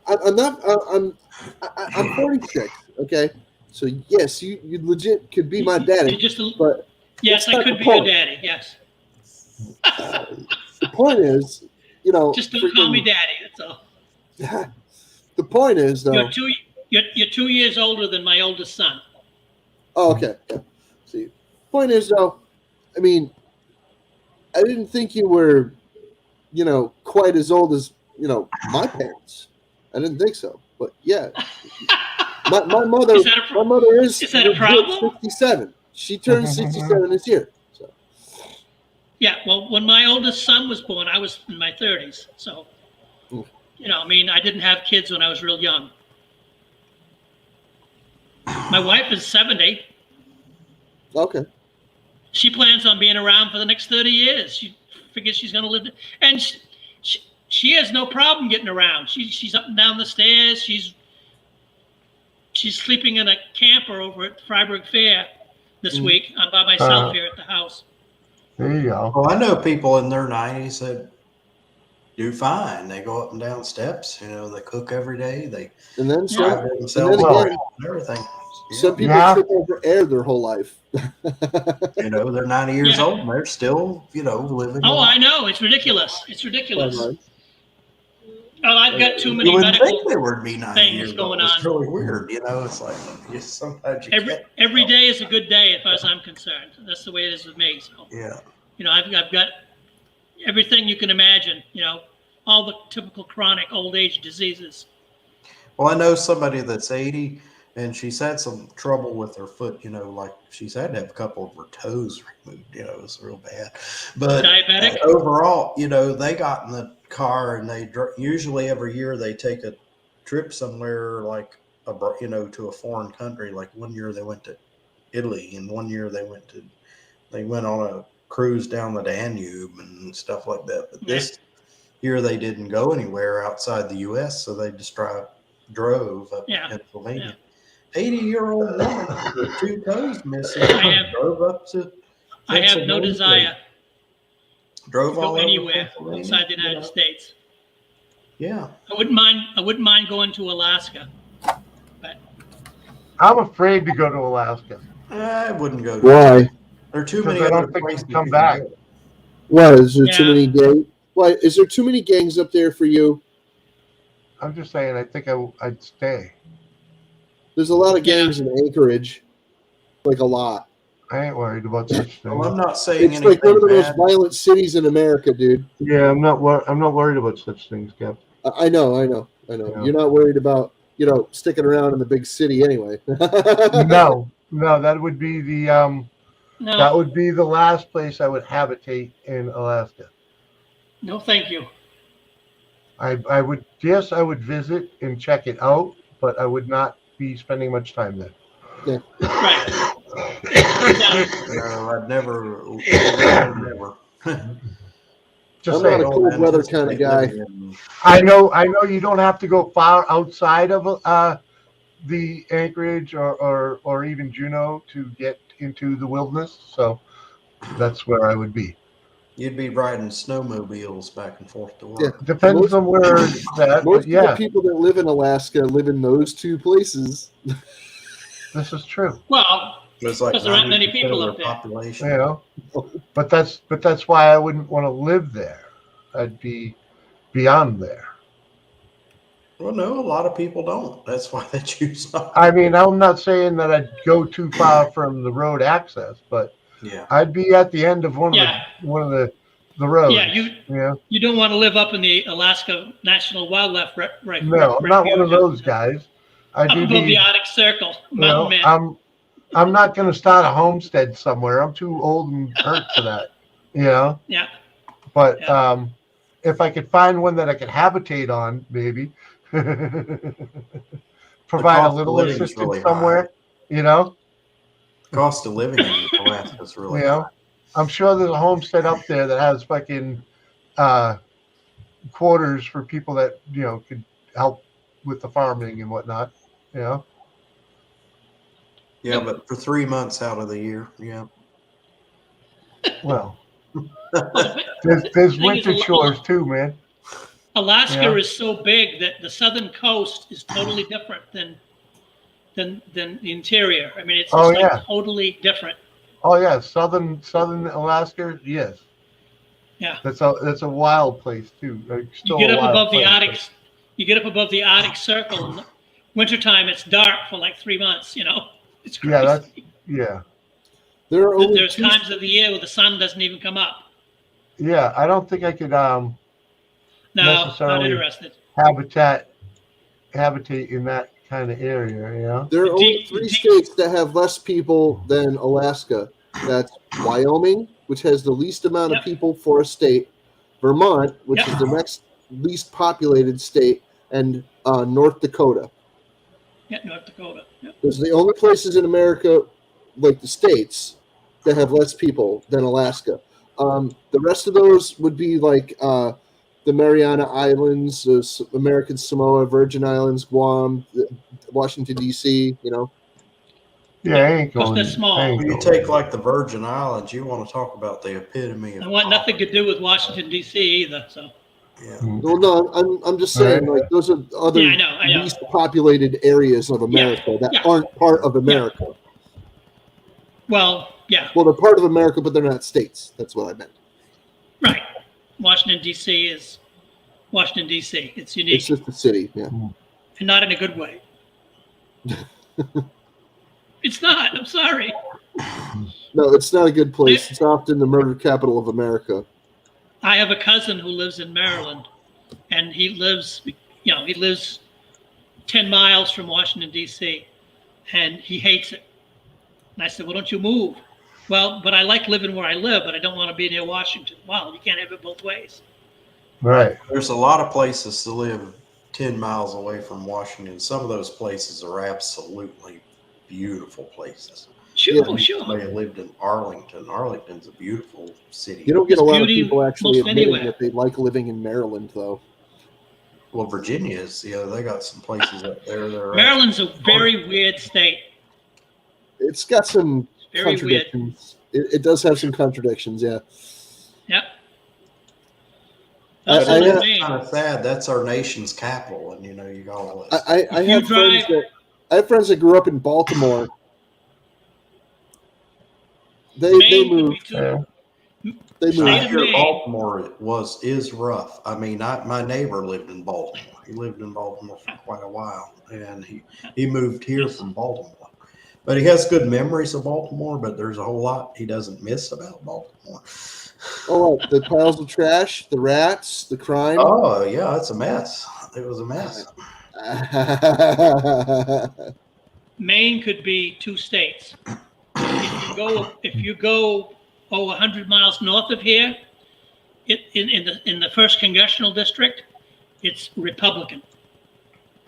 I'm not. I'm 46. Okay, so yes, you legit could be my You're daddy. just a, But yes, that's I not could the be your point. daddy. Yes. The point is, you know, Just don't call me daddy. That's all. the point is, though. You're 2 years older than my oldest son. Oh, okay. Yeah. See, point is, though, I mean, I didn't think you were, you know, quite as old as, you know, my parents. I didn't think so. But yeah, my mother, Is that a my mother is is that a legit problem? 67. She turned 67 this year. So Yeah. Well, when my oldest son was born, I was in my 30s. So, Mm. you know, I mean, I didn't have kids when I was real young. My wife is 70. okay. She plans on being around for the next 30 years. She figures she's going to live, and she has no problem getting around. She's up and down the stairs. She's sleeping in a camper over at Freiburg Fair this week. I'm by myself here at the house. There you go. Well, I know people in their 90s that do fine. They go up and down steps. You know, they cook every day. They And then some, drive themselves again, around and everything. some people Yeah. trip over air their whole life. You know, they're 90 years Yeah. old and they're still, you know, living. Oh, life. I know. It's ridiculous. It's ridiculous. Online. Well, I've got too You many wouldn't medical think they would be 90 things years going old. on. It's really weird. You know, it's like sometimes you can't. Every day is a good day as far as I'm concerned. That's the way it is with me. So, Yeah. you know, I've got everything you can imagine. You know, all the typical chronic old age diseases. Well, I know somebody that's 80 and she's had some trouble with her foot, you know, like she's had to have a couple of her toes removed, you know, it's real bad. But Diabetic? overall, you know, they got in the car and they usually every year they take a trip somewhere like, you know, to a foreign country. Like one year they went to Italy and one year they went on a cruise down the Danube and stuff like that. But this year they didn't go anywhere outside the U.S., so they just drove up to Pennsylvania. 80-year-old woman with 2 toes missing drove up to I have no Pennsylvania, desire drove to all go over anywhere Pennsylvania, outside the you United know. States. Yeah. I wouldn't mind going to Alaska. But I'm afraid to go to Alaska I wouldn't go. Why? There are too because many I other don't think places we come you can back. go. Why is there too Yeah. many gangs? Why is there too many gangs up there for you? I'm just saying, I think I'd stay. There's a lot of gangs in Anchorage, like a lot. I ain't worried about such Well, things. I'm not saying It's like one anything of the most bad. violent cities in America, dude. Yeah, I'm not worried about such things, Kev. I know. Yeah. You're not worried about, you know, sticking around in the big city anyway. No, that would be the no, that would be the last place I would habitate in Alaska. no, thank you. I would visit and check it out, but I would not be spending much time there. Right. No, I'd never. Just I'm not saying. a cold weather kind of guy. I know you don't have to go far outside of the Anchorage or even Juneau to get into the wilderness, so that's where I would be. You'd be riding snowmobiles back and forth to work. Yeah. Depends on where it's at, Most but yeah, of the people that live in Alaska live in those two places. this is true. Well, It's like Because there aren't many 90% people of up their there. population. You know, but that's why I wouldn't want to live there. I'd be beyond there. Well, no, a lot of people don't. That's why they choose not. I mean, I'm not saying that I'd go too far from the road access, but Yeah. I'd be at the end of one of the roads. yeah, Yeah. you don't want to live up in the Alaska National Wildlife Refuge. No, I'm not one of those guys. I Up do above the need, Arctic Circle, you know, mountain man. I'm not going to start a homestead somewhere. I'm too old and hurt for that. You know. Yeah. But Yeah. if I could find one that I could habitate on, maybe provide a cost of little living is assistance really somewhere. You know. Cost of living in Alaska is really You know, high. I'm sure there's a homestead up there that has fucking quarters for people that, you know, could help with the farming and whatnot. You know, Yeah, but for 3 months out of the year, yeah. Well, Well, there's thing is, winter chores too, man. Alaska Yeah. is so big that the southern coast is totally different than the interior. I mean, it's just Oh, like yeah. totally different. Oh yeah, southern Alaska, yes. Yeah. That's a wild place too. Like, You still get a up wild above the place, Arctic. You get up above the Arctic Circle. In the wintertime, it's dark for like 3 months. You know, it's crazy. Yeah, yeah. There are only There's times of the year where the sun doesn't even come up. Yeah, I don't think I could No, not necessarily interested. habitate in that kind of area, you know? There are only Deep- 3 deep- states that have less people than Alaska. That's Wyoming, which has the least amount of Yep. people for a state, Vermont, which Yep. is the next least populated state, and North Dakota. Yeah, North Dakota. Yep. Those are the only places in America, like the states, that have less people than Alaska. The rest of those would be like the Mariana Islands, American Samoa, Virgin Islands, Guam, Washington, D.C., you know. Yeah, I ain't Plus, going. they're small. I ain't You going. take like the Virgin Islands, you want to talk about the epitome of I want nothing to do with Washington D.C. either. So Yeah. Well, no, I'm just saying, like, those are other yeah, I know. least populated areas of America that yeah. aren't part of America. Well, yeah, Well, they're part of America, but they're not states. That's what I meant. right. Washington D.C. is Washington D.C. It's unique It's just a city, yeah. and not in a good way. It's not. I'm sorry. No, it's not a good place. It's often the murder capital of America. I have a cousin who lives in Maryland, and he lives 10 miles from Washington, D.C., and he hates it. And I said, well, don't you move? Well, but I like living where I live, but I don't want to be near Washington. Well, you can't have it both ways. Right. There's a lot of places to live 10 miles away from Washington. Some of those places are absolutely beautiful places. Sure, Yeah. oh, sure. Somebody lived in Arlington. Arlington's a beautiful city. You don't get It's a lot of beauty people actually most admitting anywhere. that they like living in Maryland, though. Well, Virginia is, yeah, they got some places up there that are Maryland's a very weird state. It's got some Very weird. contradictions. It does have some contradictions, yeah. Yep. I- Also, I in have- Maine. kind of sad. That's our nation's capital, and you know you got all this. I If you have friends drive- I have friends that grew up in Baltimore. They Maine could be moved. too. Yeah. They State I moved. of hear Maine. Baltimore is rough. I mean, my neighbor lived in Baltimore. He lived in Baltimore for quite a while, and he moved here from Baltimore. But he has good memories of Baltimore. But there's a whole lot he doesn't miss about Baltimore. Oh, the piles of trash, the rats, the crime. Oh yeah, it's a mess. It was a mess. Maine could be 2 states. If you go 100 miles north of here, in the first congressional district, it's Republican.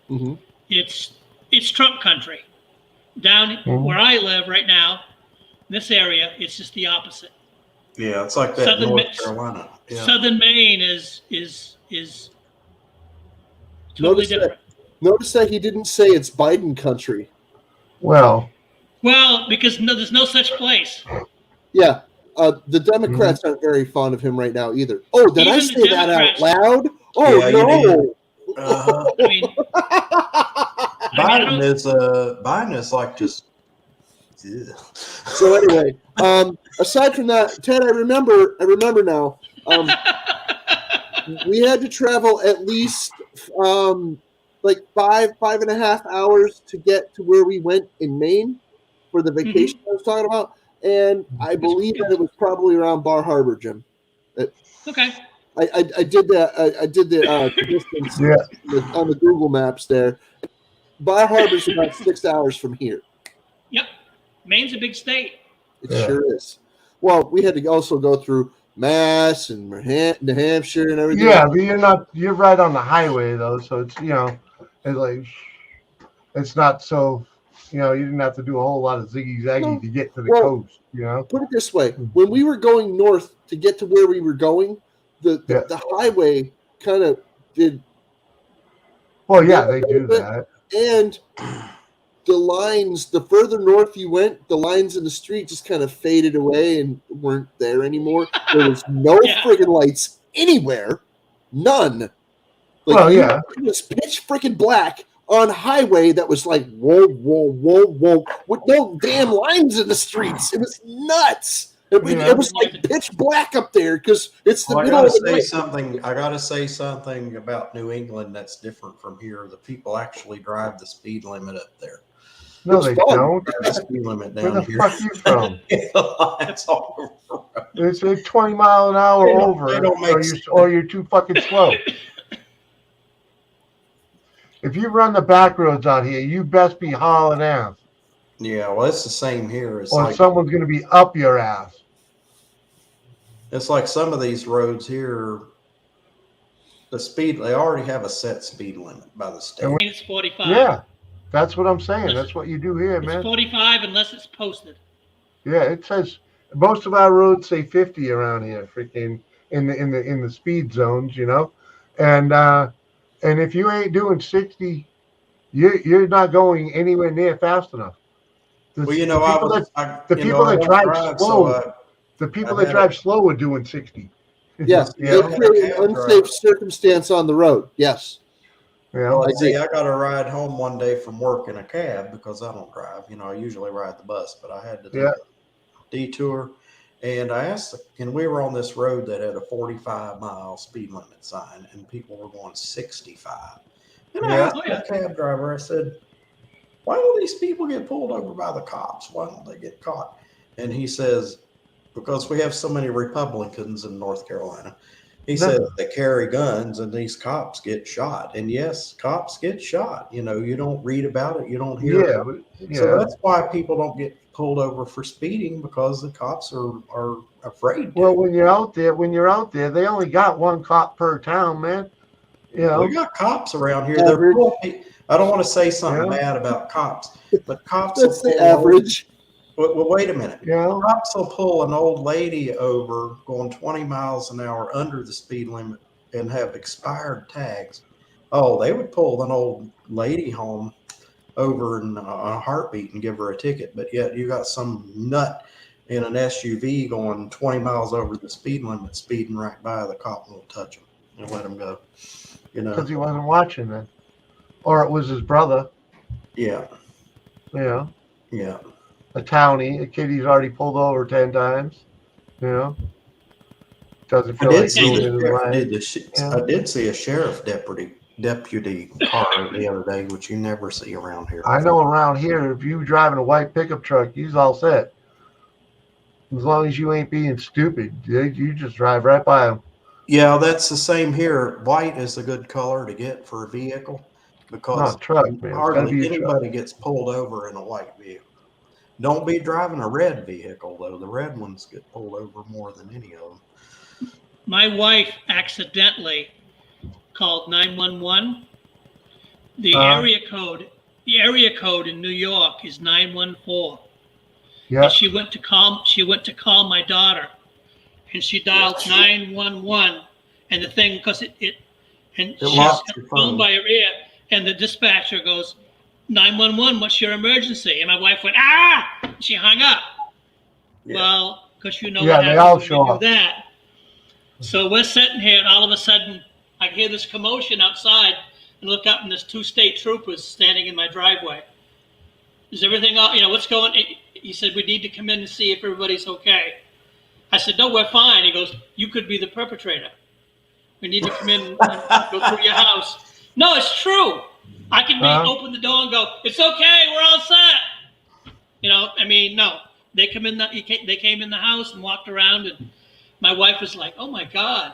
Mhm. It's Trump country. Down where I live right now, this area, it's just the opposite. Yeah, it's like that in Southern North mix. Carolina. Yeah. Southern Maine is totally different. Notice that he didn't say it's Biden country. Well, Well, because there's no such place. Yeah, the Democrats aren't very fond of him right now either. Oh, did I Even the say that out Democrats- loud? Oh Yeah, you no! I mean, Biden is like just. Ugh. So anyway, aside from that, Ted, I remember now. We had to travel at least like 5.5 hours to get to where we went in Maine for the vacation I was talking about, and I believe that it was probably around Bar Harbor, Jim. okay. I did that. I did the distance yeah. on the Google Maps there. Bar Harbor's about 6 hours from here. Yep. Maine's a big state. It Yeah. sure is. Well, we had to also go through Mass and New Hampshire and everything. Yeah, but you're right on the highway though, so it's it's like it's not so you didn't have to do a whole lot of ziggy zaggy No. to get to the Well, coast, Put it this way: when we were going north to get to where we were going, the highway kind of did, Well, yeah, they do that. and the lines, the further north you went, the lines in the street just kind of faded away and weren't there anymore. There was no Yeah. friggin' lights anywhere. None. Like, Well, yeah. It was pitch freaking black on highway that was like, whoa, whoa, whoa, whoa, with no damn lines in the streets. It was nuts. It was like pitch black up there because it's the Well, I middle gotta of the say night. something. I gotta say something about New England that's different from here. The people actually drive the speed limit up there. No, It's they fun. don't. Drive the speed limit Where down the here. fuck you from? That's all over the road. It's a 20 mile an hour They don't- over, they don't make or you're too fucking slow. If you run the back roads out here, you best be hauling ass, Yeah, well, it's the same here. It's or like someone's gonna be up your ass. it's like some of these roads here. The speed they already have a set speed limit by the state. And It's 45. Yeah, that's what I'm saying. That's what you do here, It's man. 45 unless it's posted. Yeah, it says most of our roads say 50 around here, freaking in the speed zones, you know, and if you ain't doing 60, you're not going anywhere near fast enough. Well, you know, the people that drive slow, the people that drive slow are doing 60. Yes, Yeah, they create an unsafe circumstance on the road. Yes. You know, Well, see, I got a ride home one day from work in a cab because I don't drive. You know, I usually ride the bus, but I had to take a detour. And I asked, and we were on this road that had a 45-mile speed limit sign, and people were going 65. And I asked the cab driver, I said, why don't these people get pulled over by the cops? Why don't they get caught? And he says, because we have so many Republicans in North Carolina. He said they carry guns and these cops get shot. And yes, cops get shot. You know, you don't read about it, you don't hear about it. So that's why people don't get pulled over for speeding, because the cops are afraid. Well, when you're out there, they only got one cop per town, man. You know, we got cops around here. They're cool. I don't want to say something bad about cops, but cops. That's the average. Well, wait a minute. Yeah. Cops will pull an old lady over going 20 miles an hour under the speed limit and have expired tags. Oh, they would pull an old lady home over in a heartbeat and give her a ticket. But yet you got some nut in an SUV going 20 miles over the speed limit, speeding right by. The cop won't touch him and let him go. You know, because he wasn't watching then, or it was his brother. Yeah. You know. Yeah. A townie, a kid he's already pulled over 10 times, you know. Doesn't feel like I did see a sheriff deputy car the other day, which you never see around here. I know around here, if you driving a white pickup truck, you's all set. As long as you ain't being stupid, you just drive right by them. Yeah, that's the same here. White is a good color to get for a vehicle because hardly anybody gets pulled over in a white vehicle. Don't be driving a red vehicle, though. The red ones get pulled over more than any of them. My wife accidentally called 911. The area code in New York is 914. Yeah. And she went to call my daughter, and she dialed 911, and the thing, because she's locked your phone by her ear, and the dispatcher goes, 911, what's your emergency? And my wife went, ah! She hung up. Yeah. Well, because you know what happens they all when show you do up. that. So we're sitting here, and all of a sudden, I hear this commotion outside, and look up, and there's 2 state troopers standing in my driveway. Is everything all, what's going on? He said, we need to come in and see if everybody's okay. I said, no, we're fine. He goes, you could be the perpetrator. We need to come in and go through your house. No, it's true. I can open the door and go, it's okay, we're all set. No. They came in the house and walked around, and my wife was like, oh my God.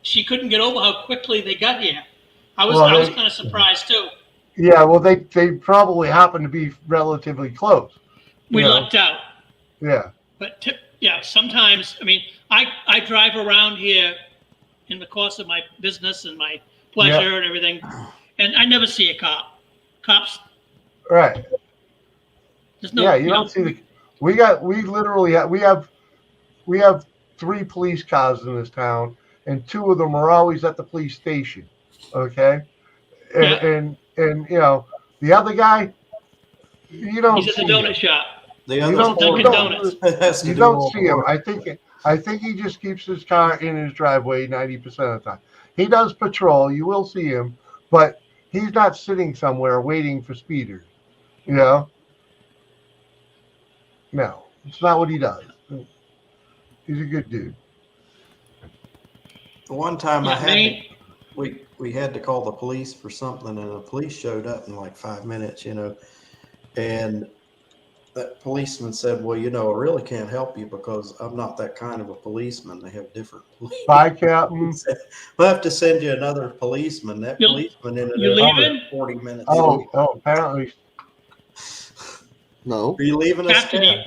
She couldn't get over how quickly they got here. I was kind of surprised too. Yeah, well, they probably happened to be relatively close. We lucked out. Yeah. But sometimes, I drive around here in the course of my business and my pleasure and everything, and I never see a cop. Cops. Right. There's no. Yeah, you don't see we have 3 police cars in this town, and 2 of them are always at the police station. Okay. And the other guy, You don't He's at see the him. donut shop. The You other don't, you 40 Dunkin' don't, Donuts. has to you do don't all see the him. work. I think he just keeps his car in his driveway 90% of the time. He does patrol. You will see him, but he's not sitting somewhere waiting for speeders. You know? No, it's not what he does. He's a good dude. The one time I Yeah, had to, Maine, we had to call the police for something, and the police showed up in like 5 minutes, and that policeman said, "Well, I really can't help you because I'm not that kind of a policeman. They have different police." Bye, He Captain. said, "We'll have to send you another policeman." That You- policeman ended you up leaving? 40 minutes Oh, late. apparently. No. Are you leaving us, Captain, Ted?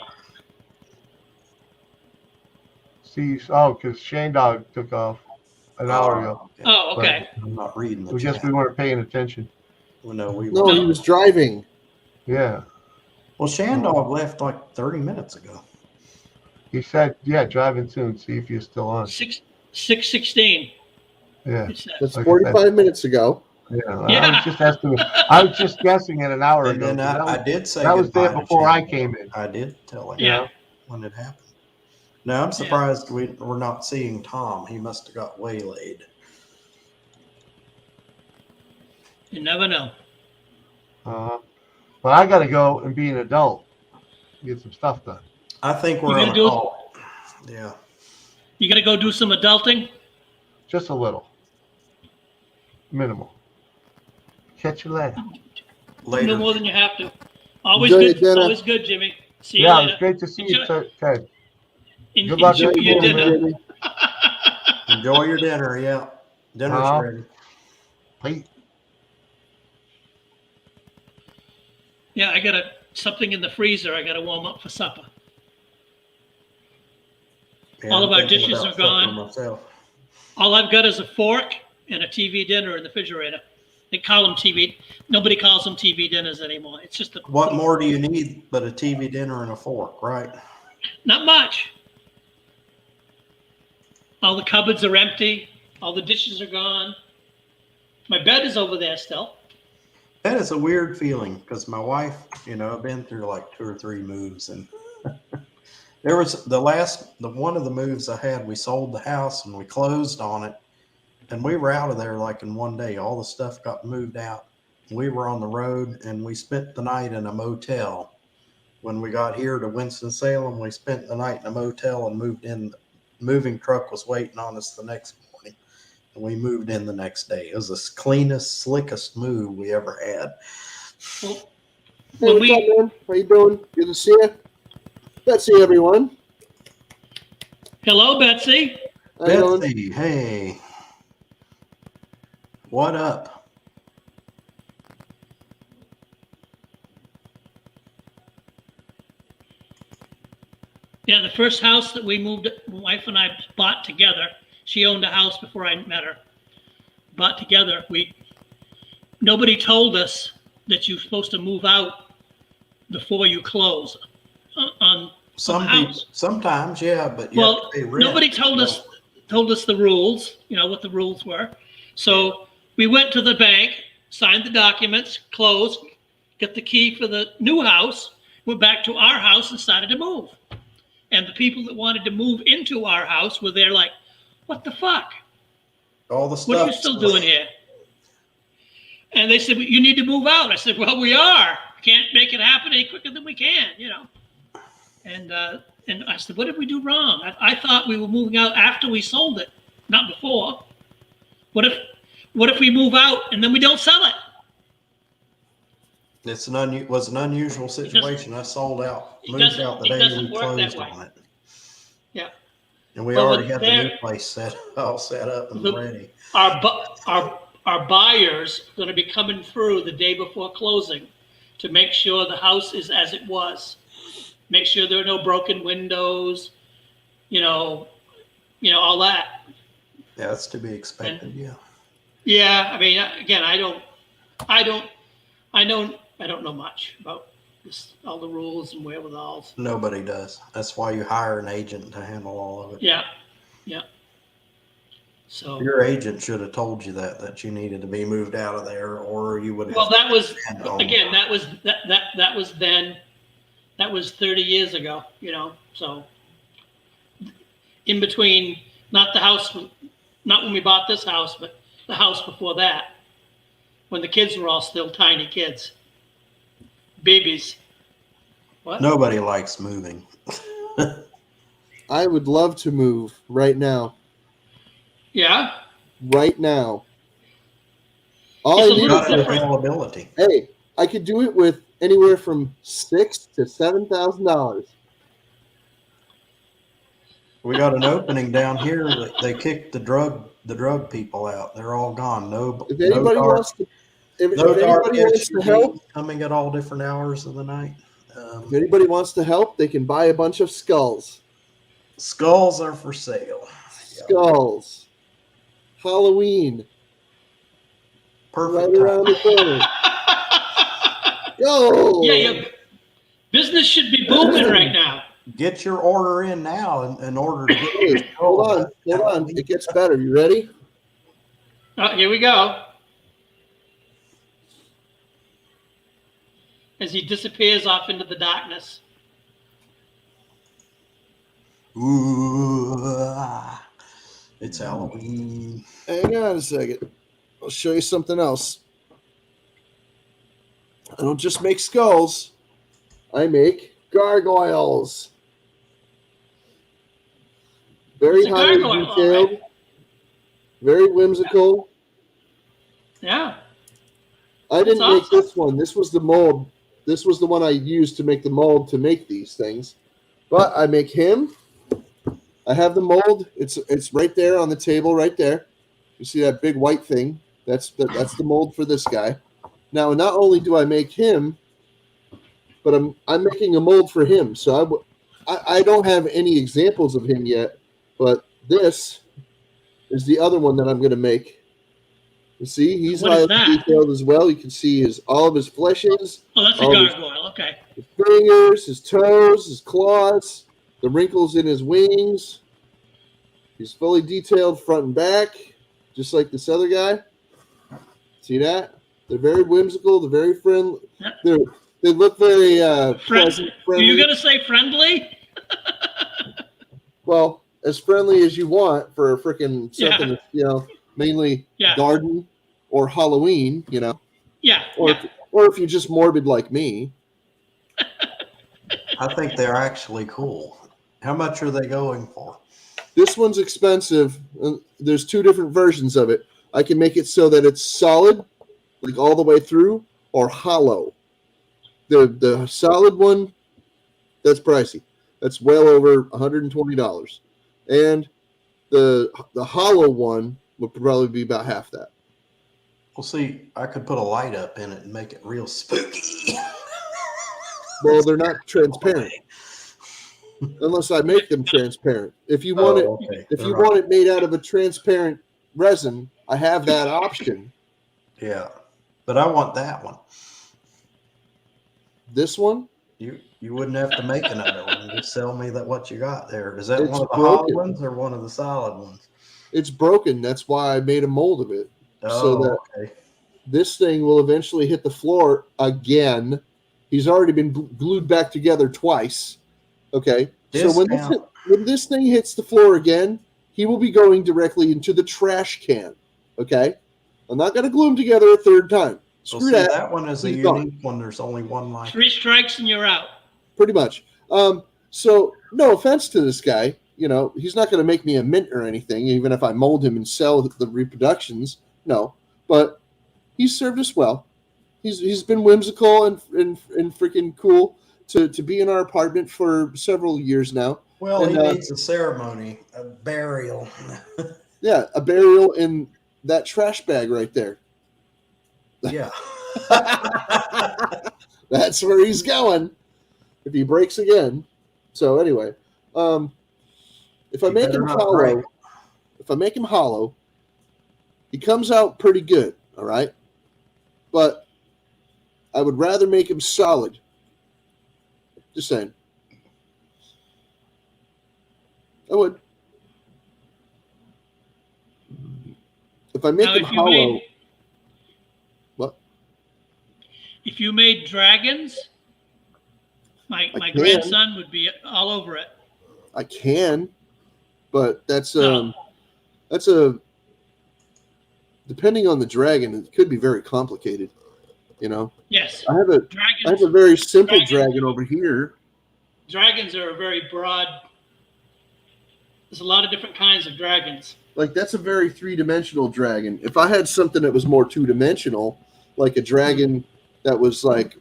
Because Shane Dog took off an hour ago. Okay. oh, okay. I'm not reading the We guess chat. we weren't paying attention. Well, no, we No, were. he was driving. Yeah. Well, Shandog left like 30 minutes ago. He said, yeah, driving soon. See if you're still on. 6:16. Yeah. It says. That's Like I 45 minutes ago. Yeah. I Yeah. was just asking. I was just guessing it an hour And ago. then 'cause I did say that was there goodbye to before I Shandog. came in. I did tell him Yeah. when it happened. Now I'm surprised we're not seeing Tom. He must have got waylaid. You never know. But I got to go and be an adult, get some stuff done. I think we're You on gonna a do it? call. Yeah. You got to go do some adulting. Just a little, minimal. Catch you later. Later. No more than you have to. Always Enjoy your good. dinner. Always good, Jimmy. See you Yeah, it was later. great to see you, Ted. Good luck Enjoy with your your dinner. dinner. Enjoy your dinner. Yeah. Dinner's Uh-huh. ready. Wait. Yeah, I got something in the freezer. I got to warm up for supper. Yeah, All I'm of our thinking dishes about are supper gone. myself. All I've got is a fork and a TV dinner in the refrigerator. They call them TV. Nobody calls them TV dinners anymore. It's just What more do you need but a TV dinner and a fork, right? not much. All the cupboards are empty. All the dishes are gone. My bed is over there still. That is a weird feeling because my wife, I've been through like 2 or 3 moves, and there was the one of the moves I had, we sold the house and we closed on it, and we were out of there like in one day. All the stuff got moved out. We were on the road and we spent the night in a motel. When we got here to Winston-Salem, we spent the night in a motel and moved in. The moving truck was waiting on us the next morning, and we moved in the next day. It was the cleanest, slickest move we ever had. Well, Hey, what's up, man? How you doing? Good to see you. Betsy, everyone. hello, Betsy. How you doing? Betsy, hey. What up? Yeah, the first house that we moved, my wife and I bought together. She owned a house before I met her. Bought together. Nobody told us that you're supposed to move out before you close on Some the people, house. sometimes, yeah, but you have Well, to pay rent. nobody told us the rules. What the rules were. So we went to the bank, signed the documents, closed, got the key for the new house, went back to our house and started to move. And the people that wanted to move into our house were there like, what the fuck? All the stuff. What are you still doing here? And they said, well, you need to move out. I said, well, we are. Can't make it happen any quicker than we can, And I said, what did we do wrong? I thought we were moving out after we sold it, not before. What if we move out and then we don't sell it? It's was an unusual situation. I sold out, it moved doesn't- out the it day doesn't we work that closed way. on it. Yeah. And we Well, already had the new there- place all set up and ready. Our buyers are going to be coming through the day before closing to make sure the house is as it was. Make sure there are no broken windows, all that. Yeah, that's to be expected. Yeah. Yeah, I mean, again, I don't know much about this, all the rules and wherewithals. Nobody does. That's why you hire an agent to handle all of it. Yeah. So, Your agent should have told you that you needed to be moved out of there, or you would have. well, that was, been home. again, that was then, that was 30 years ago, so in between, not the house, not when we bought this house, but the house before that, when the kids were all still tiny kids, babies. What? Nobody likes moving. I would love to move right now. Yeah. Right now. All It's I a need little Got is different. availability. hey, I could do it with anywhere from $6,000 to $7,000. We got an opening down here that they kicked the drug people out. They're all gone. If anybody wants to, if anybody wants to help, coming at all different hours of the night. if anybody wants to help, they can buy a bunch of skulls. Skulls are for sale. Skulls. Halloween. Perfect Right around the corner. Go. Yeah, your business should be booming right now. Get your order in now in order to get Hey, your hold on. It gets better. You ready? Oh, here we go. As he disappears off into the darkness. Ooh, it's Halloween. Hang on a second. I'll show you something else. I don't just make skulls. I make gargoyles. Very It's a highly gargoyle, all detailed. right. Very whimsical. Yeah. I didn't That's make awesome. this one. This was the mold. This was the one I used to make the mold to make these things. But I make him. I have the mold. It's right there on the table, right there. You see that big white thing? That's the mold for this guy. Now, not only do I make him, but I'm making a mold for him. So I don't have any examples of him yet, but this is the other one that I'm going to make. You see, he's What is highly that? detailed as well. You can see all of his fleshes, Oh, that's a all these- gargoyle. Okay. his fingers, his toes, his claws, the wrinkles in his wings. He's fully detailed front and back, just like this other guy. See that? They're very whimsical. They're very friendly. Yeah. They look very pleasant, Are friendly. you going to say friendly? Well, as friendly as you want for a freaking something that's, mainly Yeah. garden or Halloween, Yeah. or Yeah. or if you're just morbid like me. I think they're actually cool. How much are they going for? This one's expensive. There's two different versions of it. I can make it so that it's solid, like all the way through, or hollow. The solid one, that's pricey. That's well over $120. And the hollow one would probably be about half that. Well, see, I could put a light up in it and make it real spooky. Well, they're not transparent unless I make them transparent. If you want want it made out of a transparent resin, I have that option. Yeah, but I want that one. This one, You wouldn't have to make another one. Just sell me what you got there. Is that It's one of the broken. hollow ones or one of the solid ones? it's broken. That's why I made a mold of it. So Oh, that okay. this thing will eventually hit the floor again. He's already been glued back together twice. Okay. So when this thing hits the floor again, he will be going directly into the trash can. Okay. I'm not going to glue them together a third time. Well, Screw see, that. that one is a He's unique one. There's only one like it. 3 strikes and you're out. Pretty much. So no offense to this guy. He's not going to make me a mint or anything, even if I mold him and sell the reproductions. No. But he's served us well. He's been whimsical and freaking cool to be in our apartment for several years now. Well, And, he needs a ceremony, a burial. Yeah, a burial in that trash bag right there. Yeah. That's where he's going if he breaks again. So anyway, if I You make better him not hollow, break. he comes out pretty good. All right, but I would rather make him solid. Just saying. I would. I make Now, them if you hollow, made what if you made dragons, my I can, grandson would be all over it. I can, but that's No. a depending on the dragon, it could be very complicated. You know, Yes. I have a Dragons. very simple dragons- dragon over here. Dragons are a very broad. There's a lot of different kinds of dragons. Like that's a very three-dimensional dragon. If I had something that was more two-dimensional, like a dragon that was like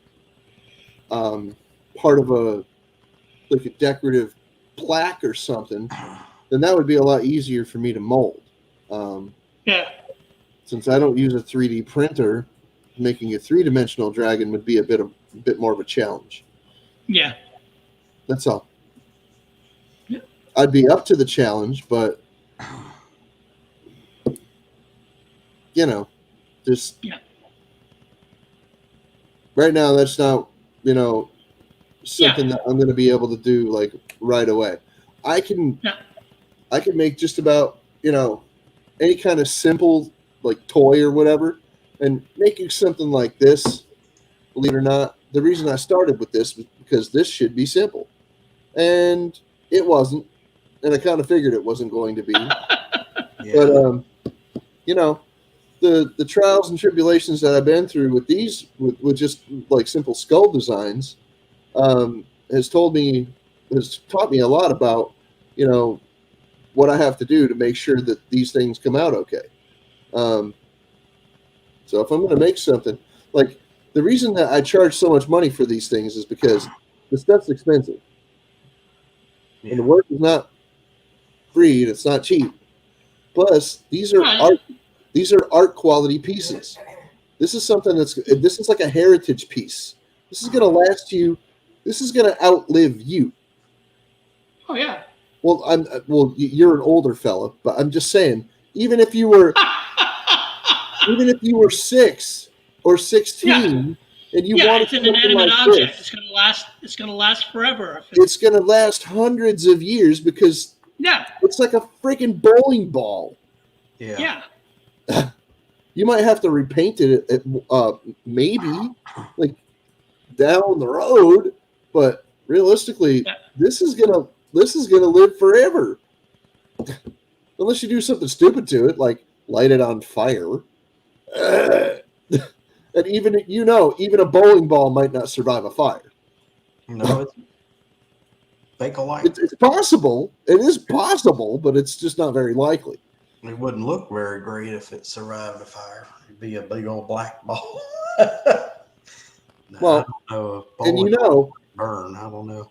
part of a decorative plaque or something, then that would be a lot easier for me to mold. Yeah. Since I don't use a 3D printer, making a three-dimensional dragon would be a bit more of a challenge. Yeah. That's all. Yeah. I'd be up to the challenge, but just right now, that's not something that I'm going to be able to do like right away. I can make just about any kind of simple like toy or whatever, and making something like this. Believe it or not, the reason I started with this was because this should be simple, and it wasn't, and I kind of figured it wasn't going to be. Yeah. But the trials and tribulations that I've been through with these with just like simple skull designs has taught me a lot about what I have to do to make sure that these things come out okay. So if I'm going to make something, like the reason that I charge so much money for these things is because the stuff's expensive, and the work is not free and it's not cheap. Plus, these are art quality pieces. This is something this is like a heritage piece. This is going to last you. This is going to outlive you. Oh yeah. Well, you're an older fella, but I'm just saying, even if you were 6 or 16 and you wanted it's an something inanimate like object. this, It's gonna last forever. it's going to last hundreds of years because it's like a freaking bowling ball. Yeah. You might have to repaint it maybe like down the road, but realistically, this is gonna live forever. Unless you do something stupid to it, like light it on fire. And even a bowling ball might not survive a fire. No, it's fake alike. It's possible. It is possible, but it's just not very likely. It wouldn't look very great if it survived a fire. It'd be a big old black ball. Well, I don't know. And burn. I don't know.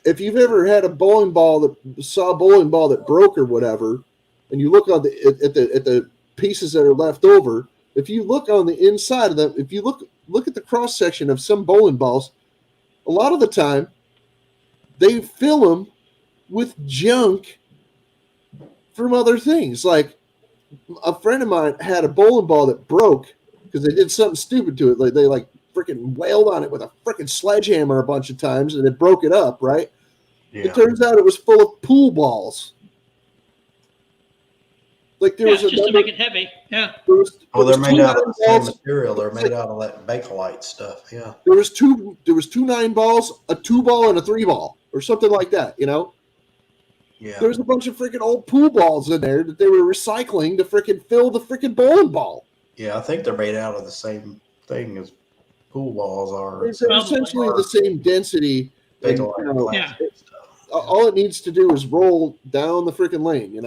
If you've ever had a bowling ball that broke or whatever, and you look on at the pieces that are left over, if you look on the inside of them, if you look at the cross section of some bowling balls, a lot of the time they fill them with junk from other things. Like a friend of mine had a bowling ball that broke because they did something stupid to it. Like they freaking wailed on it with a freaking sledgehammer a bunch of times, and it broke it up. Right? Yeah. It turns out it was full of pool balls. Like there was just to make it heavy. Yeah. They're made out of the same material. They're made out of that Bakelite stuff. Yeah. There was two 9 balls, a 2 ball, and a 3 ball, or something like that. Yeah. There's a bunch of freaking old pool balls in there that they were recycling to freaking fill the freaking bowling ball. Yeah, I think they're made out of the same thing as pool balls are. It's essentially the same density. And, all it needs to do is roll down the freaking lane.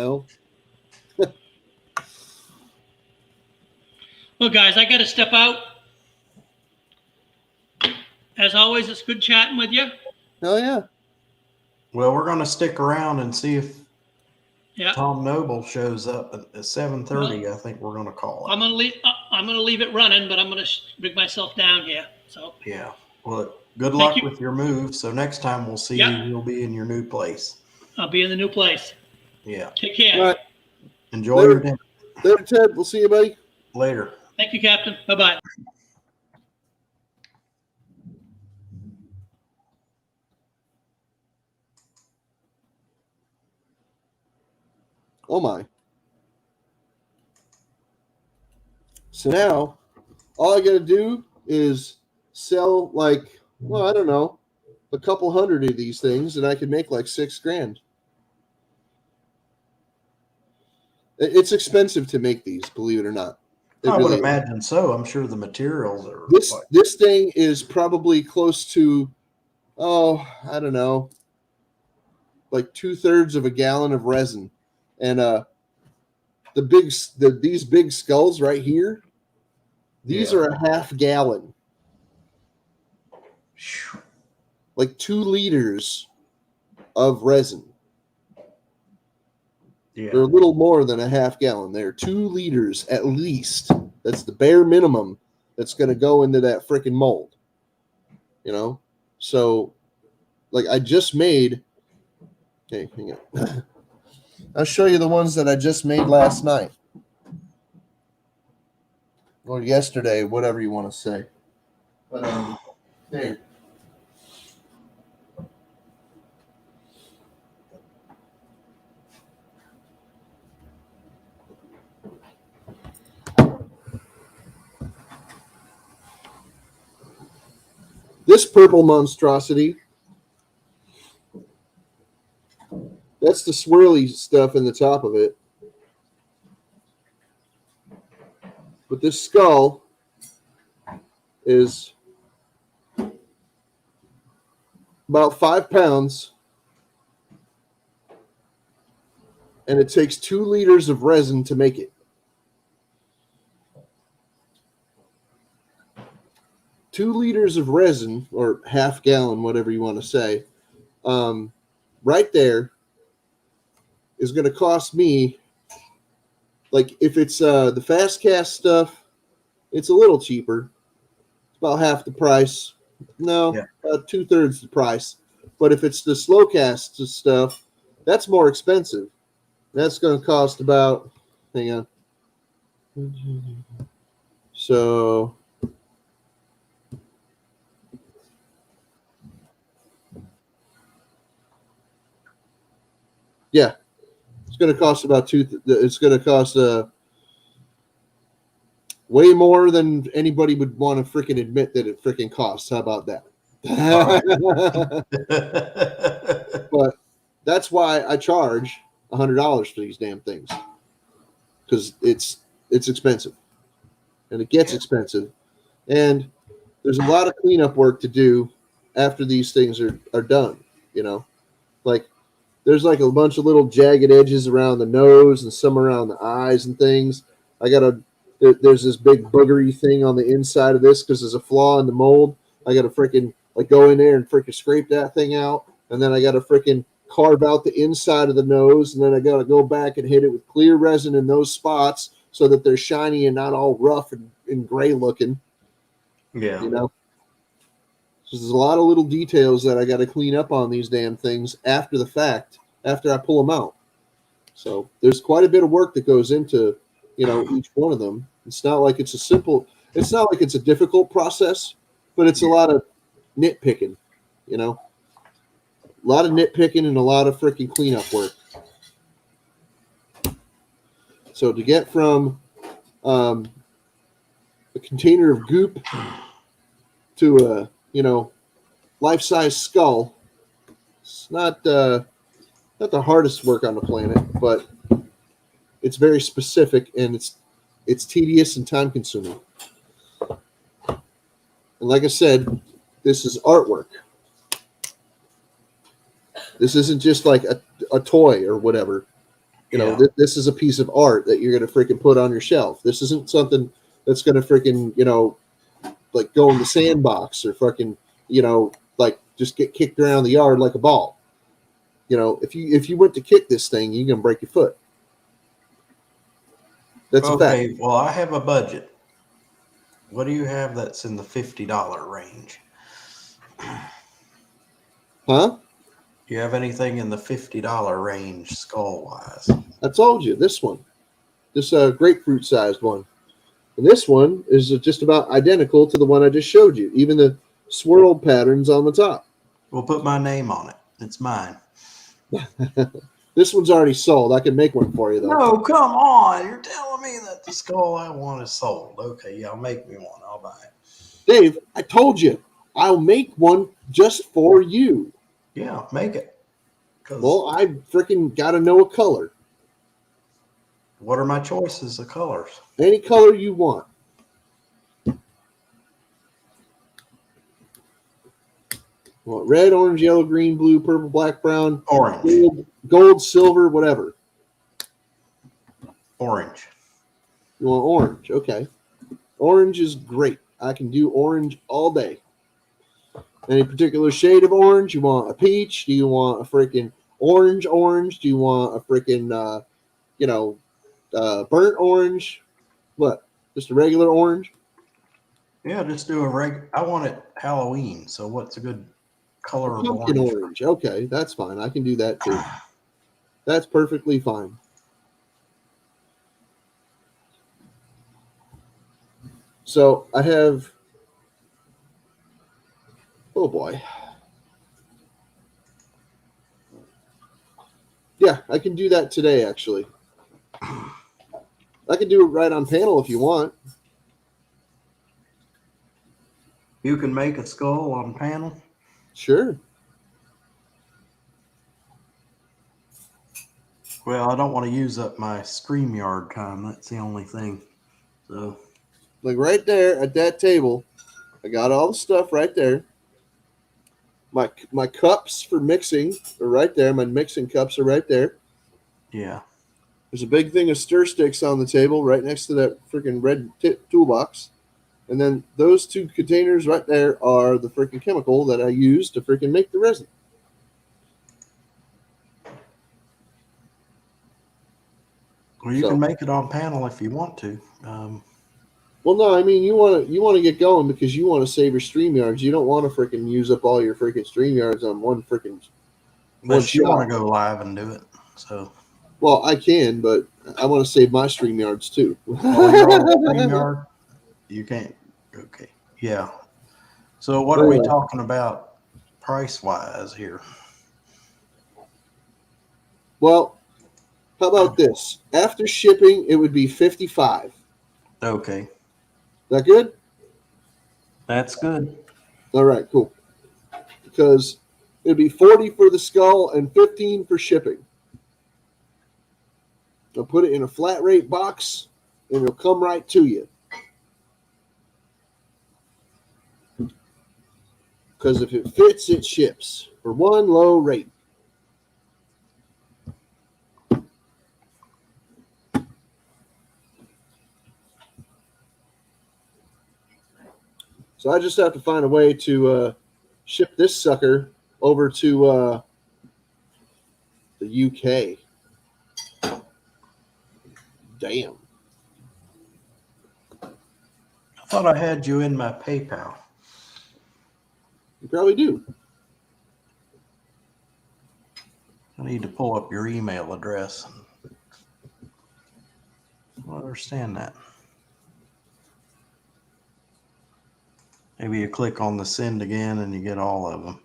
Well, guys, I got to step out. As always, it's good chatting with you. Oh yeah. Well, we're going to stick around and see if Tom Noble shows up at 7:30. I think we're going to call it. I'm going to leave it running, but I'm going to bring myself down here. So yeah. Well, good luck with your move. So next time we'll see you. You'll be in your new place. I'll be in the new place. Yeah. Take care. All right. Enjoy your dinner. Later, Ted. We'll see you, buddy. Later. Thank you, Captain. Bye-bye. Oh my. So now, all I got to do is sell like, well, I don't know, a couple hundred of these things, and I could make like $6,000. It's expensive to make these, believe it or not. It I would really is. imagine so. I'm sure the materials are. This thing is probably close to, I don't know, like 2/3 of a gallon of resin, and these big skulls right here, these are a half gallon, like 2 liters of resin. Yeah. They're a little more than a half gallon. They're 2 liters at least. That's the bare minimum that's going to go into that freaking mold. You know? So, like, I just made. Okay, hang on. I'll show you the ones that I just made last night. Or yesterday, whatever you want to say. But, there. This purple monstrosity, that's the swirly stuff in the top of it. But this skull is about 5 pounds, and it takes 2 liters of resin to make it. 2 liters of resin, or half gallon, whatever you want to say, right there is going to cost me, like, if it's the fast cast stuff, it's a little cheaper. It's about half the price. No, about 2/3 the price. But if it's the slow cast stuff, that's more expensive. That's going to cost about, hang on. So, yeah, it's going to cost about it's going to cost way more than anybody would want to freaking admit that it freaking costs. How about that? But that's why I charge $100 for these damn things, because it's expensive, and it gets expensive, and there's a lot of cleanup work to do after these things are done. You know, like, there's like a bunch of little jagged edges around the nose and some around the eyes and things. There's this big boogery thing on the inside of this because there's a flaw in the mold. I got to freaking like go in there and freaking scrape that thing out, and then I got to freaking carve out the inside of the nose, and then I got to go back and hit it with clear resin in those spots so that they're shiny and not all rough and gray looking. Yeah. You know? So there's a lot of little details that I got to clean up on these damn things after the fact, after I pull them out. So there's quite a bit of work that goes into, you know, each one of them. It's not like it's a difficult process, but it's a lot of nitpicking, you know, a lot of nitpicking and a lot of freaking cleanup work. So to get from a container of goop to a, you know, life-size skull, it's not the hardest work on the planet, but it's very specific, and it's tedious and time-consuming. And like I said, this is artwork. This isn't just like a toy or whatever. You know, this is a piece of art that you're going to freaking put on your shelf. This isn't something that's going to freaking, you know, like go in the sandbox or fucking, you know, like just get kicked around the yard like a ball. You know, if you went to kick this thing, you're going to break your foot. That's a fact. Okay, well, I have a budget. What do you have that's in the $50 range? Huh? Do you have anything in the $50 range skull-wise? I told you, this one. This grapefruit-sized one. And this one is just about identical to the one I just showed you. Even the swirled patterns on the top. We'll put my name on it. It's mine. This one's already sold. I can make one for you though. No, come on. You're telling me that the skull I want is sold. Okay, yeah, make me one. I'll buy it. Dave, I told you I'll make one just for you. Yeah, make it. 'Cause Well, I freaking got to know a color. what are my choices of colors? Any color you want. Want red, orange, yellow, green, blue, purple, black, brown, Orange. gold, silver, whatever. Orange. You want orange? Okay. Orange is great. I can do orange all day. Any particular shade of orange? You want a peach? Do you want a freaking orange? Do you want a freaking, burnt orange? What? Just a regular orange? Yeah, just do I want it Halloween. So what's a good color of Pumpkin orange? orange. Okay, that's fine. I can do that too. That's perfectly fine. So I have, oh boy. Yeah, I can do that today, actually. I can do it right on panel if you want. You can make a skull on panel. Sure. Well, I don't want to use up my StreamYard time. That's the only thing. So Like right there at that table, I got all the stuff right there. My cups for mixing are right there. My mixing cups are right there. yeah. There's a big thing of stir sticks on the table right next to that freaking red toolbox. And then those two containers right there are the freaking chemical that I use to freaking make the resin. Well, you So- can make it on panel if you want to. Well, no, I mean you want to get going because you want to save your StreamYards. You don't want to freaking use up all your freaking StreamYards on one freaking Unless you shot. want to go live and do it. So Well, I can, but I want to save my StreamYards too. oh, you're on StreamYard? You can't. Okay. Yeah. So what are we talking about price wise here? Well, how about this? After shipping, it would be $55. Okay. That good? That's good. All right, cool. Because it'd be $40 for the skull and $15 for shipping. I'll put it in a flat rate box, and it'll come right to you. Because if it fits, it ships for one low rate. So I just have to find a way to ship this sucker over to the UK. Damn. I thought I had you in my PayPal. You probably do. I need to pull up your email address. I don't understand that. Maybe you click on the send again and you get all of them.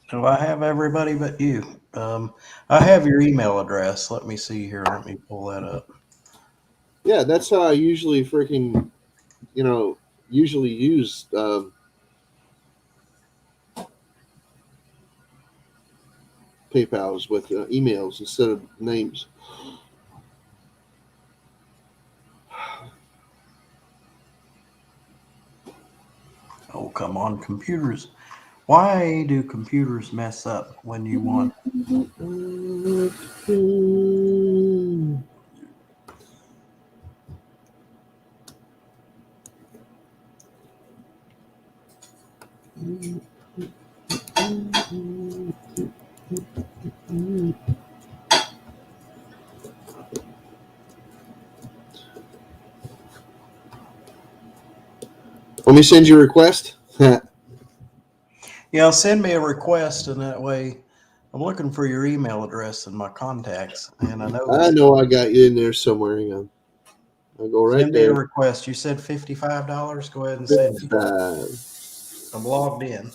So I have everybody but you. I have your email address. Let me see here. Let me pull that up. Yeah, that's how I usually freaking, usually use PayPal's with emails instead of names. Oh, come on, computers. Why do computers mess up when you want? Let me send you a request. Yeah, send me a request, and that way I'm looking for your email address and my contacts, and I I know. know I got you in there somewhere. Hang on. I'll go right Send me a there. request. You said $55. Go ahead and send it. 55. I'm logged in.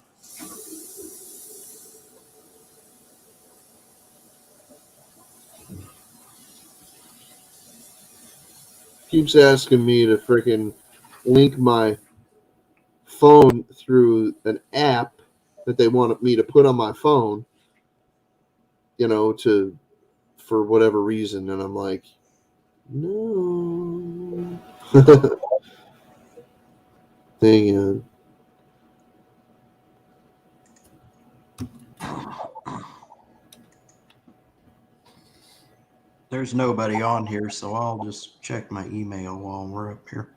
Keeps asking me to freaking link my phone through an app that they want me to put on my phone, for whatever reason. And I'm like, no. Hang on. There's nobody on here, so I'll just check my email while we're up here.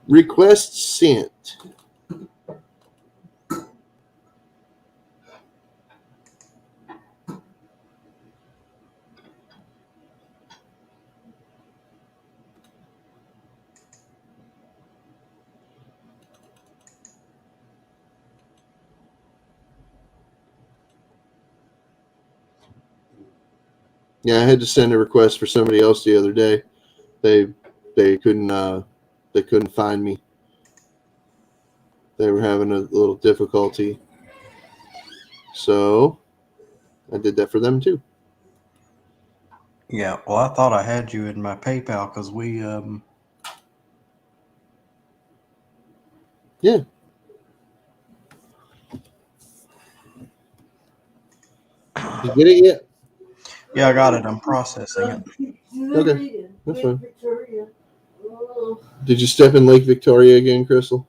Request sent. Yeah, I had to send a request for somebody else the other day. They couldn't find me. They were having a little difficulty. So I did that for them too. Yeah, well, I thought I had you in my PayPal because we Yeah. You get it yet? Yeah, I got it. I'm processing it. Okay, that's fine. Did you step in Lake Victoria again, Crystal?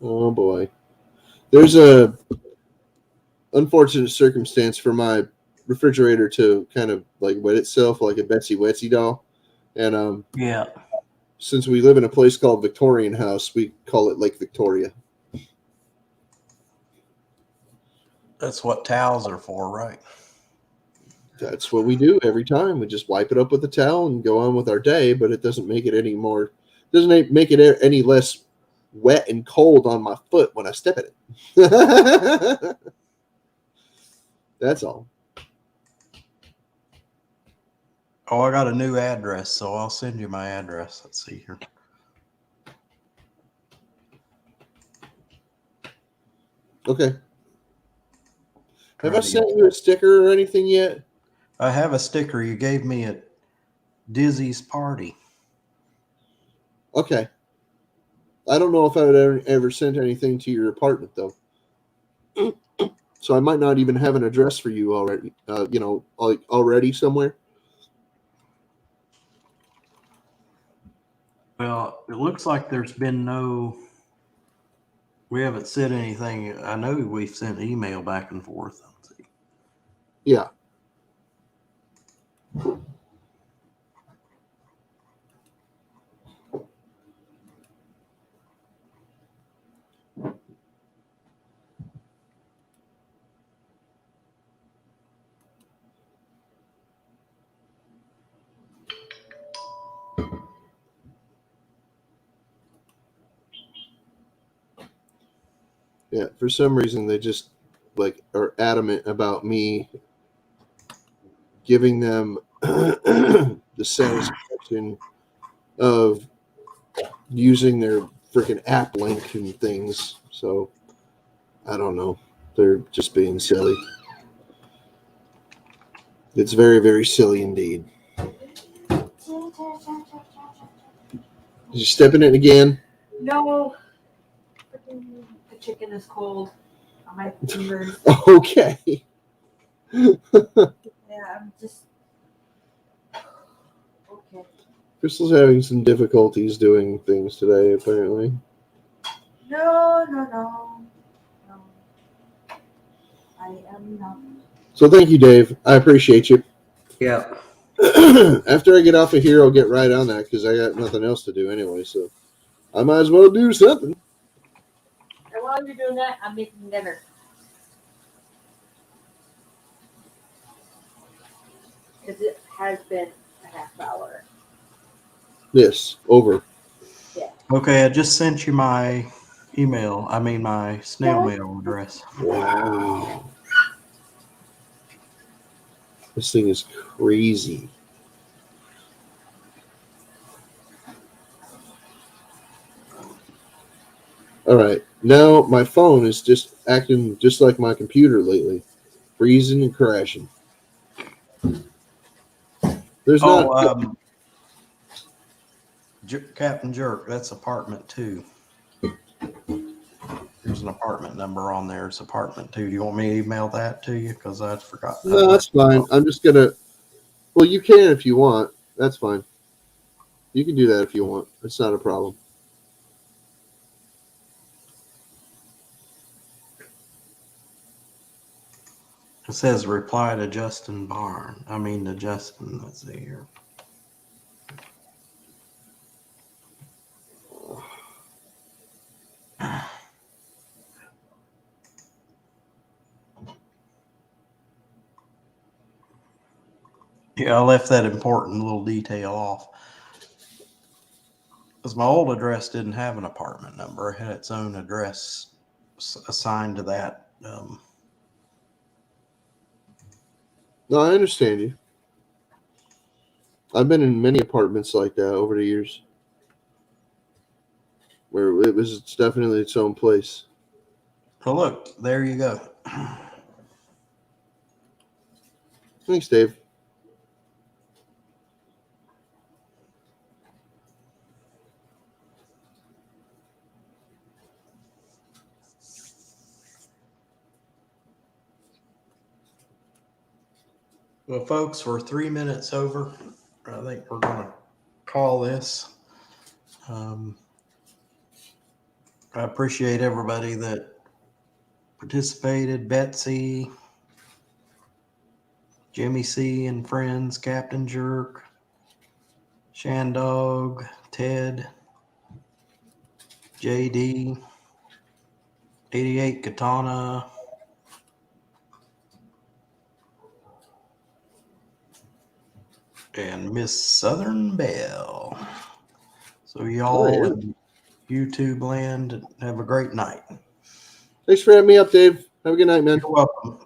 Oh boy. There's a unfortunate circumstance for my refrigerator to kind of like wet itself like a Betsy Wetsy doll. And Yeah, since we live in a place called Victorian House, we call it Lake Victoria. that's what towels are for, right? That's what we do every time. We just wipe it up with a towel and go on with our day, but it doesn't make it any more, doesn't make it any less wet and cold on my foot when I step in it. That's all. Oh, I got a new address, so I'll send you my address. Let's see here. Okay. Have I sent you a sticker or anything yet? I have a sticker you gave me at Dizzy's party. Okay. I don't know if I would ever sent anything to your apartment, though. So I might not even have an address for you already, like already somewhere. Well, it looks like there's been we haven't said anything. I know we've sent email back and forth. Let's see. Yeah. Yeah, for some reason they just like are adamant about me giving them the satisfaction of using their freaking app link and things. So I don't know. They're just being silly. It's very, very silly indeed. Did you step in it again? No. The chicken is cold on my fingers. Okay. Yeah, I'm just. Okay. Crystal's having some difficulties doing things today, apparently. No. I am not. So thank you, Dave. I appreciate you. Yeah. After I get off of here, I'll get right on that because I got nothing else to do anyway. So I might as well do something. And while you're doing that, I'm making dinner. Because it has been a half hour. Yes, over. Okay, I just sent you my email. I mean, my snail mail address. Wow. This thing is crazy. All right. Now my phone is just acting just like my computer lately, freezing and crashing. There's Oh, not. Captain Jerk, that's apartment 2. There's an apartment number on there. It's apartment 2. Do you want me to email that to you? Because I forgot. No, that's fine. I'm just gonna. Well, you can if you want. That's fine. You can do that if you want. It's not a problem. It says reply to Justin Barn. I mean to Justin. Let's see here. Yeah, I left that important little detail off. Because my old address didn't have an apartment number. It had its own address assigned to that. No, I understand you. I've been in many apartments like that over the years, where it's definitely its own place. So look, there you go. Thanks, Dave. Well, folks, we're 3 minutes over. I think we're going to call this. I appreciate everybody that participated. Betsy, Jimmy C and friends, Captain Jerk, Shandog, Ted, JD, 88 Katana, and Miss Southern Belle. So y'all in YouTube land, have a great night. Thanks for having me up, Dave. Have a good night, man. You're welcome.